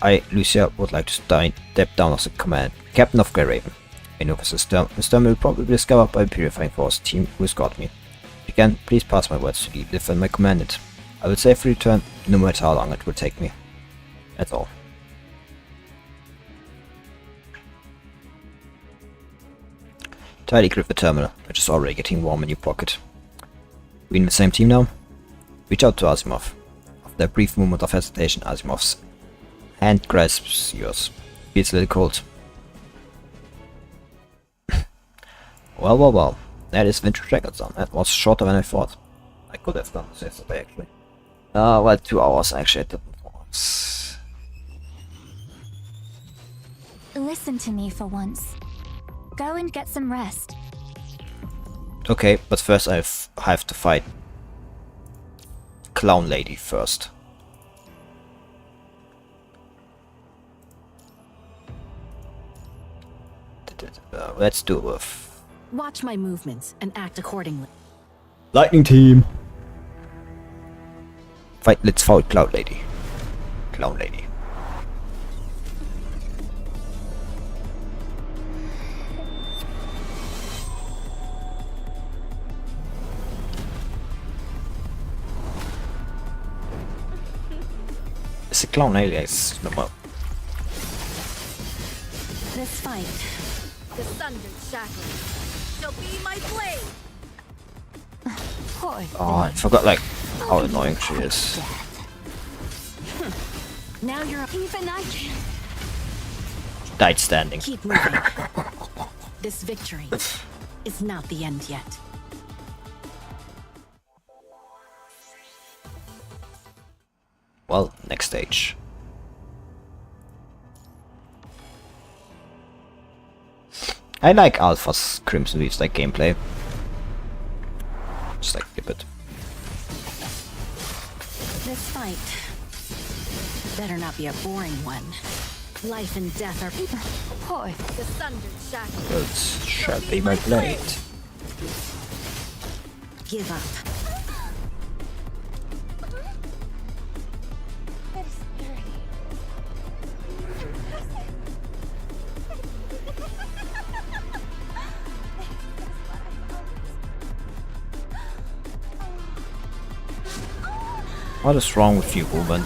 I, Lucia, would like to step down as the captain of Greyhaven. I know this term will probably be discovered by the Purifying Force team who escort me. If you can, please pass my words to Liv and my commandant. I will safely return, no matter how long it will take me. That's all. Tidy grip the terminal, which is already getting warm in your pocket. We in the same team now? Reach out to Asimov. After a brief moment of hesitation, Asimov's hand grasps yours. Feels a little cold. Well. That is Wintry Shackles done. That was shorter than I thought. I could have done this yesterday, actually. Well, 2 hours actually. Listen to me for once. Go and get some rest. Okay, but first I have to fight Clown Lady first. Let's do it with Watch my movements and act accordingly. Lightning Team. Let's fight Clown Lady. Clown Lady. It's a Clown Lady, it's normal. This fight. The sundered shackles shall be my blade. Poor Oh, I forgot like how annoying she is. Now you're even I can. Died standing. keep moving. This victory is not the end yet. stage. I like Alpha's Crimson Reef's like gameplay. Just like skip it. This fight better not be a boring one. Life and death are Poor. The sundered shackles. But shall be my blade. give up. It's dirty. What is wrong with you, woman?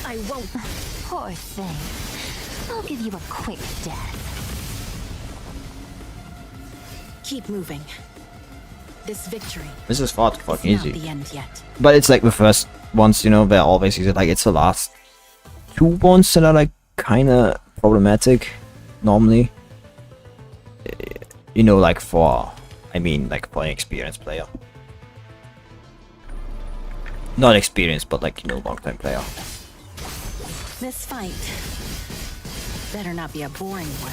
I won't. Poor thing. I'll give you a quick death. Keep moving. This victory This is far too is fucking not easy. the end yet. But it's like the first ones, you know, they're always easy. Like it's the last two ones that are like kinda problematic normally. You know, like for an experienced player. Not experienced, but like, you know, long time player. This fight better not be a boring one.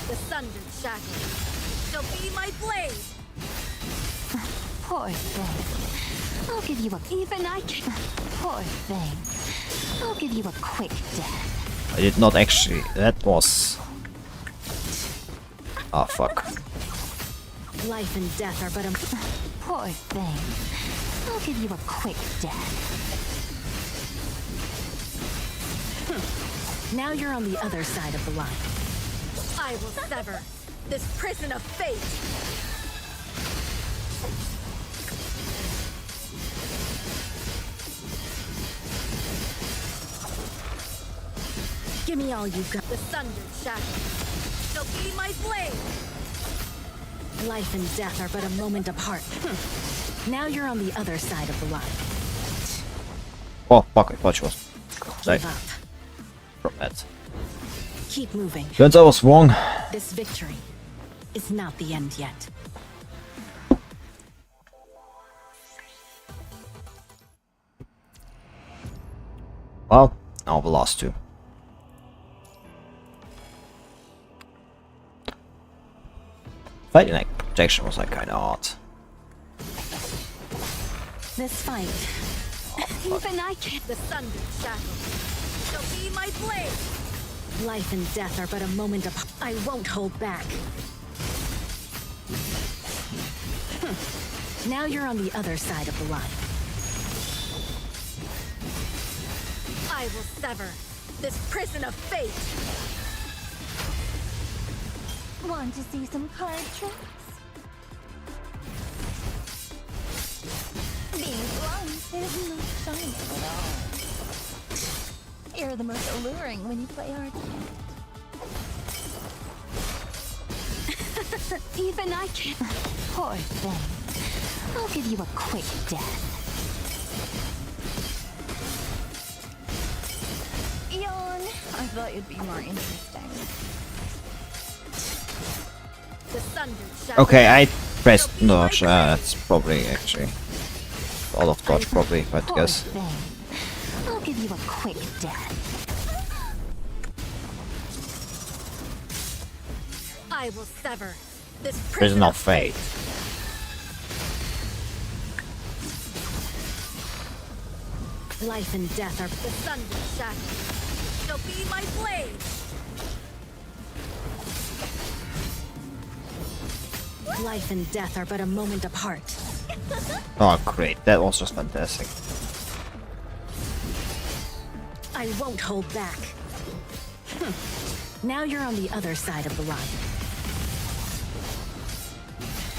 The sundered shackles shall be my blade. Poor thing. I'll give you a even I can. Poor thing. I'll give you a quick death. I did not actually. That was. Ah, fuck. Life and death are but a... Poor thing. I'll give you a quick death. Now you're on the other side of the line. I will sever this prison of fate. Give me all you've got. The sundered shackles shall be my blade. Life and death are but a moment apart. Now you're on the other side of the line. Oh, fuck, I thought she was. Sorry, Give up. from that. Keep moving. Turns out I was wrong. This victory is not the end yet. Well, now the last two. Fighting like protection was like kinda hard. This fight Even I can. The sundered shackles shall be my blade. Life and death are but a moment apart. I won't hold back. Now you're on the other side of the line. I will sever this prison of fate. Want to see some card tricks? These ones is not shiny at all. You're the most alluring when you play hard. Even I can. Poor thing. I'll give you a quick death. Yawn. I thought you'd be more interesting. The sundered shackles. Okay, I pressed dodge. That's probably actually. All of dodge, probably, if I had to Poor guess. thing. I'll give you a quick death. I will sever this Prison prison of Fate. Life and death are... The sundered shackles shall be my blade. Life and death are but a moment apart. Oh, great. That was just fantastic. I won't hold back. Now you're on the other side of the line.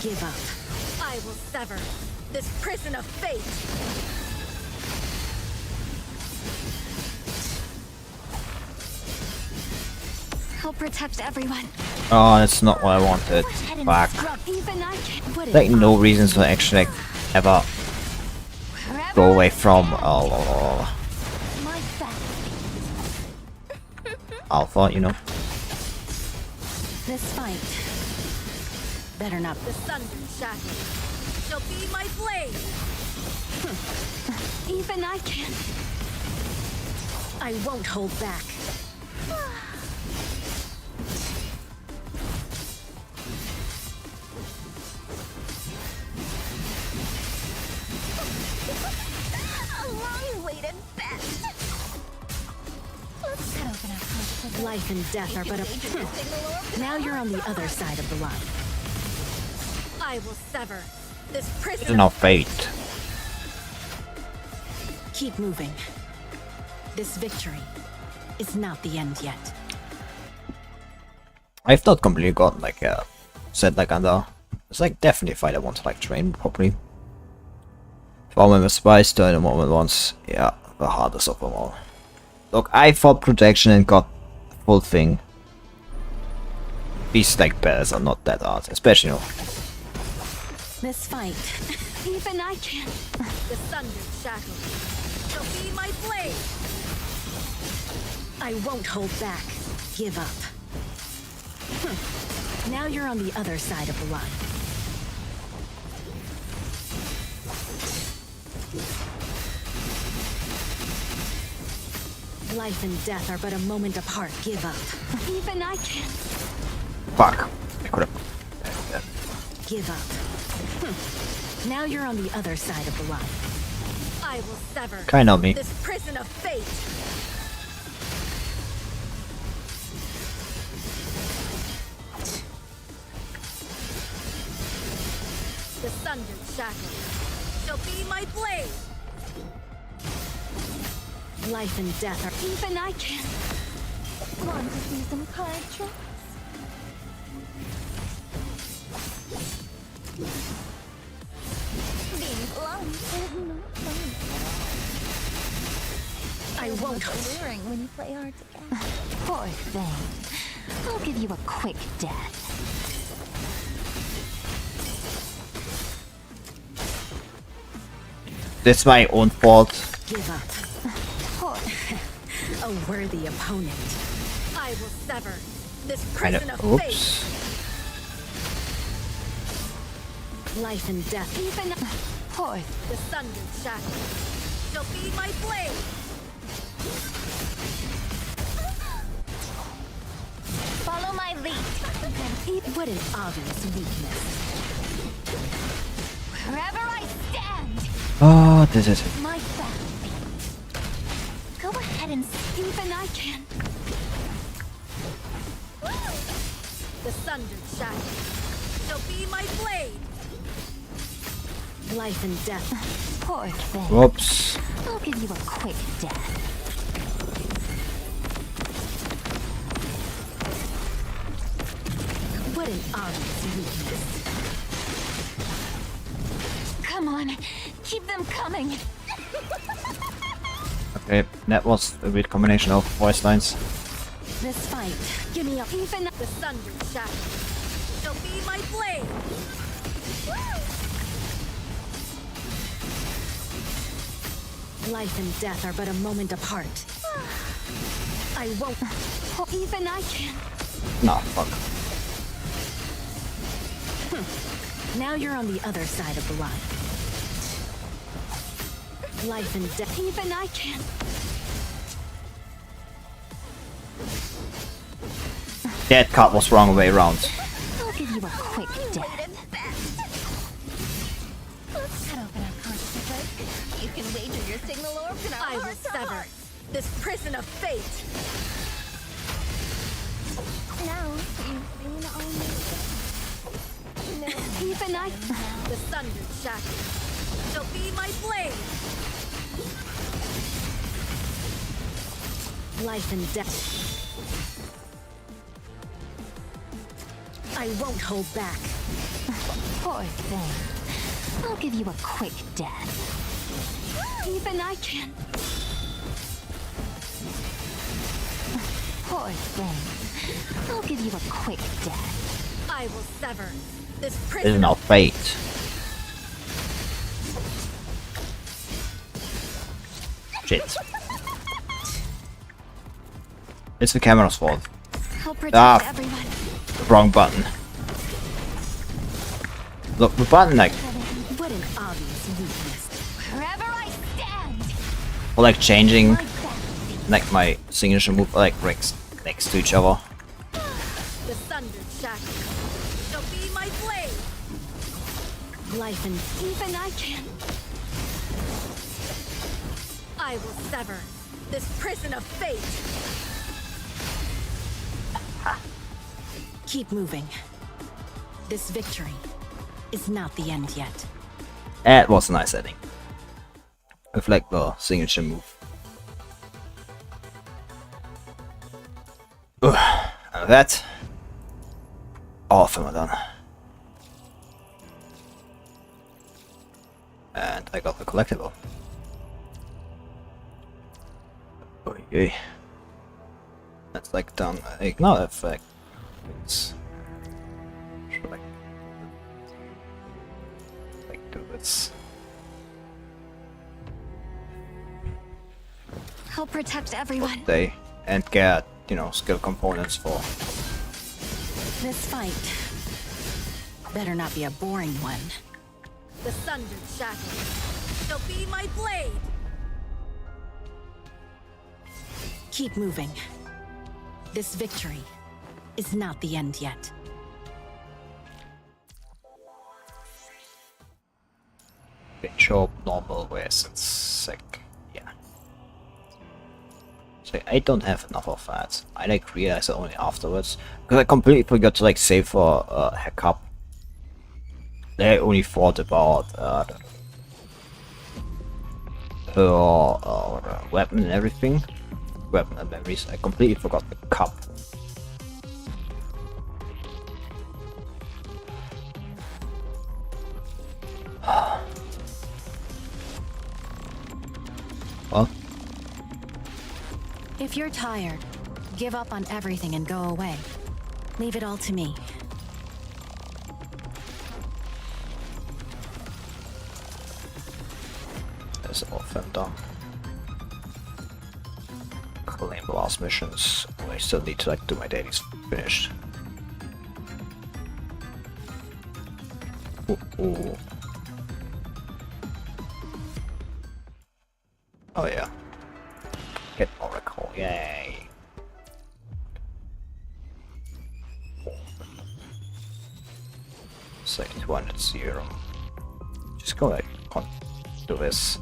Give up. I will sever this prison of fate. I'll protect everyone. Oh, that's not what I wanted. Head and Fuck. scrub. Even I can. Put it Like, no on. reasons to actually like, ever Wherever go away from my back. Alpha, you know? This fight better not. The sundered shackles shall be my blade. Even I can. I won't hold back. A long-awaited best. Let's cut open our consciousness. Life and death are but a. Now you're on the other side of the line. I will sever this It's prison. not fate. Keep moving. This victory is not the end yet. I've not completely got like said like under. It's like definitely a fight I want to like train properly. Moment with Spice, turn a moment once. Yeah, the hardest of them all. Look, I fought protection and got the full thing. These like battles are not that hard, especially you know. This fight. Even I can. The sundered shackles shall be my blade. I won't hold back. Give up. Now you're on the other side of the line. Life and death are but a moment apart. Give up. Even I can. Fuck. I could have. Give up. Now you're on the other side of the line. I will sever Kind of me. this prison of fate. The sundered shackles shall be my blade. Life and death are. Even I can. Want to see some card tricks? Being blunt is not fun I won't. It's alluring when you play hard to get. Poor thing. I'll give you a quick death. It's my own fault. Give up. Poor. A worthy opponent. I will sever this Kind prison of. of fate. Oops. Life and death. Even. Poor. The sundered shackles shall be my blade. Follow my lead. What an obvious weakness. Wherever I stand, Oh, this is it. my family. Go ahead and even I can. The sundered shackles shall be my blade. Life and death. Poor thing. Whoops. I'll give you a quick death. What an obvious weakness. Come on, keep them coming. Okay, that was a weird combination of voice lines. This fight. Give me a. Even The sundered shackles shall be my blade. Life and death are but a moment apart. I won't. even I can. Nah, fuck. Now you're on the other side of the line. Life and death. Even I can. That card was wrong way around. I'll give you a quick death. Let's cut open our consciousness. You can wager your signal orbs in our I will sever this prison of fate. Now you've seen all my. Even I. The sundered shackles shall be my blade. Life and death. I won't hold back. Poor thing. I'll give you a quick death. Even I can. Poor thing. I'll give you a quick death. I will sever this This is prison not of fate. Shit. It's the camera's fault. I'll protect Ah. everyone. Wrong button. Look, the button like What an obvious weakness. Wherever I stand, or like changing my best. like my signature move like next to each other. The sundered shackles shall be my blade. Life and Even I can. I will sever this prison of fate. keep moving. This victory is not the end yet. That was a nice ending. With like the signature move. And that, all of them are done. And I got the collectible. Okay. That's like done. Ignore effect. It's like do this. I'll protect everyone. They and get, you know, skill components for. This fight better not be a boring one. The sundered shackles shall be my blade. Keep moving. This victory is not the end yet. Show up normal whereas it's sick. Yeah. So I don't have enough of that. I like realized it only afterwards. Because I completely forgot to like save for hiccup. I only thought about her weapon and everything. Weapon and memories. I completely forgot the cup. Well, If you're tired, give up on everything and go away. Leave it all to me. that's all of them done. Claim the last missions. I still need to like do my dailies finished. Ooh. Oh yeah. Get Oracle, yay. It's like 200 serum. Just go like do this.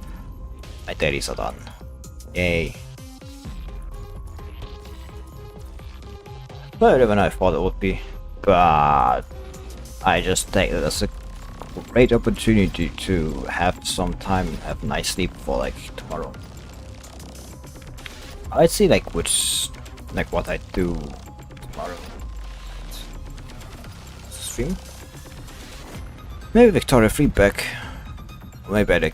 My dailies are done. Yay. Better than I thought it would be. But I just take it as a great opportunity to have some time, have a nice sleep for like tomorrow. I'd see like which, like what I do tomorrow. Stream? Maybe Victoria Free back. Maybe I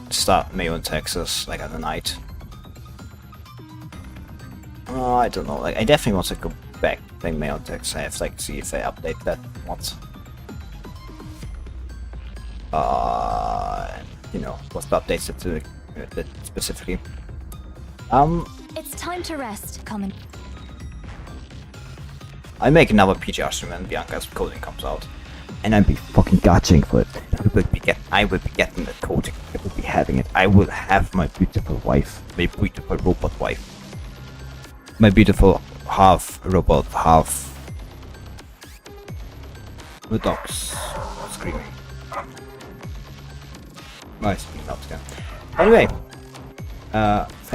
start Mayo in Texas like at the night. I don't know. Like I definitely want to go back playing Mayo in Texas. I have to like see if I update that once. You know, what's the updates to that specifically? It's time to rest, Common. I make another PGR stream when Bianca's coding comes out, and I'll be fucking gotching for it. I will be getting the coding. I will be having it. I will have my beautiful wife, my beautiful robot wife, my beautiful half robot, half the dogs screaming. Nice, not again. Anyway,